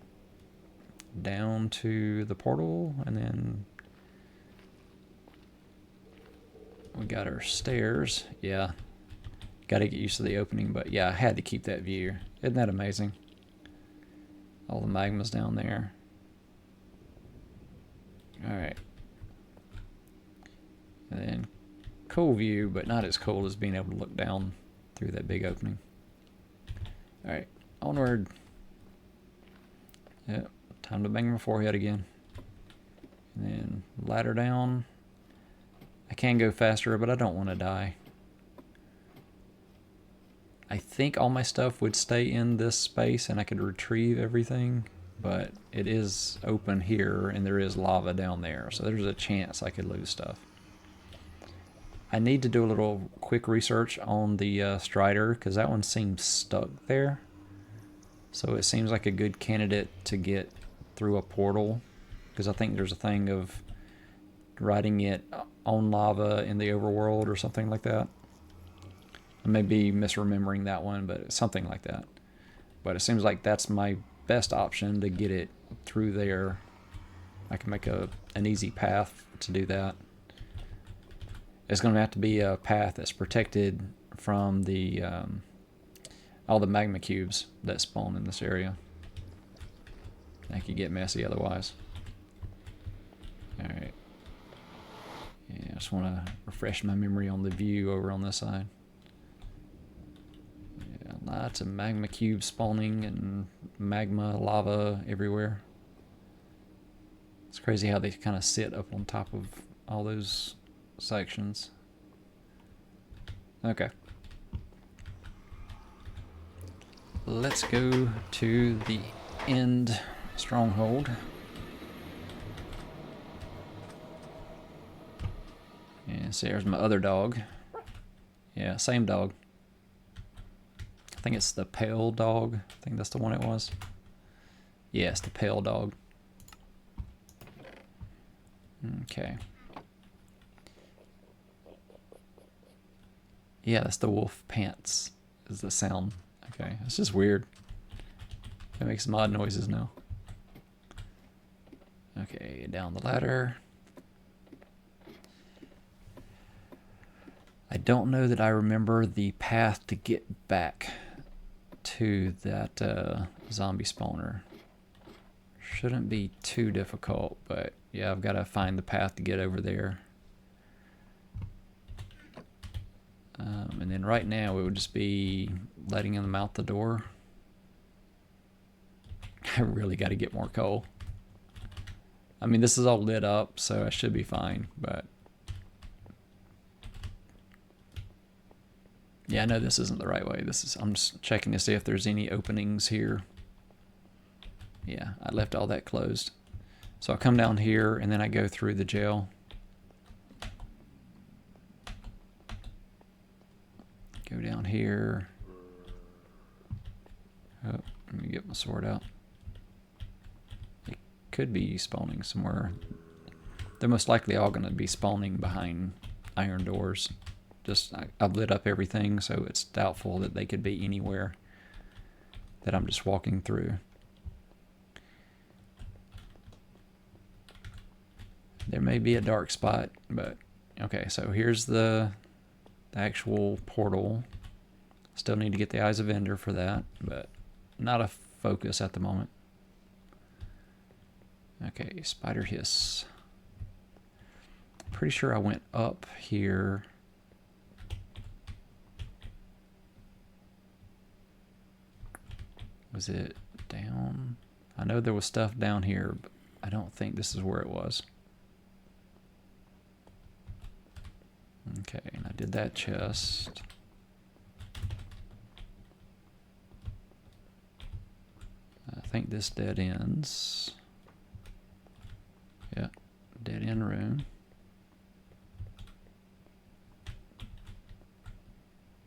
down to the portal, and then we got our stairs. Yeah, got to get used to the opening, but yeah, I had to keep that view. Isn't that amazing? All the magma's down there. Alright. And then cool view, but not as cool as being able to look down through that big opening. Alright, onward. Yep, time to bang my forehead again. And then ladder down. I can go faster, but I don't want to die. I think all my stuff would stay in this space and I could retrieve everything, but it is open here and there is lava down there, so there's a chance I could lose stuff. I need to do a little quick research on the Strider because that one seems stuck there. So it seems like a good candidate to get through a portal, because I think there's a thing of riding it on lava in the overworld or something like that. I may be misremembering that one, but it's something like that. But it seems like that's my best option to get it through there. I can make an easy path to do that. It's going to have to be a path that's protected from the all the magma cubes that spawn in this area. That could get messy otherwise. Alright. Yeah, I just want to refresh my memory on the view over on this side. Yeah, lots of magma cubes spawning and magma lava everywhere. It's crazy how they kind of sit up on top of all those sections. Okay. let's go to the end stronghold. And see, there's my other dog. Yeah, same dog. I think it's the pale dog. I think that's the one it was. Yeah, it's the pale dog. Okay. Yeah, that's the wolf pants is the sound. Okay, it's just weird. It makes some odd noises now. Okay, down the ladder. I don't know that I remember the path to get back to that zombie spawner. Shouldn't be too difficult, but yeah, I've got to find the path to get over there. And then right now it would just be letting them out the door. I really got to get more coal. I mean, this is all lit up, so I should be fine, but yeah, I know this isn't the right way. I'm just checking to see if there's any openings here. Yeah, I left all that closed. So I come down here and then I go through the jail. Go down here. Oh, let me get my sword out. It could be spawning somewhere. They're most likely all going to be spawning behind iron doors. I've lit up everything, so it's doubtful that they could be anywhere that I'm just walking through. There may be a dark spot, but okay, so here's the actual portal. Still need to get the Eyes of Ender for that, but not a focus at the moment. Okay, spider hiss. Pretty sure I went up here. Was it down? I know there was stuff down here, but I don't think this is where it was. Okay, and I did that chest. I think this dead ends. Yeah, dead end room.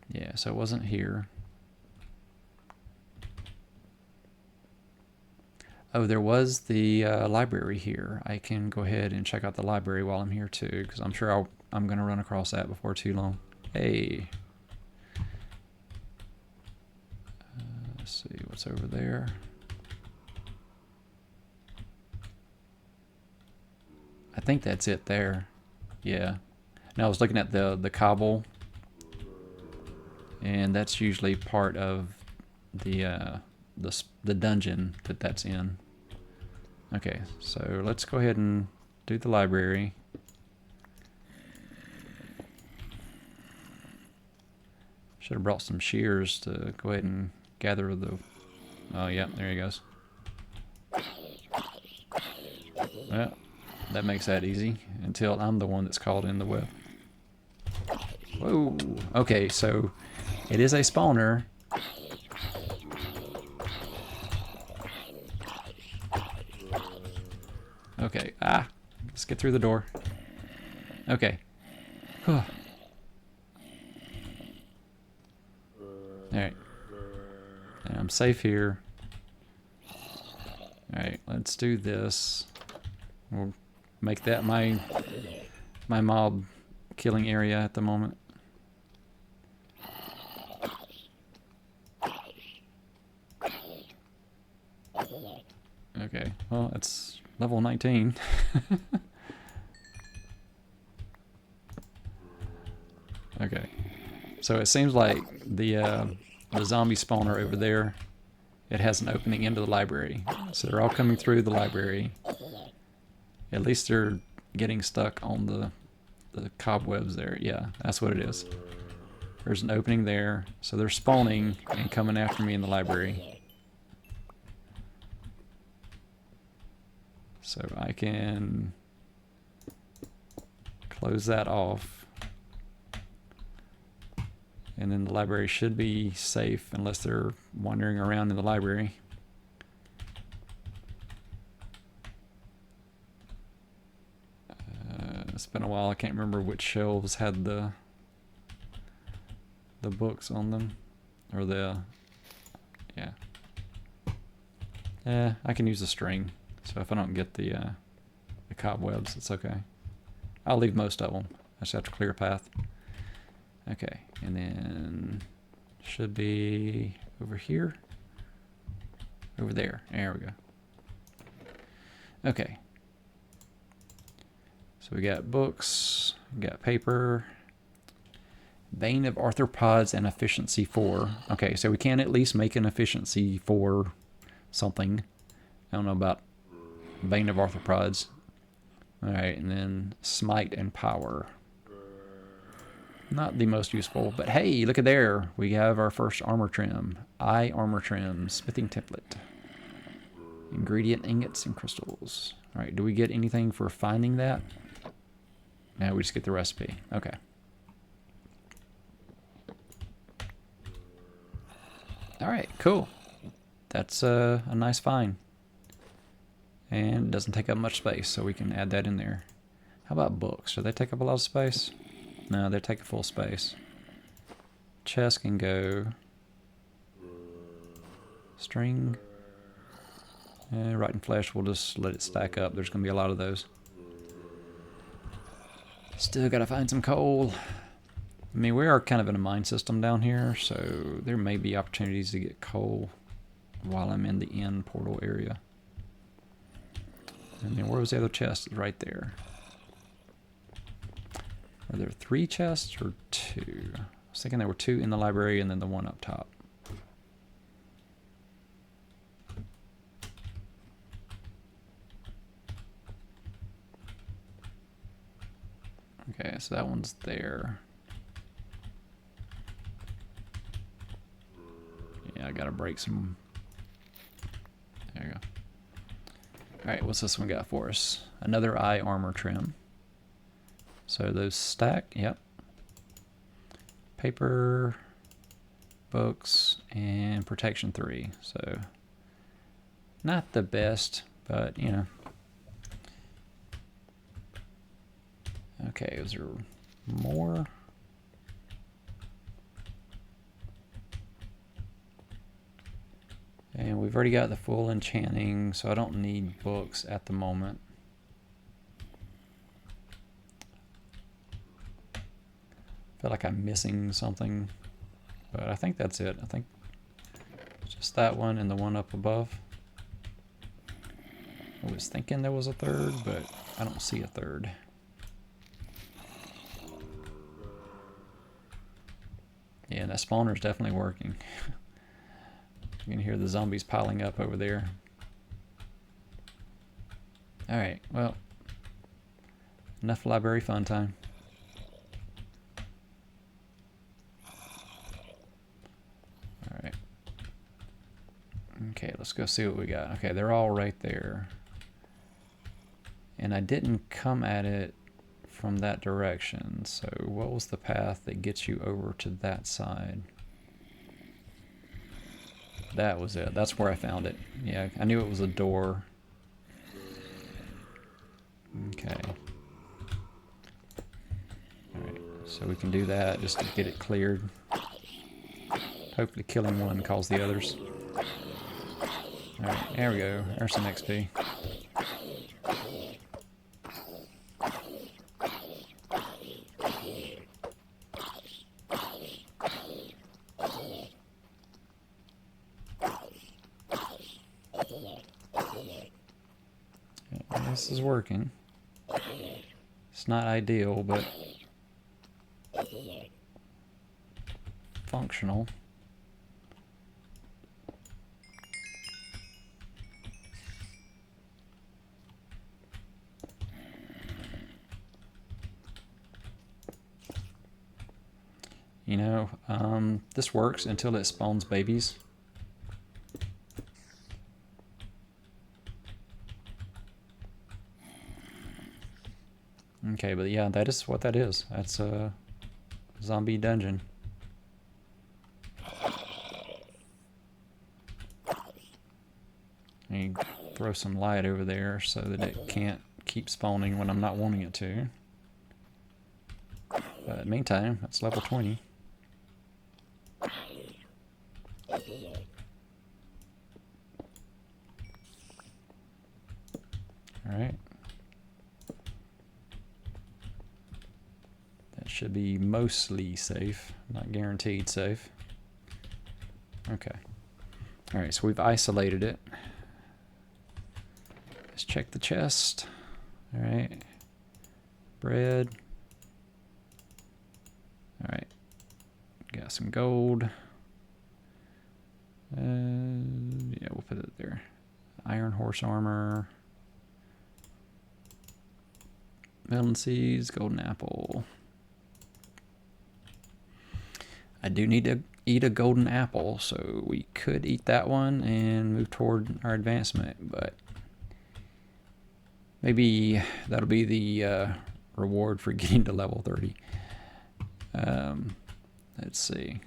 Yeah, so it wasn't here. Oh, there was the library here. I can go ahead and check out the library while I'm here too, because I'm sure I'm going to run across that before too long. Hey. Let's see what's over there. I think that's it there. Yeah. Now I was looking at the cobble, and that's usually part of the dungeon that's in. Okay, so let's go ahead and do the library. Should have brought some shears to go ahead and gather the... Oh, yeah, there he goes. Well, that makes that easy until I'm the one that's caught in the web. Whoa. Okay, so it is a spawner. Okay, let's get through the door. Okay. Alright. And I'm safe here. Alright, let's do this. We'll make that my mob killing area at the moment. Okay, well, it's level 19. Okay, so it seems like the zombie spawner over there, it has an opening into the library. So they're all coming through the library. At least they're getting stuck on the cobwebs there. Yeah, that's what it is. There's an opening there, so they're spawning and coming after me in the library. So I can close that off. And then the library should be safe unless they're wandering around in the library. It's been a while. I can't remember which shelves had the books on them, or yeah. I can use a string, so if I don't get the cobwebs, it's okay. I'll leave most of them. I just have to clear a path. Okay, and then should be over here, over there. There we go. Okay. So we got books, we got paper, Bane of Arthropods, and efficiency 4. Okay, so we can at least make an efficiency 4 something. I don't know about Bane of Arthropods. Alright, and then smite and power. Not the most useful, but hey, look at there. We have our first armor trim. Eye armor trim, smithing template. Ingredient ingots and crystals. Alright, do we get anything for finding that? No, we just get the recipe. Okay. Alright, cool. That's a nice find. And it doesn't take up much space, so we can add that in there. How about books? Do they take up a lot of space? No, they take a full space. Chest can go. String. Rotten flesh, we'll just let it stack up. There's going to be a lot of those. Still got to find some coal. I mean, we are kind of in a mine system down here, so there may be opportunities to get coal while I'm in the end portal area. And then where was the other chest? Right there. Are there 3 chests or 2? I was thinking there were 2 in the library and then the one up top. Okay, so that one's there. Yeah, I gotta break some. There you go. Alright, what's this one got for us? Another eye armor trim. So those stack, yep. Paper, books, and protection 3. So not the best, but you know. Okay, is there more? And we've already got the full enchanting, so I don't need books at the moment. I feel like I'm missing something, but I think that's it. I think it's just that one and the one up above. I was thinking there was a third, but I don't see a third. Yeah, that spawner's definitely working. You can hear the zombies piling up over there. Alright, well, enough library fun time. Alright. Okay, let's go see what we got. Okay, they're all right there. And I didn't come at it from that direction, so what was the path that gets you over to that side? That was it. That's where I found it. Yeah, I knew it was a door. Okay. Alright, so we can do that just to get it cleared. Hopefully killing one calls the others. Alright, there we go. There's some XP. This is working. It's not ideal, but functional. You know, this works until it spawns babies. Okay, but yeah, that is what that is. That's a zombie dungeon. throw some light over there so that it can't keep spawning when I'm not wanting it to. But meantime, it's level 20. Alright. That should be mostly safe, not guaranteed safe. Okay. Alright, so we've isolated it. Let's check the chest. Alright. Bread. Alright. Got some gold. Yeah, we'll put it there. Iron horse armor. Melon seeds, golden apple. I do need to eat a golden apple, so we could eat that one and move toward our advancement, but maybe that'll be the reward for getting to level 30. Let's see.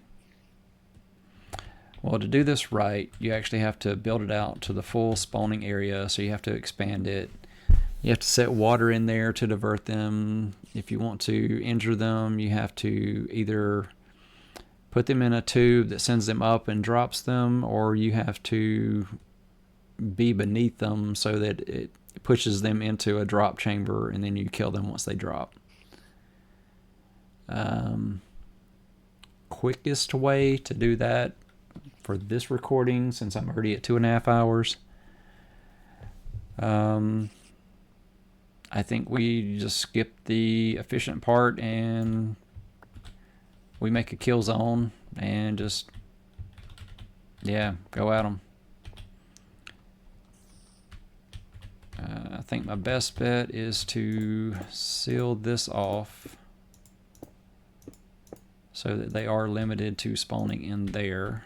Well, to do this right, you actually have to build it out to the full spawning area, so you have to expand it. You have to set water in there to divert them. If you want to injure them, you have to either put them in a tube that sends them up and drops them, or you have to be beneath them so that it pushes them into a drop chamber and then you kill them once they drop. Quickest way to do that for this recording, since I'm already at 2.5 hours, I think we just skip the efficient part and we make a kill zone and just, yeah, go at them. I think my best bet is to seal this off so that they are limited to spawning in there.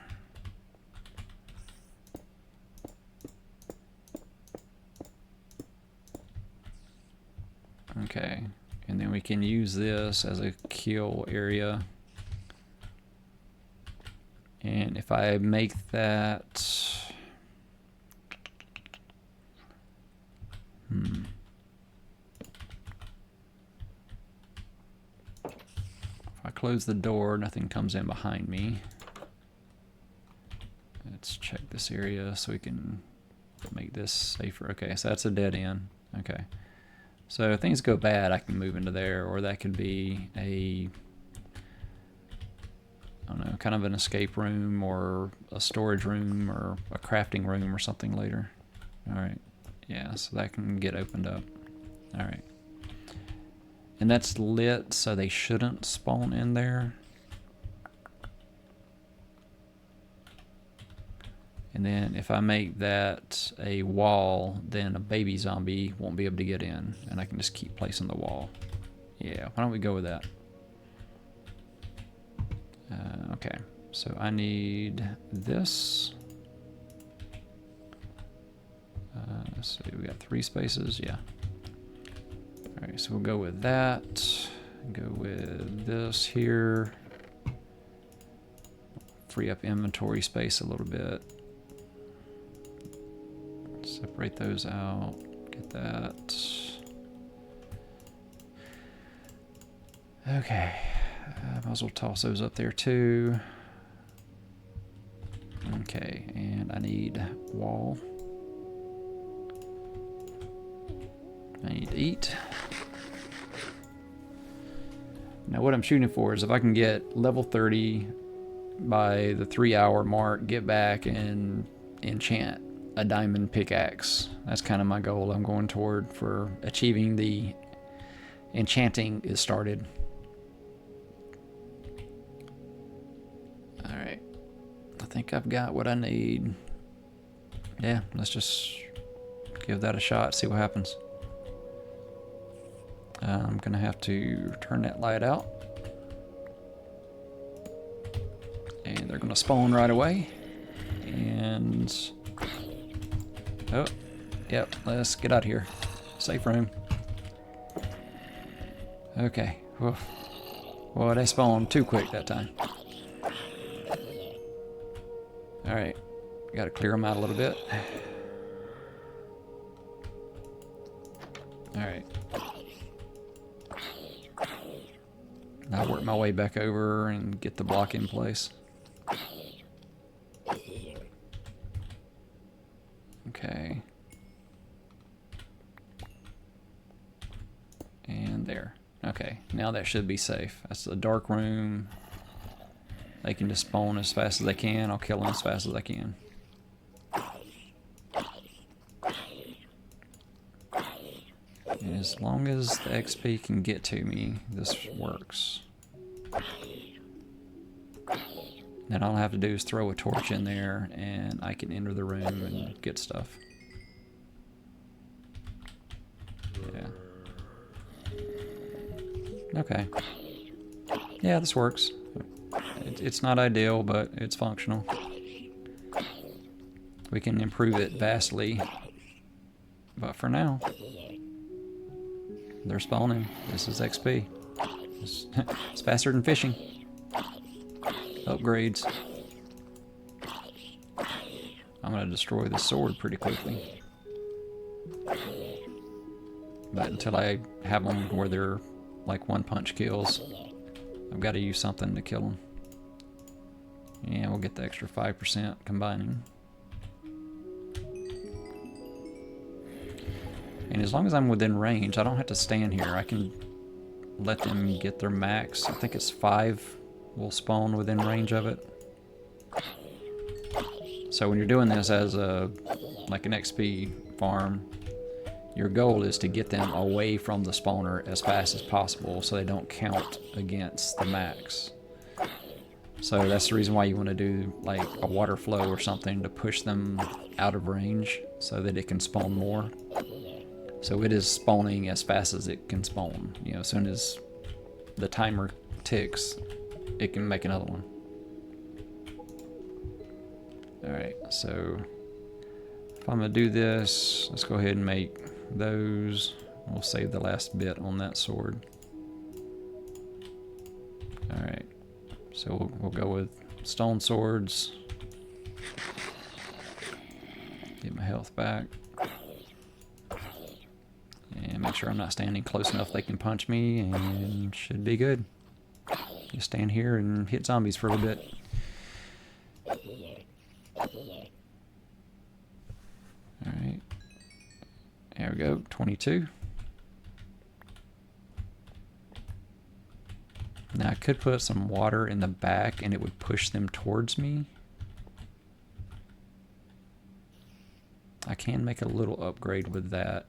Okay, and then we can use this as a kill area. And if I make that, if I close the door, nothing comes in behind me. Let's check this area so we can make this safer. Okay, so that's a dead end. Okay. So if things go bad, I can move into there, or that could be a, I don't know, kind of an escape room or a storage room or a crafting room or something later. All right, yeah, so that can get opened up. All right, and that's lit, so they shouldn't spawn in there. And then if I make that a wall, then a baby zombie won't be able to get in, and I can just keep placing the wall. Yeah, why don't we go with that? Okay, so I need this. Let's see, we got 3 spaces, yeah. All right, so we'll go with that. Go with this here. Free up inventory space a little bit. Separate those out, get that. Okay, might as well toss those up there too. Okay, and I need wall. I need to eat. Now what I'm shooting for is if I can get level 30 by the 3-hour mark, get back and enchant a diamond pickaxe. That's kind of my goal I'm going toward for achieving the enchanting is started. Alright, I think I've got what I need. Yeah, let's just give that a shot, see what happens. I'm gonna have to turn that light out, and they're gonna spawn right away. And oh, yep, let's get out of here. Safe room. Okay. Whew. Well, they spawned too quick that time. Alright. Gotta clear them out a little bit. Alright. I'll work my way back over and get the block in place. Okay. And there. Okay, now that should be safe. That's a dark room. They can just spawn as fast as they can. I'll kill them as fast as I can. And as long as the XP can get to me, this works. Then all I have to do is throw a torch in there and I can enter the room and get stuff. Yeah. Okay. Yeah, this works. It's not ideal, but it's functional. We can improve it vastly. But for now, they're spawning. This is XP. It's faster than fishing. Upgrades. I'm going to destroy the sword pretty quickly. But until I have them where they're like one-punch kills, I've got to use something to kill them. Yeah, we'll get the extra 5% combining. And as long as I'm within range, I don't have to stand here. I can let them get their max. I think it's 5 will spawn within range of it. So when you're doing this as a like an XP farm, your goal is to get them away from the spawner as fast as possible so they don't count against the max. So that's the reason why you want to do like a water flow or something to push them out of range so that it can spawn more. So it is spawning as fast as it can spawn. You know, as soon as the timer ticks, it can make another one. Alright, so if I'm going to do this, let's go ahead and make those. We'll save the last bit on that sword. Alright, so we'll go with stone swords. Get my health back. And make sure I'm not standing close enough they can punch me, and should be good. Just stand here and hit zombies for a little bit. Alright. There we go, 22. Now I could put some water in the back and it would push them towards me. I can make a little upgrade with that.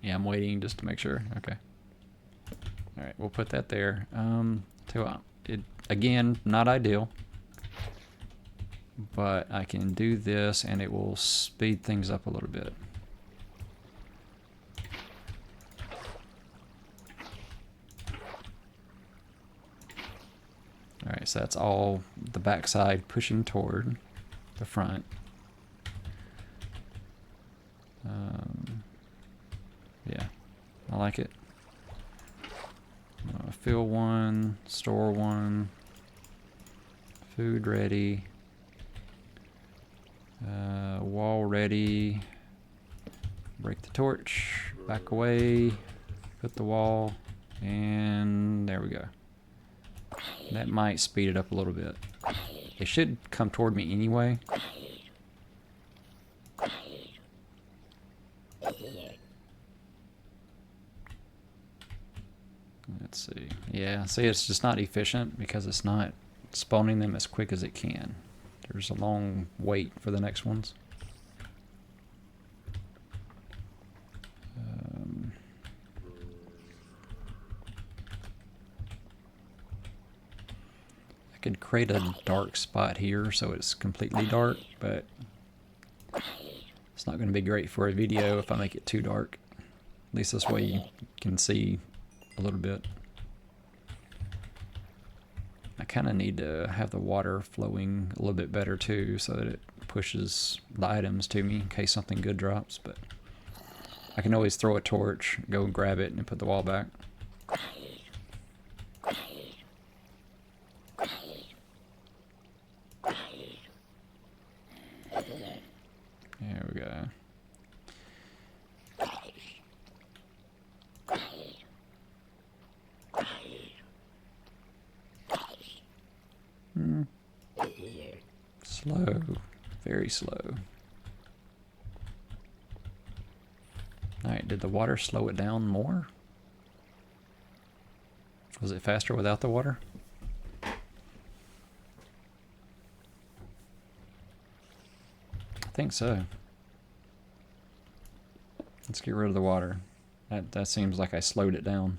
Yeah, I'm waiting just to make sure. Okay. All right, we'll put that there. Again, not ideal, but I can do this and it will speed things up a little bit. All right, so that's all the backside pushing toward the front. Yeah, I like it. Fill one, store one, food ready, wall ready, break the torch, back away, put the wall, and there we go. That might speed it up a little bit. It should come toward me anyway. Let's see. Yeah, see, it's just not efficient because it's not spawning them as quick as it can. There's a long wait for the next ones. I could create a dark spot here so it's completely dark, but it's not going to be great for a video if I make it too dark. At least this way you can see a little bit. I kind of need to have the water flowing a little bit better too so that it pushes the items to me in case something good drops, but I can always throw a torch, go and grab it and put the wall back. There we go. Slow. Very slow. Alright, did the water slow it down more? Was it faster without the water? I think so. Let's get rid of the water. That seems like I slowed it down.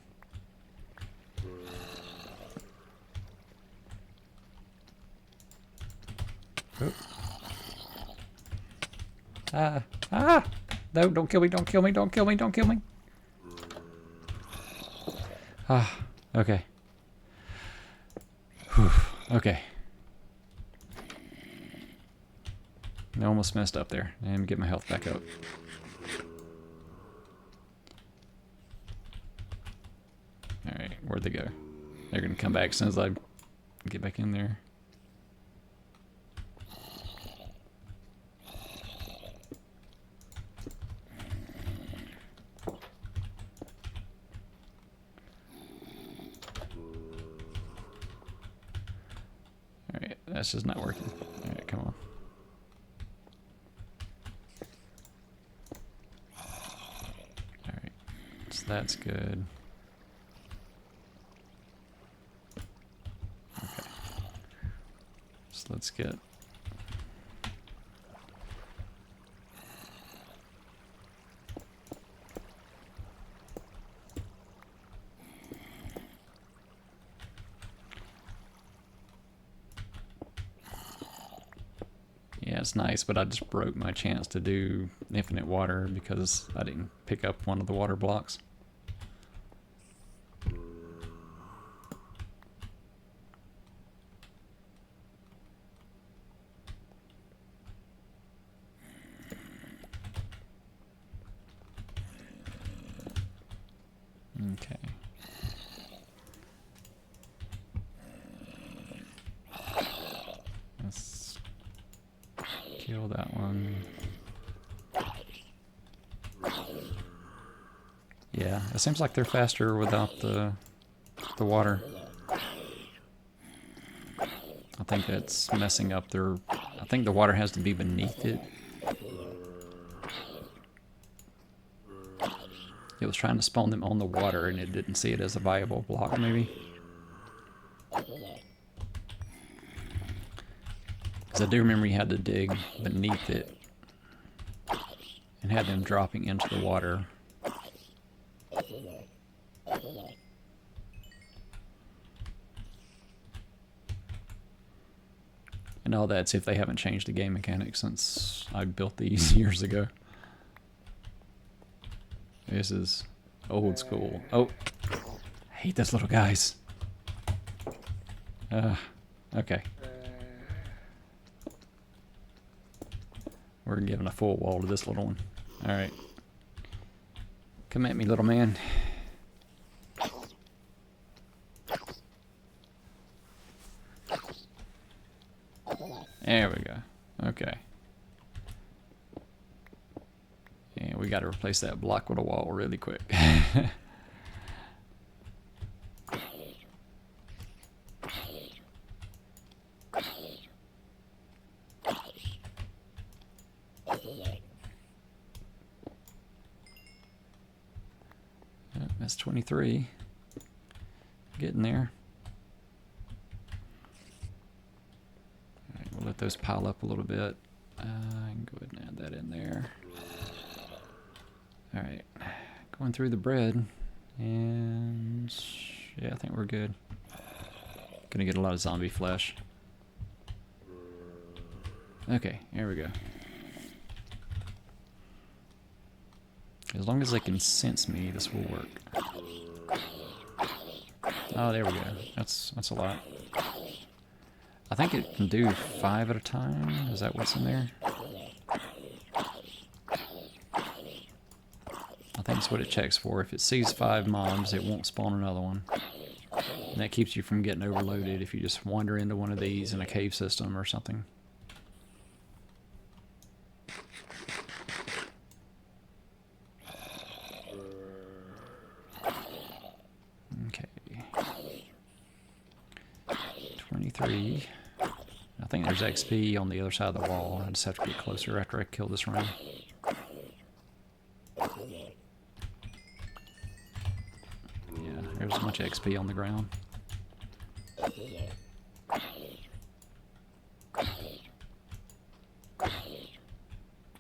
Oop. Ah! Ah! No, don't kill me, don't kill me, don't kill me, don't kill me. Ah, okay. Whew, okay. I almost messed up there. And get my health back up. Alright, where'd they go? They're gonna come back as soon as I get back in there. Alright, that's just not working. Alright, come on. Alright, so that's good. Okay. So let's get... Yeah, it's nice, but I just broke my chance to do infinite water because I didn't pick up one of the water blocks. Okay. Let's kill that one. Yeah, it seems like they're faster without the water. I think it's messing up their... I think the water has to be beneath it. It was trying to spawn them on the water and it didn't see it as a viable block, maybe. Because I do remember you had to dig beneath it and had them dropping into the water. And all that's if they haven't changed the game mechanics since I built these years ago. This is old school. Oh, I hate those little guys. Okay. We're giving a full wall to this little one. Alright. Come at me, little man. There we go. Okay. And we got to replace that block with a wall really quick. That's 23. Getting there. Alright, we'll let those pile up a little bit. I can go ahead and add that in there. Alright, going through the bread, and yeah, I think we're good. Gonna get a lot of zombie flesh. Okay, here we go. As long as they can sense me, this will work. Oh, there we go. That's a lot. I think it can do 5 at a time. Is that what's in there? I think that's what it checks for. If it sees 5 mobs, it won't spawn another one. And that keeps you from getting overloaded if you just wander into one of these in a cave system or something. 23. I think there's XP on the other side of the wall. I just have to get closer after I kill this round. Yeah, there's a bunch of XP on the ground.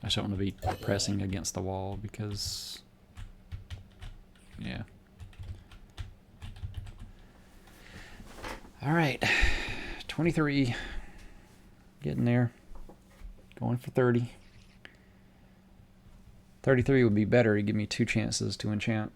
I just don't want to be pressing against the wall because, yeah. Alright, 23. Getting there. Going for 30. 33 would be better. It'd give me 2 chances to enchant.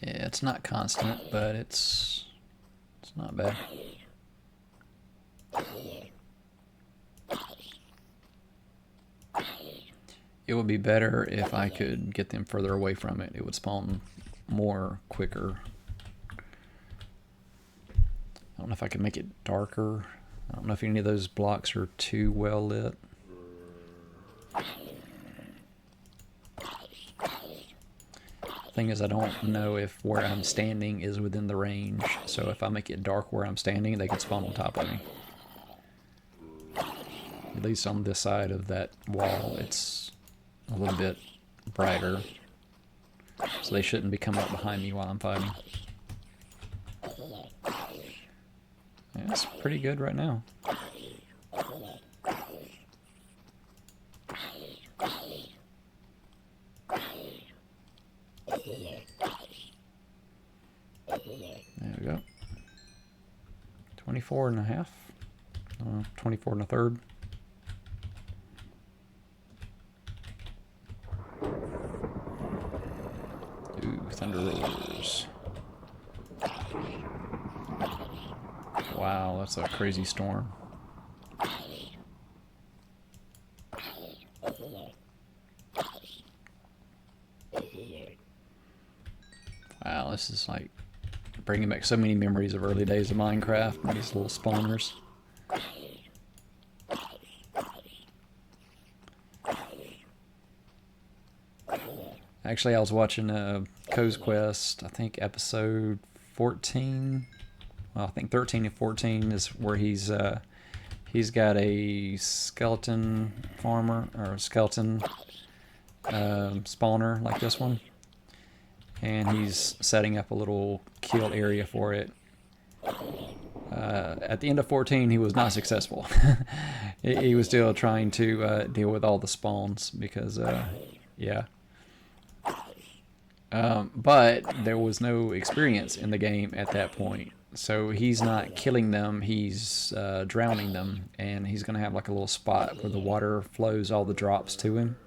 Yeah, it's not constant, but it's not bad. It would be better if I could get them further away from it. It would spawn more quicker. I don't know if I can make it darker. I don't know if any of those blocks are too well lit. Thing is, I don't know if where I'm standing is within the range. So if I make it dark where I'm standing, they can spawn on top of me. At least on this side of that wall, it's a little bit brighter. So they shouldn't be coming up behind me while I'm fighting. Yeah, it's pretty good right now. There we go. 24 and a half. 24 and a third. Ooh, Thunder Rollers. Wow, that's a crazy storm. Wow, this is like bringing back so many memories of early days of Minecraft and these little spawners. Actually, I was watching Co's Quest, I think episode 14. Well, I think 13 and 14 is where he's got a skeleton farmer, or a skeleton spawner like this one. And he's setting up a little kill area for it. At the end of 14, he was not successful. He was still trying to deal with all the spawns because, yeah. But there was no experience in the game at that point. So he's not killing them, he's drowning them. And he's going to have like a little spot where the water flows all the drops to him.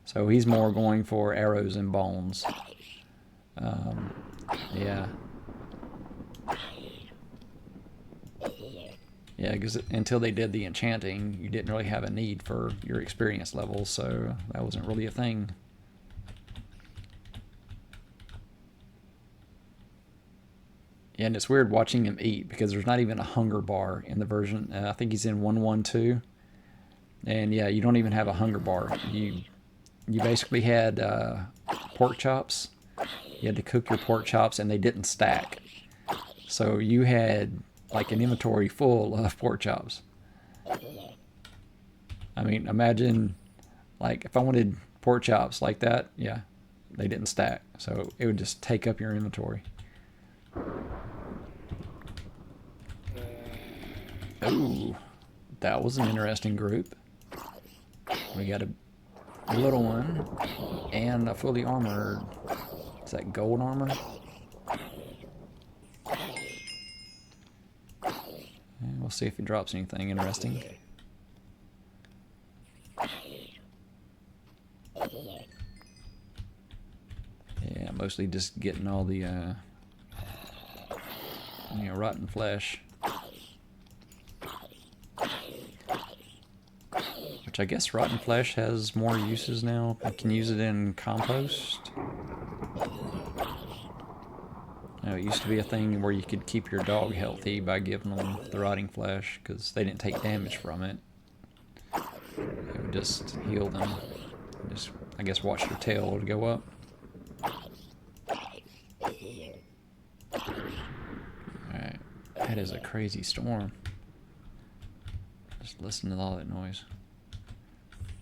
So he's more going for arrows and bones. Yeah. Yeah, because until they did the enchanting, you didn't really have a need for your experience level, so that wasn't really a thing. Yeah, and it's weird watching him eat because there's not even a hunger bar in the version. I think he's in 1.1.2. And yeah, you don't even have a hunger bar. You basically had pork chops. You had to cook your pork chops and they didn't stack. So you had like an inventory full of pork chops. I mean, imagine like if I wanted pork chops like that, yeah, they didn't stack. So it would just take up your inventory. Oh, that was an interesting group. We got a little one and a fully armored. Is that gold armor? And we'll see if it drops anything interesting. Yeah, mostly just getting all the rotten flesh. Which I guess rotten flesh has more uses now. I can use it in compost. It used to be a thing where you could keep your dog healthy by giving them the rotting flesh because they didn't take damage from it. just heal them. Just, I guess, watch your tail to go up. Alright, that is a crazy storm. Just listen to all that noise.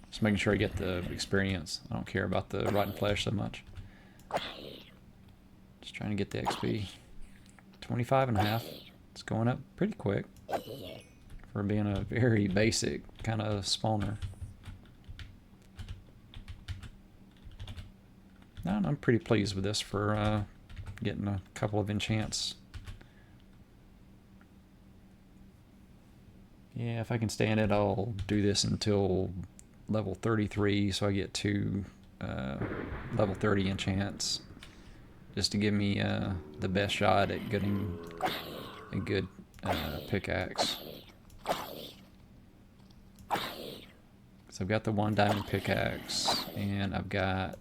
Just making sure I get the experience. I don't care about the rotten flesh so much. Just trying to get the XP. 25.5. It's going up pretty quick for being a very basic kind of spawner. And I'm pretty pleased with this for getting a couple of enchants. Yeah, if I can stand it, I'll do this until level 33, so I get 2 level 30 enchants, just to give me the best shot at getting a good pickaxe. So I've got the 1 diamond pickaxe, and I've got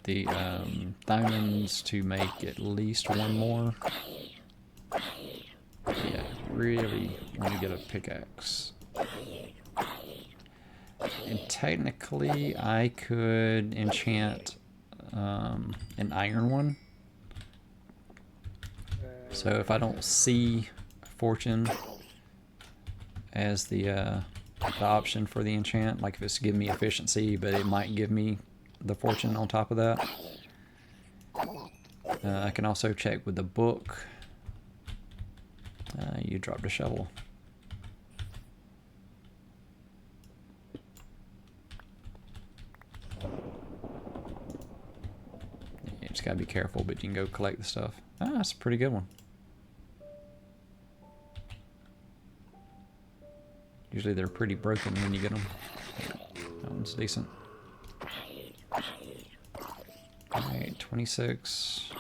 the diamonds to make at least 1 more. Yeah, really want to get a pickaxe. And technically, I could enchant an iron one. So if I don't see fortune as the option for the enchant, like if it's giving me efficiency, but it might give me the fortune on top of that. I can also check with the book. You dropped a shovel. You just gotta be careful, but you can go collect the stuff. Ah, that's a pretty good one. Usually they're pretty broken when you get them. That one's decent. Alright, 26.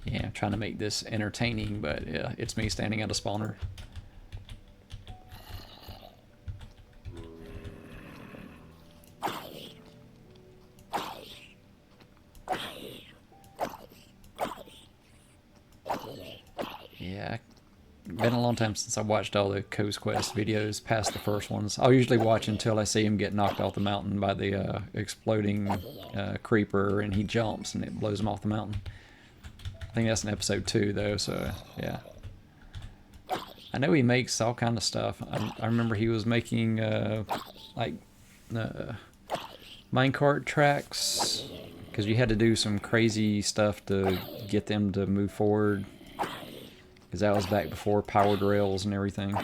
Yeah, I'm trying to make this entertaining, but yeah, it's me standing at a spawner. Yeah, been a long time since I watched all the Coast Quest videos past the first ones. I'll usually watch until I see him get knocked off the mountain by the exploding creeper, and he jumps and it blows him off the mountain. I think that's in episode 2 though, so yeah. I know he makes all kind of stuff. I remember he was making like minecart tracks, because you had to do some crazy stuff to get them to move forward, because that was back before powered rails and everything.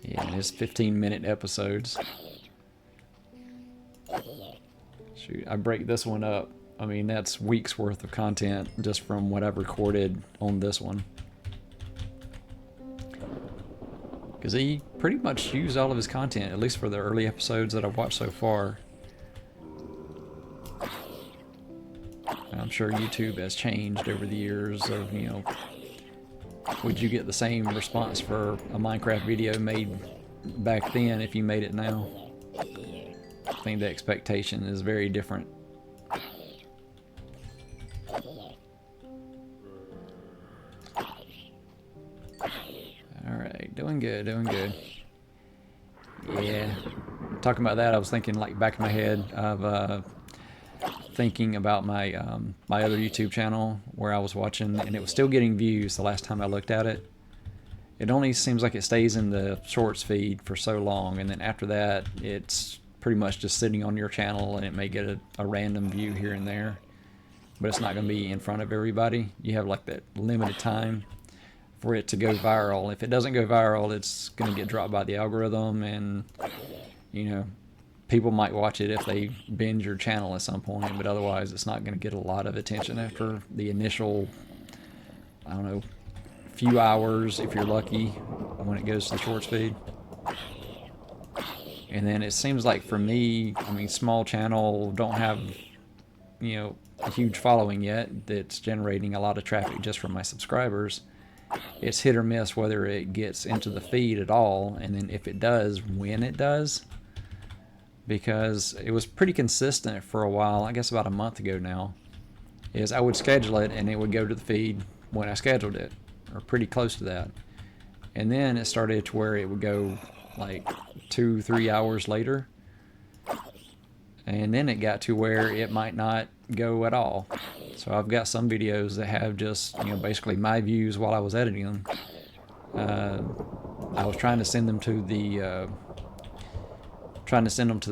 Yeah, and it's 15-minute episodes. Shoot, I break this one up. I mean, that's weeks worth of content just from what I've recorded on this one. Because he pretty much used all of his content, at least for the early episodes that I've watched so far. I'm sure YouTube has changed over the years of, you know, would you get the same response for a Minecraft video made back then if you made it now? I think the expectation is very different. Alright, doing good, doing good. Yeah, talking about that, I was thinking, like, back in my head of thinking about my my other YouTube channel where I was watching, and it was still getting views the last time I looked at it. It only seems like it stays in the shorts feed for so long, and then after that it's pretty much just sitting on your channel, and it may get a random view here and there, but it's not going to be in front of everybody. You have like that limited time for it to go viral. If it doesn't go viral, it's going to get dropped by the algorithm, and you know, people might watch it if they binge your channel at some point, but otherwise it's not going to get a lot of attention after the initial, I don't know, few hours if you're lucky when it goes to the shorts feed. And then it seems like for me, I mean, small channel, don't have, you know, a huge following yet that's generating a lot of traffic just from my subscribers. it's hit or miss whether it gets into the feed at all, and then if it does, when it does. Because it was pretty consistent for a while, I guess about a month ago now, is I would schedule it and it would go to the feed when I scheduled it, or pretty close to that. And then it started to where it would go like 2-3 hours later. And then it got to where it might not go at all. So I've got some videos that have just, basically my views while I was editing them. I was trying to send them to the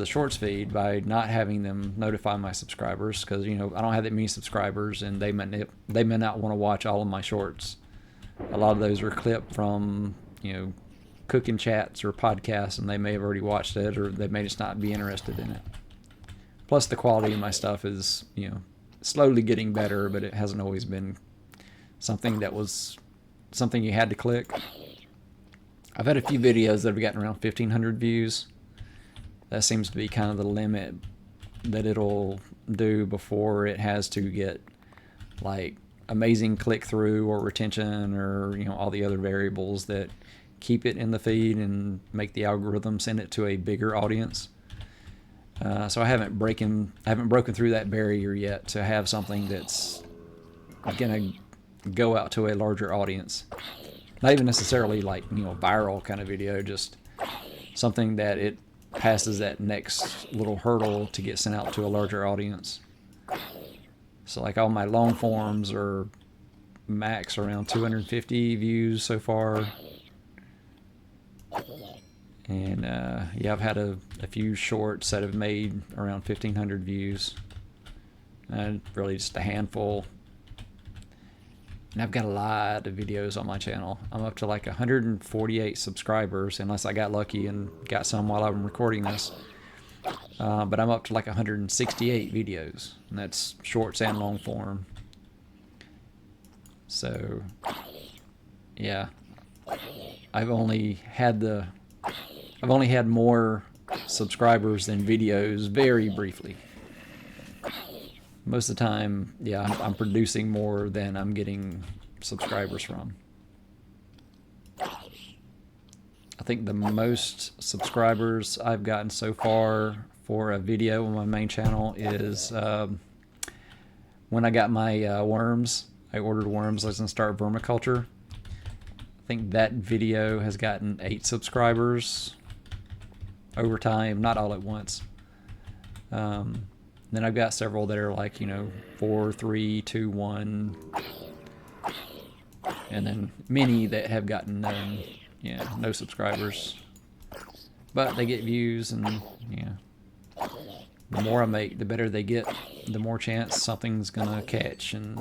shorts feed by not having them notify my subscribers, because I don't have that many subscribers, and they may not want to watch all of my shorts. A lot of those are clipped from cooking chats or podcasts, and they may have already watched it, or they may just not be interested in it. Plus, the quality of my stuff is slowly getting better, but it hasn't always been something you had to click. I've had a few videos that have gotten around 1,500 views. That seems to be kind of the limit that it'll do before it has to get like amazing click-through or retention, or all the other variables that keep it in the feed and make the algorithm send it to a bigger audience. So I haven't broken through that barrier yet to have something that's gonna go out to a larger audience. Not even necessarily like viral kind of video, just something that it passes that next little hurdle to get sent out to a larger audience. So like all my long forms are max around 250 views so far. And I've had a few shorts that have made around 1,500 views. And really just a handful. And I've got a lot of videos on my channel. I'm up to like 148 subscribers, unless I got lucky and got some while I'm recording this. But I'm up to like 168 videos, and that's shorts and long form. So, yeah, I've only had more subscribers than videos very briefly. Most of the time, I'm producing more than I'm getting subscribers from. I think the most subscribers I've gotten so far for a video on my main channel is when I got my worms. I ordered worms. I was going to start vermiculture. I think that video has gotten 8 subscribers over time, not all at once. Then I've got several that are like 4, 3, 2, 1, and then many that have gotten no subscribers, but they get views, and the more I make, the better they get, the more chance something's gonna catch, and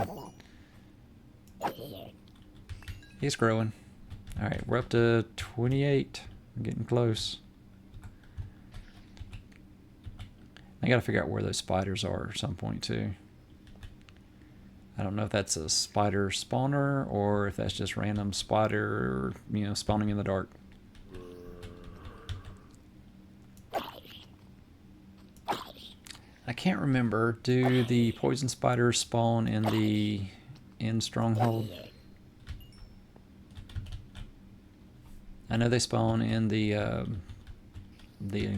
it's growing. All right, we're up to 28. I'm getting close. I gotta figure out where those spiders are at some point too. I don't know if that's a spider spawner or if that's just random spider, spawning in the dark. I can't remember. Do the poison spiders spawn in Stronghold? I know they spawn in the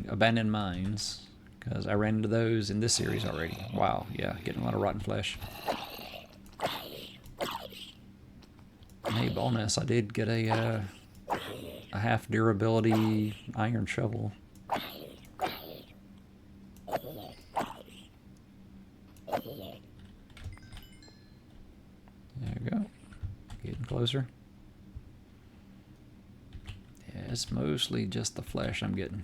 abandoned mines, because I ran into those in this series already. Wow, yeah, getting a lot of rotten flesh. Hey, bonus, I did get a half durability iron shovel. There we go. Getting closer. Yeah, it's mostly just the flesh I'm getting.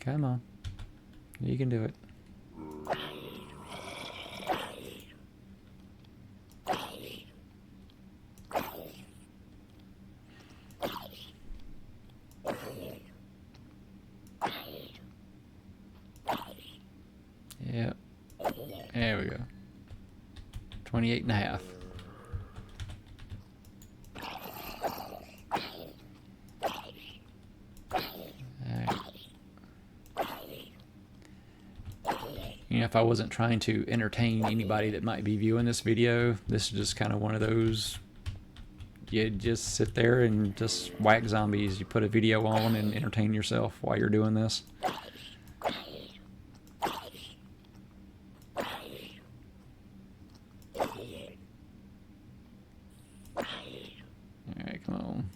Come on. You can do it. Yep. There we go. 28 and a half. You know, if I wasn't trying to entertain anybody that might be viewing this video, this is just kind of one of those, you just sit there and just whack zombies. You put a video on and entertain yourself while you're doing this. Alright, come on.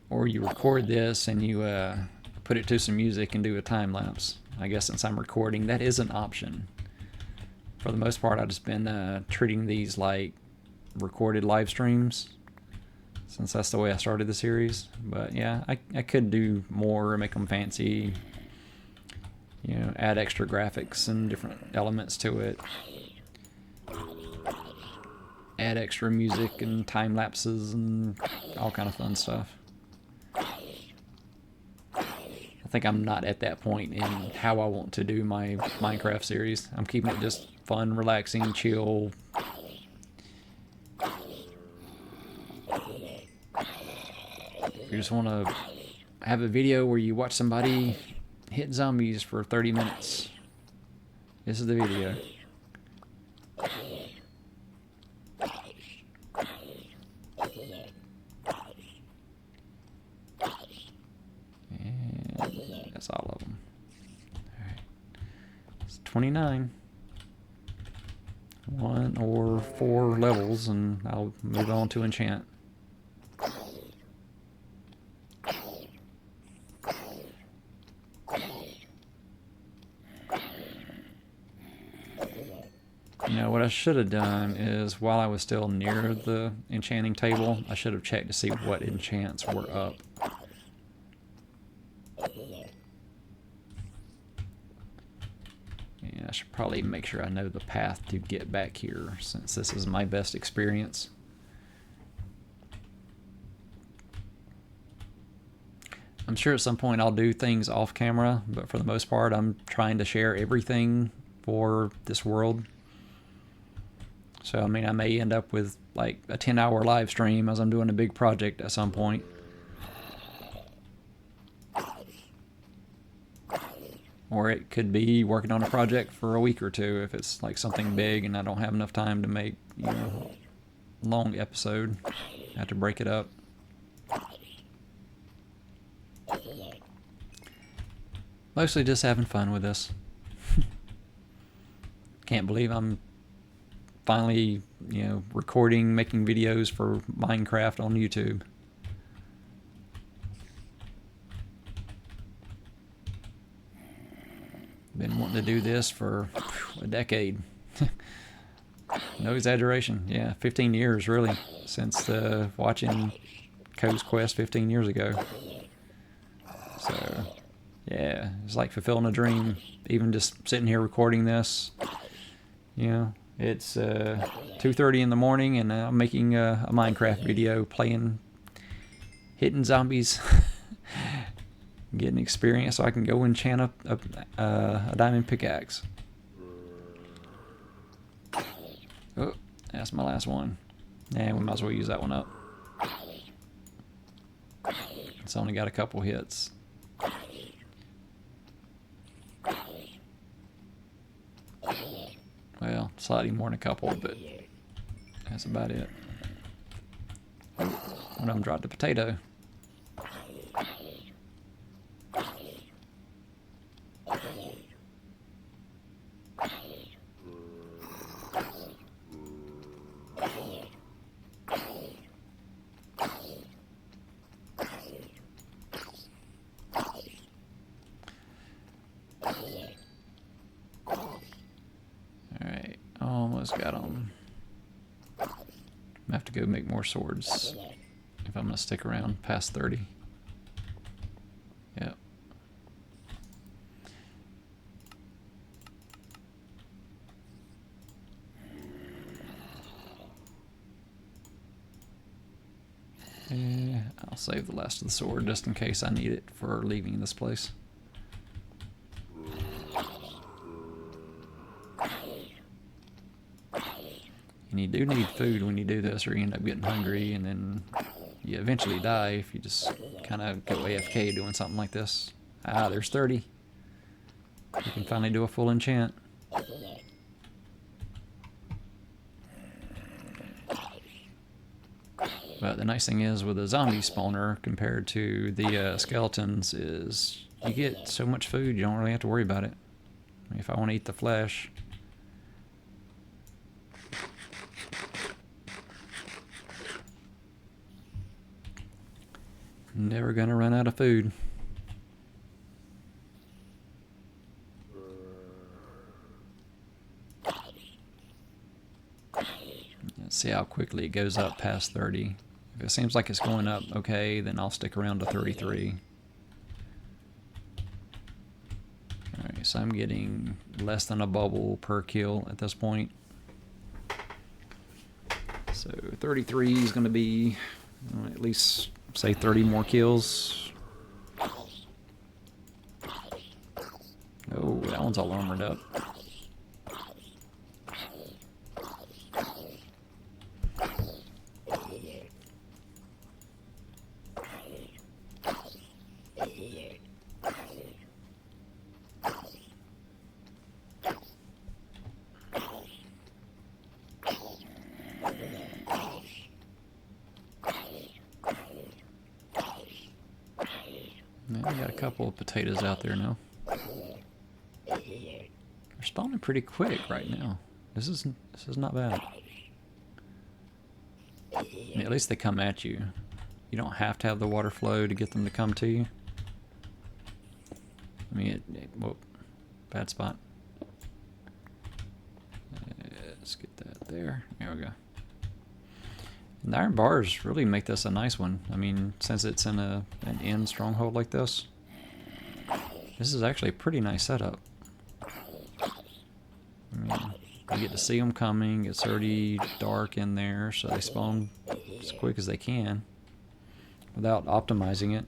Or you record this and you put it to some music and do a time lapse. I guess since I'm recording, that is an option. For the most part, I've just been treating these like recorded live streams, since that's the way I started the series. But yeah, I could do more, make them fancy, you know, add extra graphics and different elements to it, add extra music and time lapses and all kind of fun stuff. I think I'm not at that point in how I want to do my Minecraft series. I'm keeping it just fun, relaxing, chill. If you just want to have a video where you watch somebody hit zombies for 30 minutes, this is the video. And that's all of them. Alright. It's 29. 1 or 4 levels, and I'll move on to enchant. You know, what I should have done is, while I was still near the enchanting table, I should have checked to see what enchants were up. Yeah, I should probably make sure I know the path to get back here, since this is my best experience. I'm sure at some point I'll do things off camera, but for the most part I'm trying to share everything for this world. So I mean, I may end up with like a 10-hour live stream as I'm doing a big project at some point. Or it could be working on a project for a week or two if it's like something big and I don't have enough time to make, you know, a long episode. I have to break it up. Mostly just having fun with this. Can't believe I'm finally, you know, recording, making videos for Minecraft on YouTube. Been wanting to do this for a decade. No exaggeration. Yeah, 15 years really, since watching Coast Quest 15 years ago. So yeah, it's like fulfilling a dream. Even just sitting here recording this, you know, it's 2:30 in the morning and I'm making a Minecraft video, hitting zombies, getting experience so I can go enchant a diamond pickaxe. Oh, that's my last one. Yeah, we might as well use that one up. It's only got a couple hits. Well, slightly more than a couple, but that's about it. One of them dropped a potato. Alright, almost got them. I have to go make more swords if I'm going to stick around past 30. Yep. Yeah, I'll save the last of the sword just in case I need it for leaving this place. And you do need food when you do this, or you end up getting hungry, and then you eventually die if you just kind of go AFK doing something like this. Ah, there's 30. We can finally do a full enchant. But the nice thing is with a zombie spawner compared to the skeletons is you get so much food you don't really have to worry about it. If I want to eat the flesh, never gonna run out of food. Let's see how quickly it goes up past 30. If it seems like it's going up okay, then I'll stick around to 33. Alright, so I'm getting less than a bubble per kill at this point. So 33 is going to be at least, say, 30 more kills. Oh, that one's all armored up. Yeah, we got a couple of potatoes out there now. They're spawning pretty quick right now. This is not bad. I mean, at least they come at you. You don't have to have the water flow to get them to come to you. I mean, whoa, bad spot. Let's get that there. There we go. And the iron bars really make this a nice one. I mean, since it's in an end stronghold like this, this is actually a pretty nice setup. I mean, you get to see them coming. It's already dark in there, so they spawn as quick as they can without optimizing it.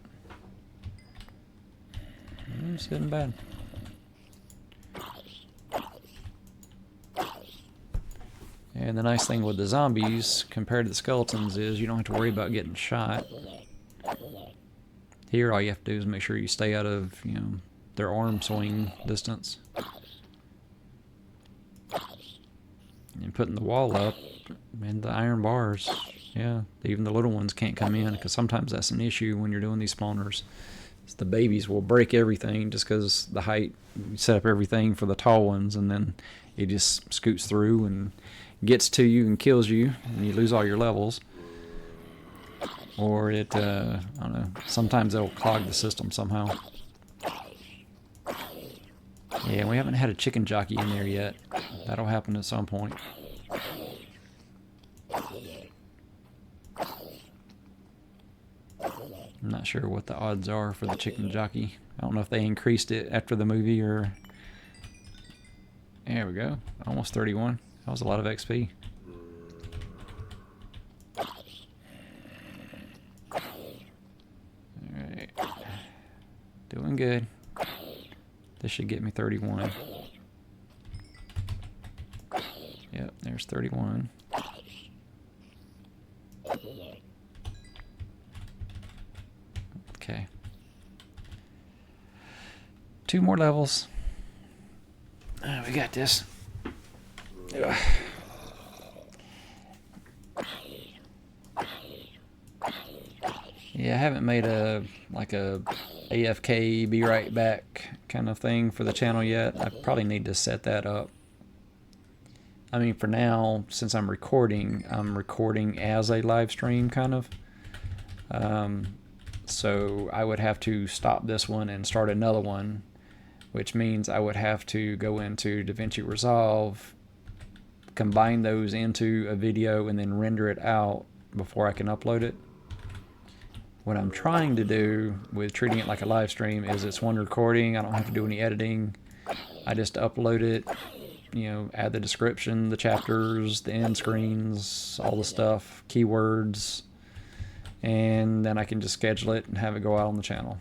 It's getting bad. And the nice thing with the zombies compared to the skeletons is you don't have to worry about getting shot. Here all you have to do is make sure you stay out of, you know, their arm swing distance. And putting the wall up and the iron bars, yeah, even the little ones can't come in, because sometimes that's an issue when you're doing these spawners. The babies will break everything just because the height, you set up everything for the tall ones, and then it just scoots through and gets to you and kills you, and you lose all your levels. Or it, I don't know, sometimes it'll clog the system somehow. Yeah, we haven't had a chicken jockey in there yet. That'll happen at some point. I'm not sure what the odds are for the chicken jockey. I don't know if they increased it after the movie or... There we go. Almost 31. That was a lot of XP. Alright. Doing good. This should get me 31. Yep, there's 31. Okay. 2 more levels. We got this. Ugh. Yeah, I haven't made a AFK be right back kind of thing for the channel yet. I probably need to set that up. I mean, for now, since I'm recording as a live stream kind of. So I would have to stop this one and start another one, which means I would have to go into DaVinci Resolve, combine those into a video, and then render it out before I can upload it. What I'm trying to do with treating it like a live stream is it's one recording. I don't have to do any editing. I just upload it, you know, add the description, the chapters, the end screens, all the stuff, keywords, and then I can just schedule it and have it go out on the channel.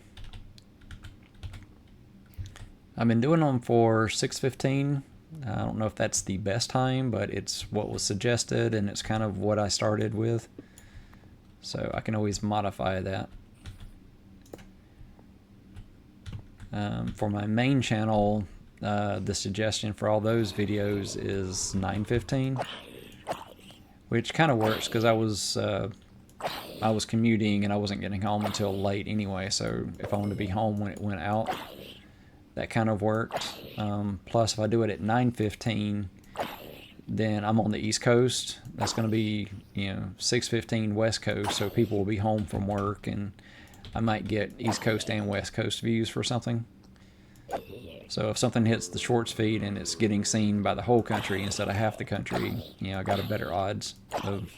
I've been doing them for 6:15. I don't know if that's the best time, but it's what was suggested, and it's kind of what I started with. So I can always modify that. For my main channel, the suggestion for all those videos is 9:15, which kind of works because I was commuting and I wasn't getting home until late anyway. So if I wanted to be home when it went out, that kind of worked. Plus, if I do it at 9:15, then I'm on the East Coast. That's going to be 6:15 West Coast, so people will be home from work, and I might get East Coast and West Coast views for something. So if something hits the shorts feed and it's getting seen by the whole country instead of half the country, I got a better odds of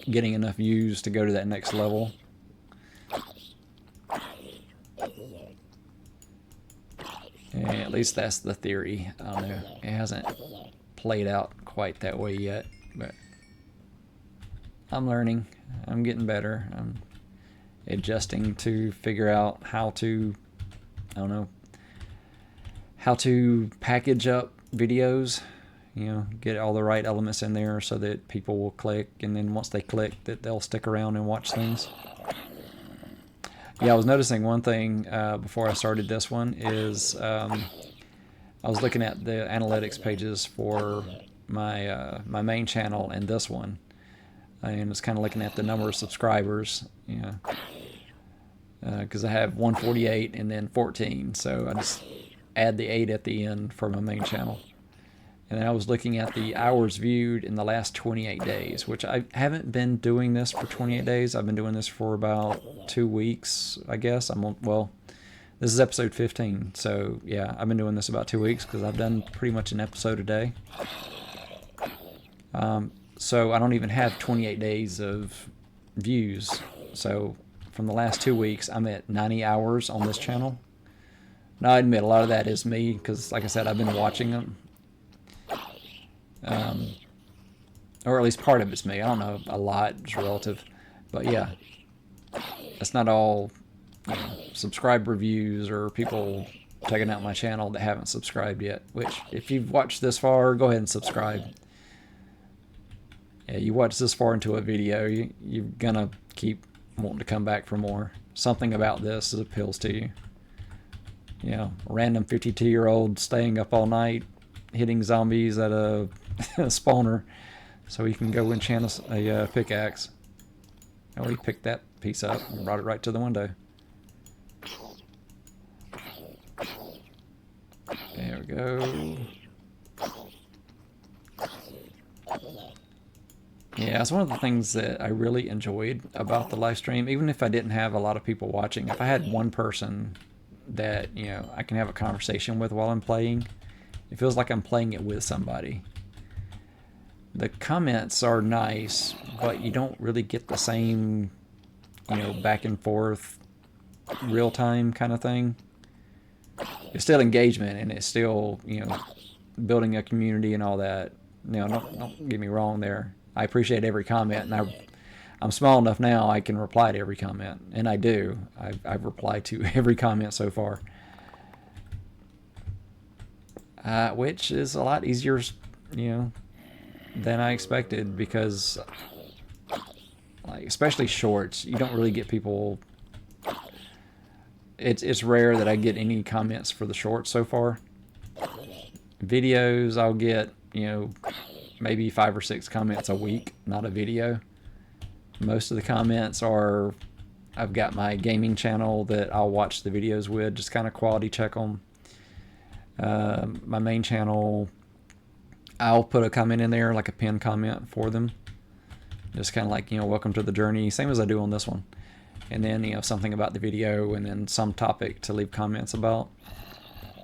getting enough views to go to that next level. And at least that's the theory. I don't know. It hasn't played out quite that way yet, but I'm learning. I'm getting better. I'm adjusting to figure out how to, I don't know, how to package up videos, get all the right elements in there so that people will click, and then once they click, that they'll stick around and watch things. Yeah, I was noticing one thing before I started this one is I was looking at the analytics pages for my my main channel and this one, and it's kind of looking at the number of subscribers, because I have 148 and then 14, so I just add the 8 at the end for my main channel. And then I was looking at the hours viewed in the last 28 days, which I haven't been doing this for 28 days. I've been doing this for about 2 weeks, I guess. This is episode 15, so yeah, I've been doing this about 2 weeks because I've done pretty much an episode a day. So I don't even have 28 days of views. So from the last 2 weeks, I'm at 90 hours on this channel. Now, I admit a lot of that is me because, like I said, I've been watching them. Or at least part of it's me. I don't know, a lot, it's relative. But yeah, it's not all subscriber views or people checking out my channel that haven't subscribed yet. Which, if you've watched this far, go ahead and subscribe. Yeah, you watch this far into a video, you're gonna keep wanting to come back for more. Something about this appeals to you. Random 52-year-old staying up all night, hitting zombies at a spawner so he can go enchant a pickaxe. Oh, he picked that piece up and brought it right to the window. There we go. Yeah, it's one of the things that I really enjoyed about the live stream, even if I didn't have a lot of people watching. If I had one person that I can have a conversation with while I'm playing, it feels like I'm playing it with somebody. The comments are nice, but you don't really get the same back and forth real time kind of thing. It's still engagement, and it's still building a community and all that. Don't get me wrong there. I appreciate every comment, and I'm small enough now I can reply to every comment, and I do. I've replied to every comment so far, which is a lot easier, than I expected, because, especially shorts, you don't really get people. It's rare that I get any comments for the shorts so far. Videos, I'll get maybe 5 or 6 comments a week, not a video. Most of the comments are, I've got my gaming channel that I'll watch the videos with, just kind of quality check them. My main channel, I'll put a comment in there, like a pinned comment for them. Just kind of like, welcome to the journey, same as I do on this one. And then, something about the video, and then some topic to leave comments about.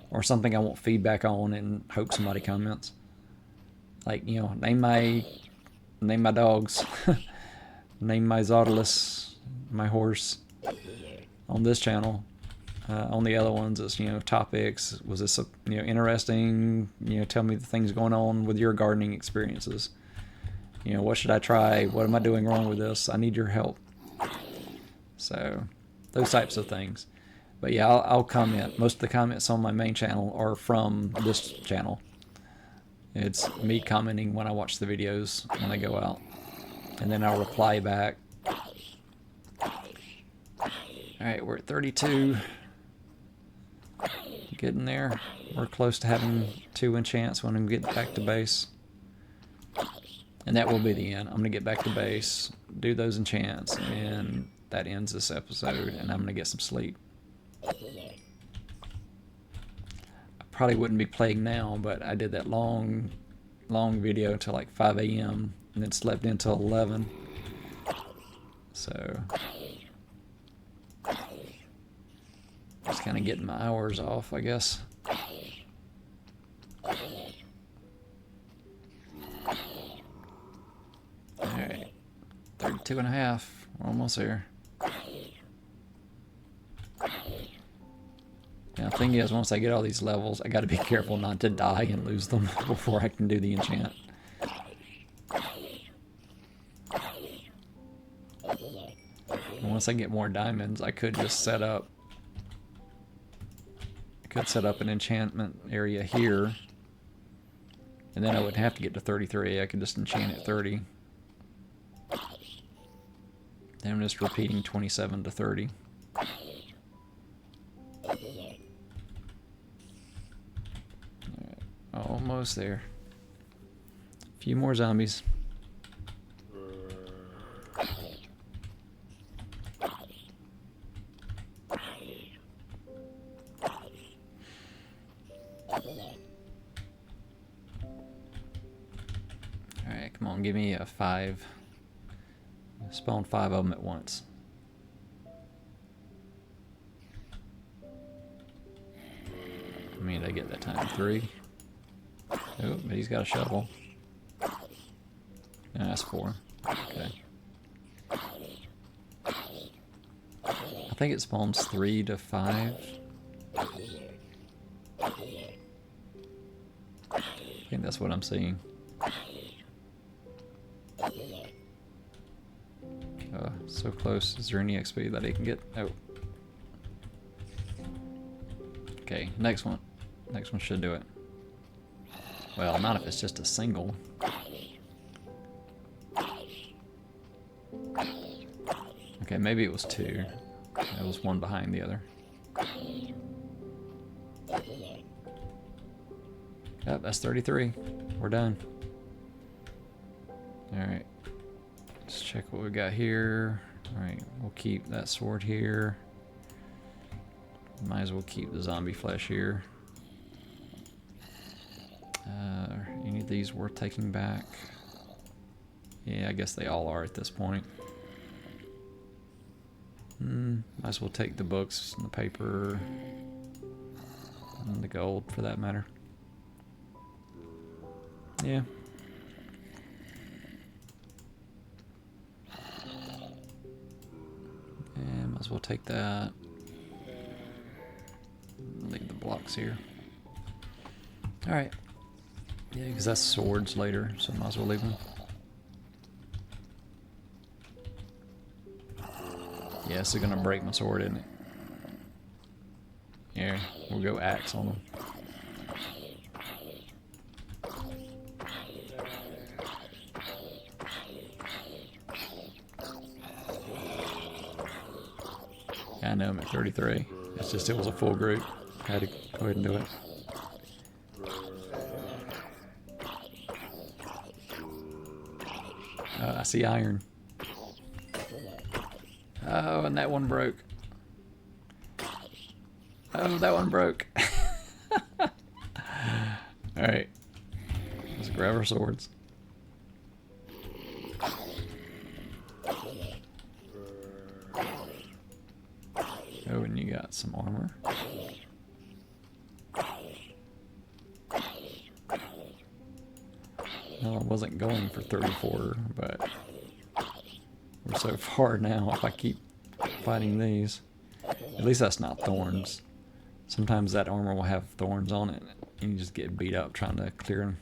Or something I want feedback on and hope somebody comments. Like, name my dogs. Name my Zautilus, my horse, on this channel. On the other ones, it's topics. Was this interesting? Tell me the things going on with your gardening experiences. What should I try? What am I doing wrong with this? I need your help. So, those types of things. But yeah, I'll comment. Most of the comments on my main channel are from this channel. It's me commenting when I watch the videos when they go out. And then I'll reply back. Alright, we're at 32. Getting there. We're close to having 2 enchants when I'm getting back to base. And that will be the end. I'm going to get back to base, do those enchants, and that ends this episode, and I'm going to get some sleep. I probably wouldn't be playing now, but I did that long video until like 5 a.m. and then slept until 11. So just kind of getting my hours off, I guess. Alright, 32 and a half. We're almost there. Yeah, the thing is, once I get all these levels, I gotta be careful not to die and lose them before I can do the enchant. And once I get more diamonds, I could just set up... I could set up an enchantment area here. And then I wouldn't have to get to 33. I could just enchant at 30. Then I'm just repeating 27 to 30. Almost there. A few more zombies. Alright, come on, give me a 5. Spawn 5 of them at once. I mean, I get that time 3. Oh, but he's got a shovel. No, that's 4. Okay. I think it spawns 3 to 5. I think that's what I'm seeing. So close. Is there any XP that he can get? Oh. Okay, next one. Next one should do it. Well, not if it's just a single. Okay, maybe it was 2. It was one behind the other. Yep, that's 33. We're done. Alright. Let's check what we got here. Alright, we'll keep that sword here. Might as well keep the zombie flesh here. Any of these worth taking back? Yeah, I guess they all are at this point. Might as well take the books and the paper and the gold for that matter. Yeah. And might as well take that. Leave the blocks here. Alright. Yeah, because that's swords later, so might as well leave them. Yeah, this is gonna break my sword, isn't it? Here, we'll go axe on them. I know I'm at 33. It's just it was a full group. I had to go ahead and do it. I see iron. Oh, and that one broke. Oh, that one broke. Alright. Let's grab our swords. Oh, and you got some armor. Well, I wasn't going for 34, but we're so far now. If I keep fighting these, at least that's not thorns. Sometimes that armor will have thorns on it, and you just get beat up trying to clear them.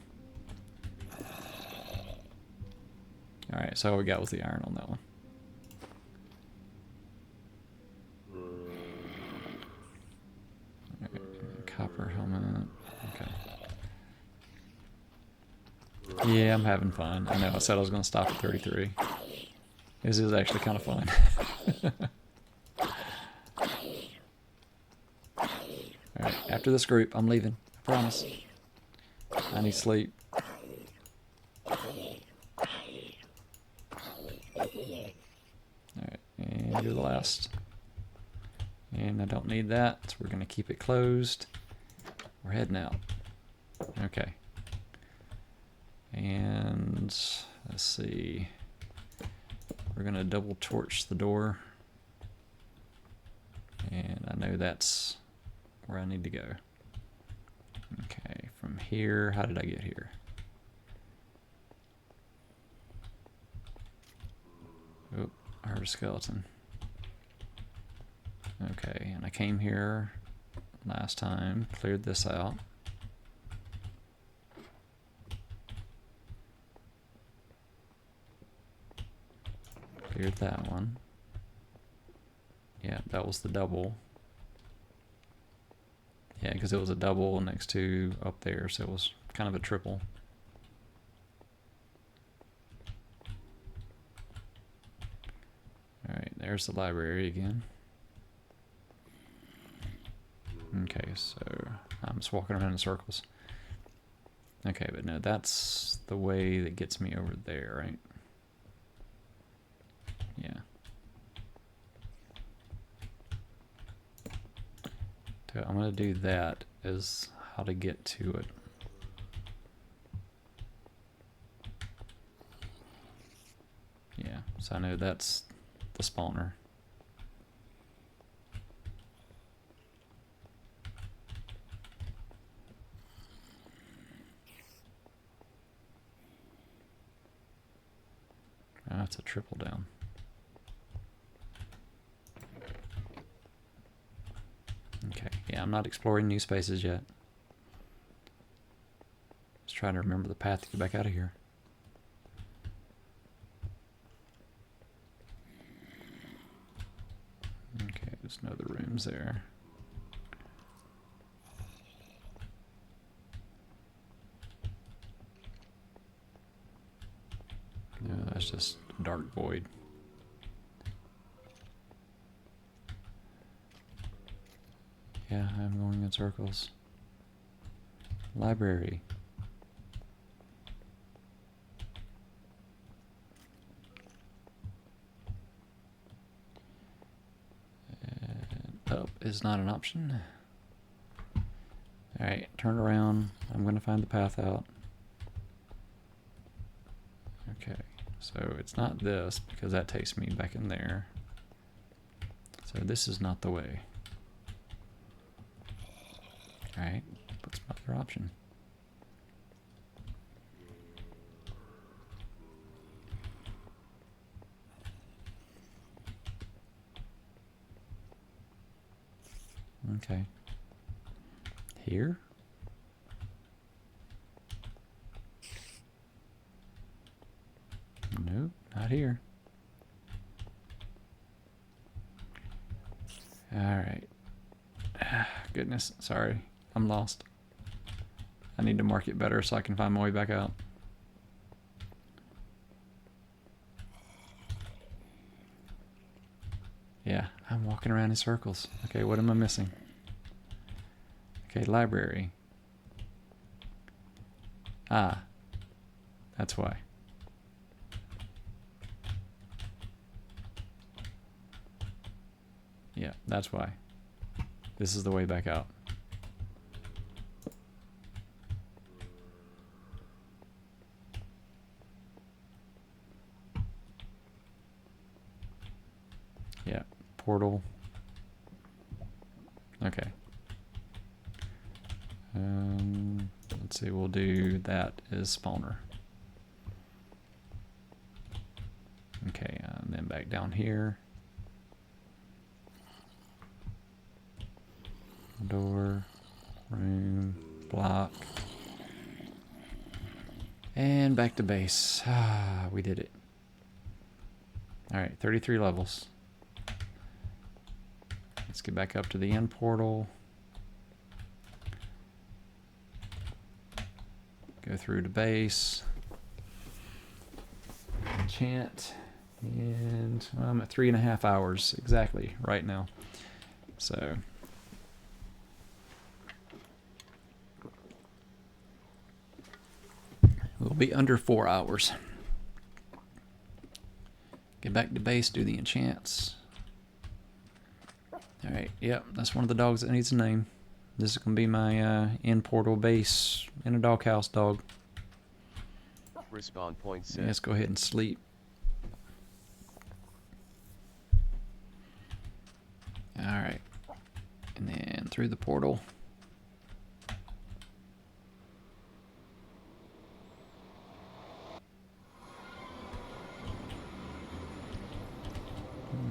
Alright, so all we got was the iron on that one. Right, copper helmet. Okay. Yeah, I'm having fun. I know, I said I was going to stop at 33. This is actually kind of fun. Alright, after this group, I'm leaving. I promise. I need sleep. Alright, and you're the last. And I don't need that, so we're going to keep it closed. We're heading out. Okay. And let's see. We're going to double torch the door. And I know that's where I need to go. Okay, from here, how did I get here? Oh, I heard a skeleton. Okay, and I came here last time, cleared this out. Cleared that one. Yeah, that was the double. Yeah, because it was a double next to up there, so it was kind of a triple. Alright, there's the library again. Okay, so I'm just walking around in circles. Okay, but no, that's the way that gets me over there, right? Yeah. So I'm going to do that as how to get to it. Yeah, so I know that's the spawner. Oh, that's a triple down. Okay, yeah, I'm not exploring new spaces yet. Just trying to remember the path to get back out of here. Okay, there's no other rooms there. No, that's just a dark void. Yeah, I'm going in circles. Library. And up is not an option. Alright, turn around. I'm going to find the path out. Okay, so it's not this because that takes me back in there. So this is not the way. Alright, what's my other option? Okay. Here? Nope, not here. Alright. Goodness, sorry. I'm lost. I need to mark it better so I can find my way back out. Yeah, I'm walking around in circles. Okay, what am I missing? Okay, library. Ah, that's why. Yeah, that's why. This is the way back out. Yeah, portal. Okay. Let's see, we'll do that as spawner. Okay, and then back down here. Door, room, block. And back to base. Ah, we did it. Alright, 33 levels. Let's get back up to the end portal. Go through to base. Enchant. And well, I'm at 3.5 hours exactly right now. So We'll be under 4 hours. Get back to base, do the enchants. Alright, yep, that's one of the dogs that needs a name. This is going to be my in portal base in a doghouse dog. Respawn point set. Yeah, let's go ahead and sleep. Alright. And then through the portal.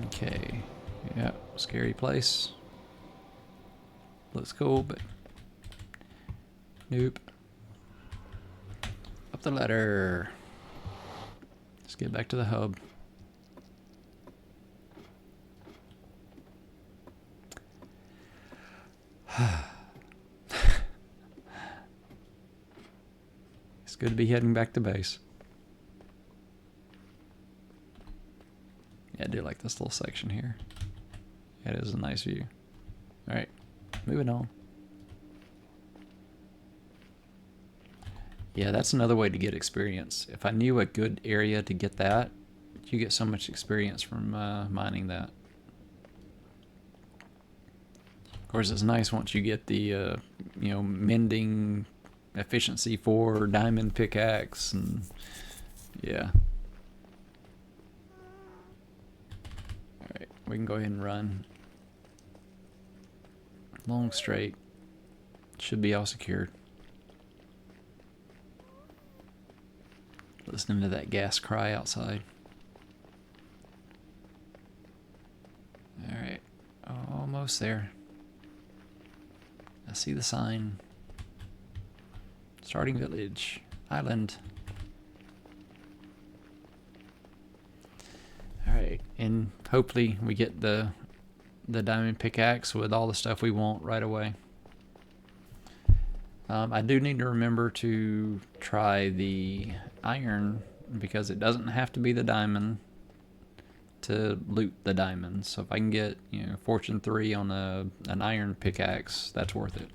Okay. Yep, scary place. Looks cool, but nope. Up the ladder. Let's get back to the hub. It's good to be heading back to base. Yeah, I do like this little section here. It is a nice view. Alright, moving on. Yeah, that's another way to get experience. If I knew a good area to get that, you get so much experience from mining that. Of course, it's nice once you get the, you know, mending efficiency 4 diamond pickaxe, and yeah. Alright, we can go ahead and run. Long straight. Should be all secured. Listening to that gas cry outside. Alright, almost there. I see the sign. Starting village. Island. Alright, and hopefully we get the diamond pickaxe with all the stuff we want right away. I do need to remember to try the iron, because it doesn't have to be the diamond to loot the diamonds. So if I can get, you know, Fortune 3 on an iron pickaxe, that's worth it.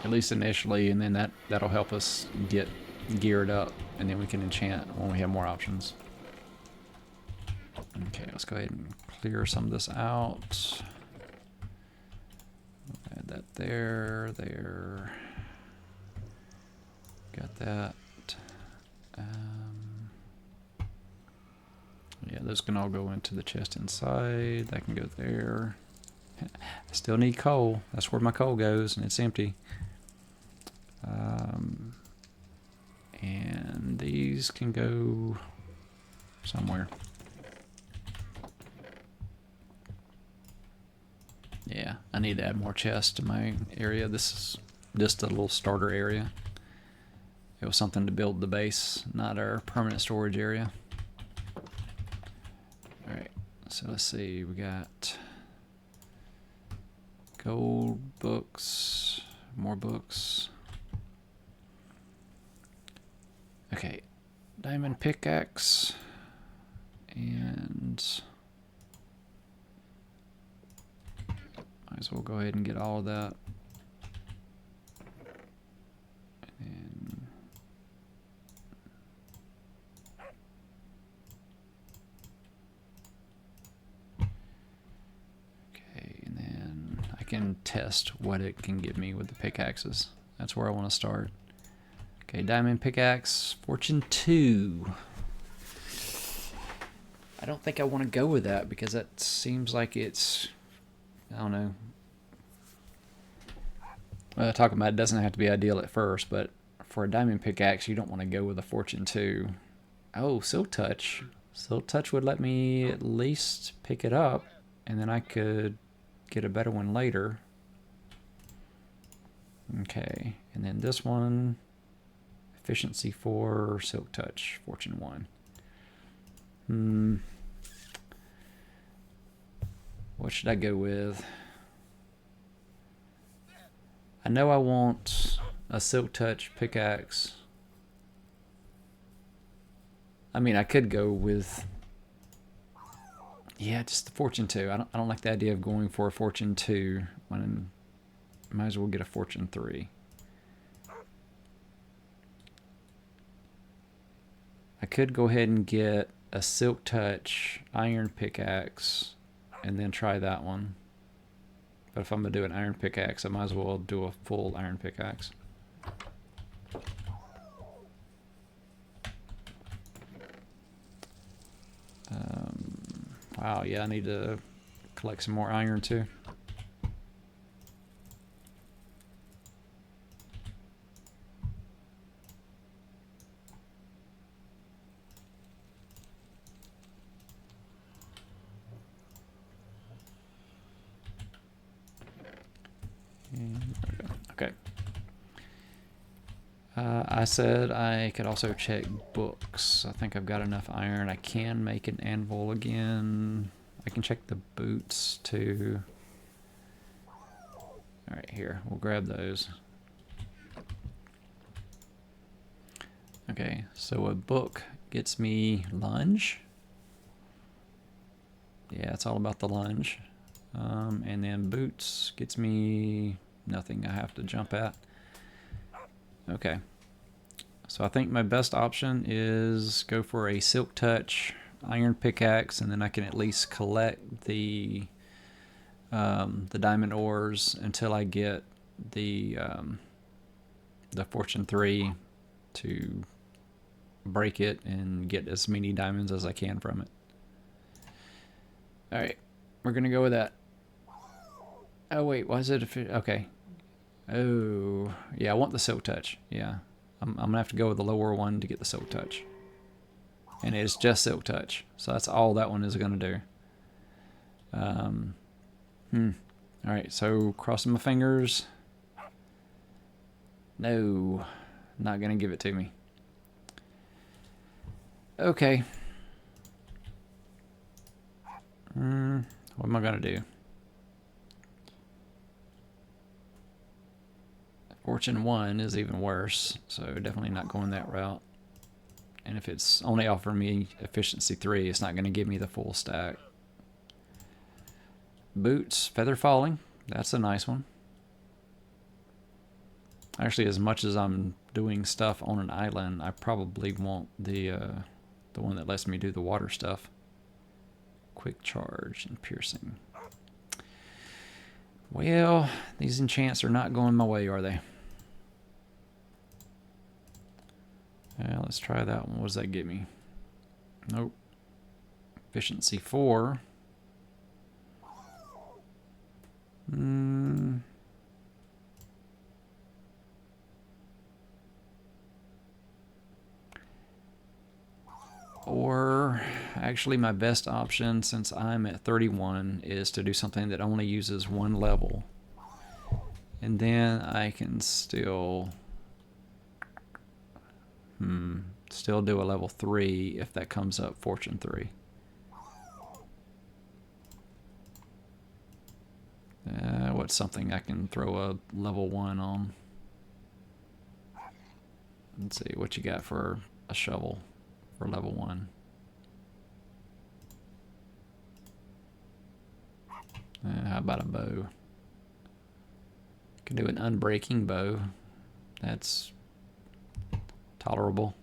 At least initially, and then that'll help us get geared up, and then we can enchant when we have more options. Okay, let's go ahead and clear some of this out. Add that there. Got that. Yeah, those can all go into the chest inside. That can go there. I still need coal. That's where my coal goes, and it's empty. And these can go somewhere. Yeah, I need to add more chests to my area. This is just a little starter area. It was something to build the base, not our permanent storage area. Alright, so let's see, we got gold, books, more books. Okay, diamond pickaxe, and might as well go ahead and get all of that. And okay, and then I can test what it can give me with the pickaxes. That's where I want to start. Okay, diamond pickaxe, Fortune 2. I don't think I want to go with that, because that seems like it's, I don't know. Talking about it doesn't have to be ideal at first, but for a diamond pickaxe, you don't want to go with a Fortune 2. Oh, Silk Touch. Silk Touch would let me at least pick it up, and then I could get a better one later. Okay, and then this one, efficiency 4, Silk Touch, Fortune 1. What should I go with? I know I want a Silk Touch pickaxe. I mean, I could go with, yeah, just the Fortune 2. I don't like the idea of going for a Fortune 2 when Might as well get a fortune 3. I could go ahead and get a silk touch iron pickaxe and then try that one. But if I'm going to do an iron pickaxe, I might as well do a full iron pickaxe. Wow, yeah, I need to collect some more iron too. Okay. I said I could also check books. I think I've got enough iron. I can make an anvil again. I can check the boots too. Alright, here. We'll grab those. Okay, so a book gets me lunge. Yeah, it's all about the lunge. And then boots gets me nothing I have to jump at. Okay. So I think my best option is go for a silk touch iron pickaxe, and then I can at least collect the diamond ores until I get the fortune 3 to break it and get as many diamonds as I can from it. Alright, we're gonna go with that. Oh wait, why is it okay. Oh yeah, I want the silk touch. Yeah, I'm gonna have to go with the lower one to get the silk touch, and it's just silk touch, so that's all that one is gonna do. Alright, so crossing my fingers. No, not gonna give it to me. Okay. What am I gonna do? Fortune 1 is even worse, so definitely not going that route. And if it's only offering me efficiency 3, it's not going to give me the full stack. Boots, feather falling, that's a nice one. Actually, as much as I'm doing stuff on an island, I probably want the one that lets me do the water stuff. Quick charge and piercing. Well, these enchants are not going my way, are they? Let's try that one. What does that give me? Nope. Efficiency 4. Or actually my best option, since I'm at 31, is to do something that only uses 1 level. And then I can still do a level 3 if that comes up fortune 3. What's something I can throw a level 1 on? Let's see what you got for a shovel for level 1. How about a bow? Can do an unbreaking bow. That's tolerable.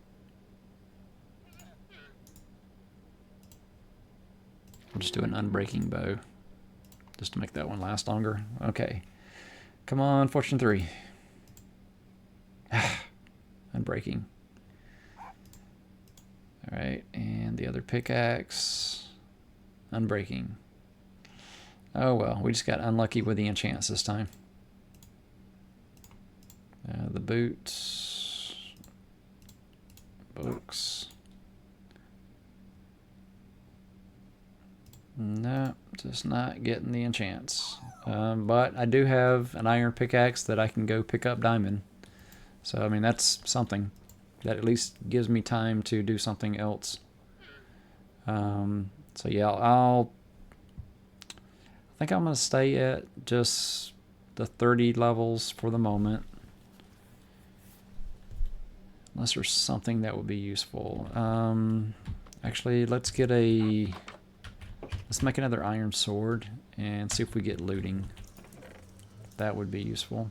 I'll just do an unbreaking bow just to make that one last longer. Okay. Come on, fortune 3. Unbreaking. Alright, and the other pickaxe. Unbreaking. Oh well, we just got unlucky with the enchants this time. The boots. Books. No, just not getting the enchants. But I do have an iron pickaxe that I can go pick up diamond. So, I mean, that's something. That at least gives me time to do something else. So, yeah, I think I'm going to stay at just the 30 levels for the moment. Unless there's something that would be useful. Actually, let's make another iron sword and see if we get looting. That would be useful.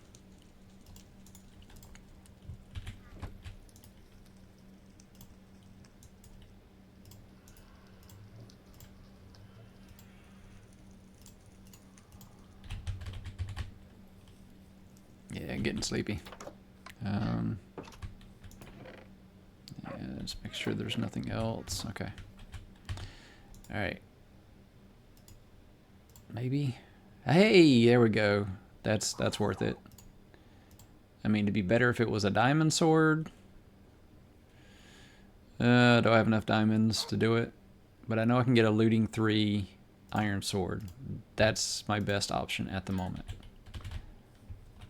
Yeah, getting sleepy. Yeah, just make sure there's nothing else. Okay. All right. Maybe. Hey, there we go. That's worth it. I mean, it'd be better if it was a diamond sword. Do I have enough diamonds to do it? But I know I can get a looting 3 iron sword. That's my best option at the moment.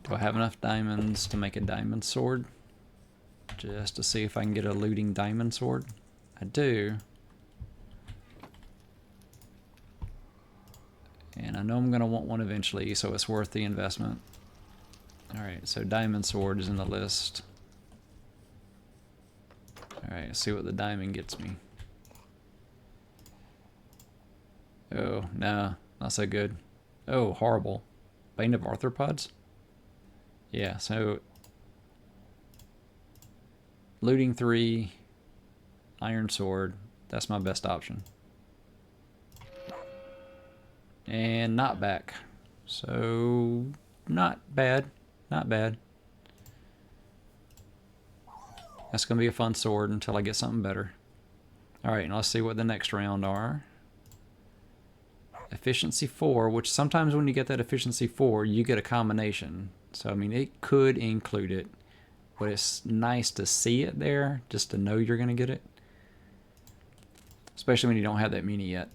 Do I have enough diamonds to make a diamond sword? Just to see if I can get a looting diamond sword. I do. And I know I'm going to want one eventually, so it's worth the investment. Alright, so diamond sword is in the list. Alright, let's see what the diamond gets me. Oh, no, not so good. Oh, horrible. Bane of arthropods? Yeah, so looting 3, iron sword, that's my best option. And not back. So, not bad. Not bad. That's going to be a fun sword until I get something better. Alright, now let's see what the next round are. Efficiency 4, which sometimes when you get that efficiency 4, you get a combination. So, I mean, it could include it. But it's nice to see it there, just to know you're going to get it. Especially when you don't have that many yet.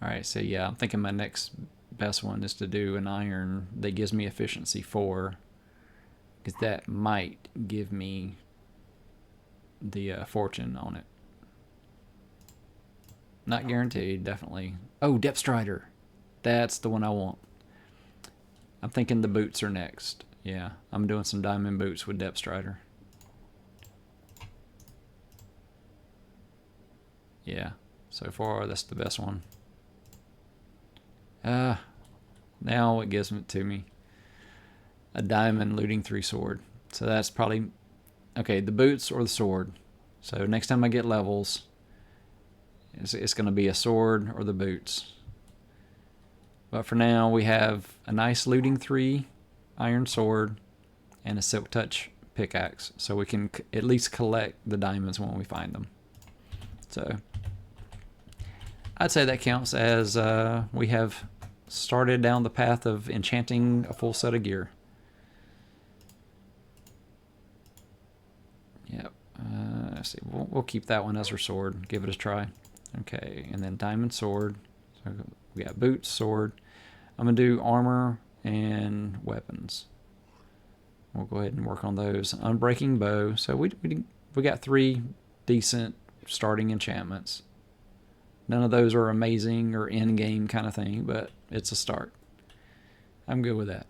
Alright, so yeah, I'm thinking my next best one is to do an iron that gives me efficiency 4. Because that might give me the fortune on it. Not guaranteed, definitely. Oh, Depth Strider. That's the one I want. I'm thinking the boots are next. Yeah, I'm doing some diamond boots with Depth Strider. Yeah, so far that's the best one. Now it gives it to me. A diamond looting 3 sword. So that's probably... Okay, the boots or the sword. So next time I get levels, it's going to be a sword or the boots. But for now, we have a nice looting 3 iron sword and a silk touch pickaxe. So we can at least collect the diamonds when we find them. So I'd say that counts as we have started down the path of enchanting a full set of gear. Yep. Let's see. We'll keep that one as our sword. Give it a try. Okay, and then diamond sword. So we got boots, sword. I'm gonna do armor and weapons. We'll go ahead and work on those. Unbreaking bow. So we got 3 decent starting enchantments. None of those are amazing or in-game kind of thing, but it's a start. I'm good with that.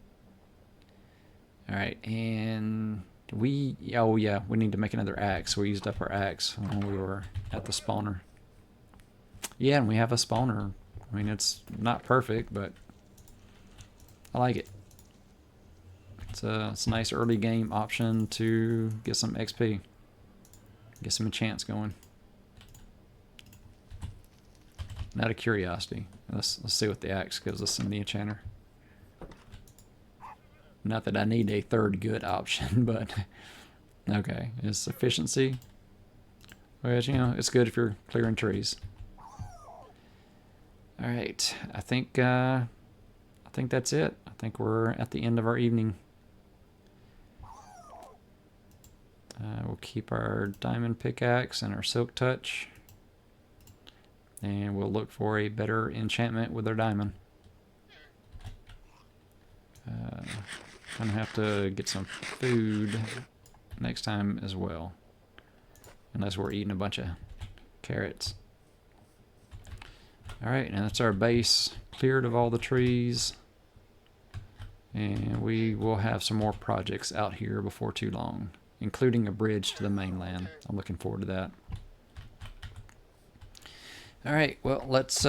All right, and oh yeah, we need to make another axe. We used up our axe when we were at the spawner. Yeah, and we have a spawner. I mean, it's not perfect, but I like it. It's a nice early game option to get some XP, get some enchants going. Out of curiosity, let's see what the axe gives us in the enchanter. Not that I need a third good option, but okay, it's efficiency. Well, you know, it's good if you're clearing trees. All right, I think that's it. I think we're at the end of our evening. We'll keep our diamond pickaxe and our silk touch. And we'll look for a better enchantment with our diamond. Gonna have to get some food next time as well. Unless we're eating a bunch of carrots. Alright, now that's our base cleared of all the trees. And we will have some more projects out here before too long, including a bridge to the mainland. I'm looking forward to that. Alright, well, let's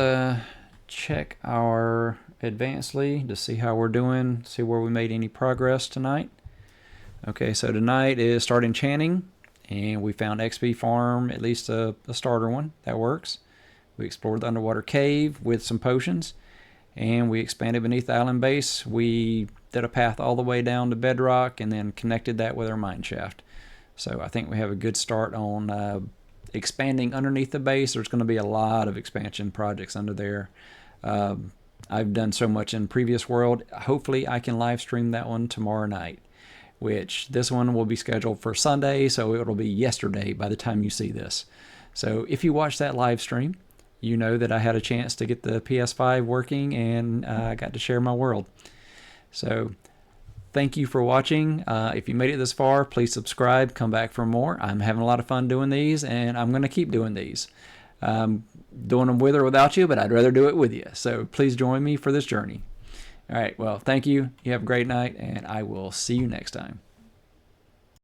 check our Advancedly to see how we're doing, see where we made any progress tonight. Okay, so tonight is start enchanting, and we found XP farm, at least a starter one that works. We explored the underwater cave with some potions, and we expanded beneath the island base. We did a path all the way down to Bedrock and then connected that with our mine shaft. So I think we have a good start on expanding underneath the base. There's going to be a lot of expansion projects under there. I've done so much in previous world. Hopefully I can live stream that one tomorrow night, which this one will be scheduled for Sunday, so it'll be yesterday by the time you see this. So if you watch that live stream, you know that I had a chance to get the PS5 working, and I got to share my world. So thank you for watching. If you made it this far, please subscribe, come back for more. I'm having a lot of fun doing these, and I'm going to keep doing these. Doing them with or without you, but I'd rather do it with you. So please join me for this journey. All right, well, thank you. You have a great night, and I will see you next time.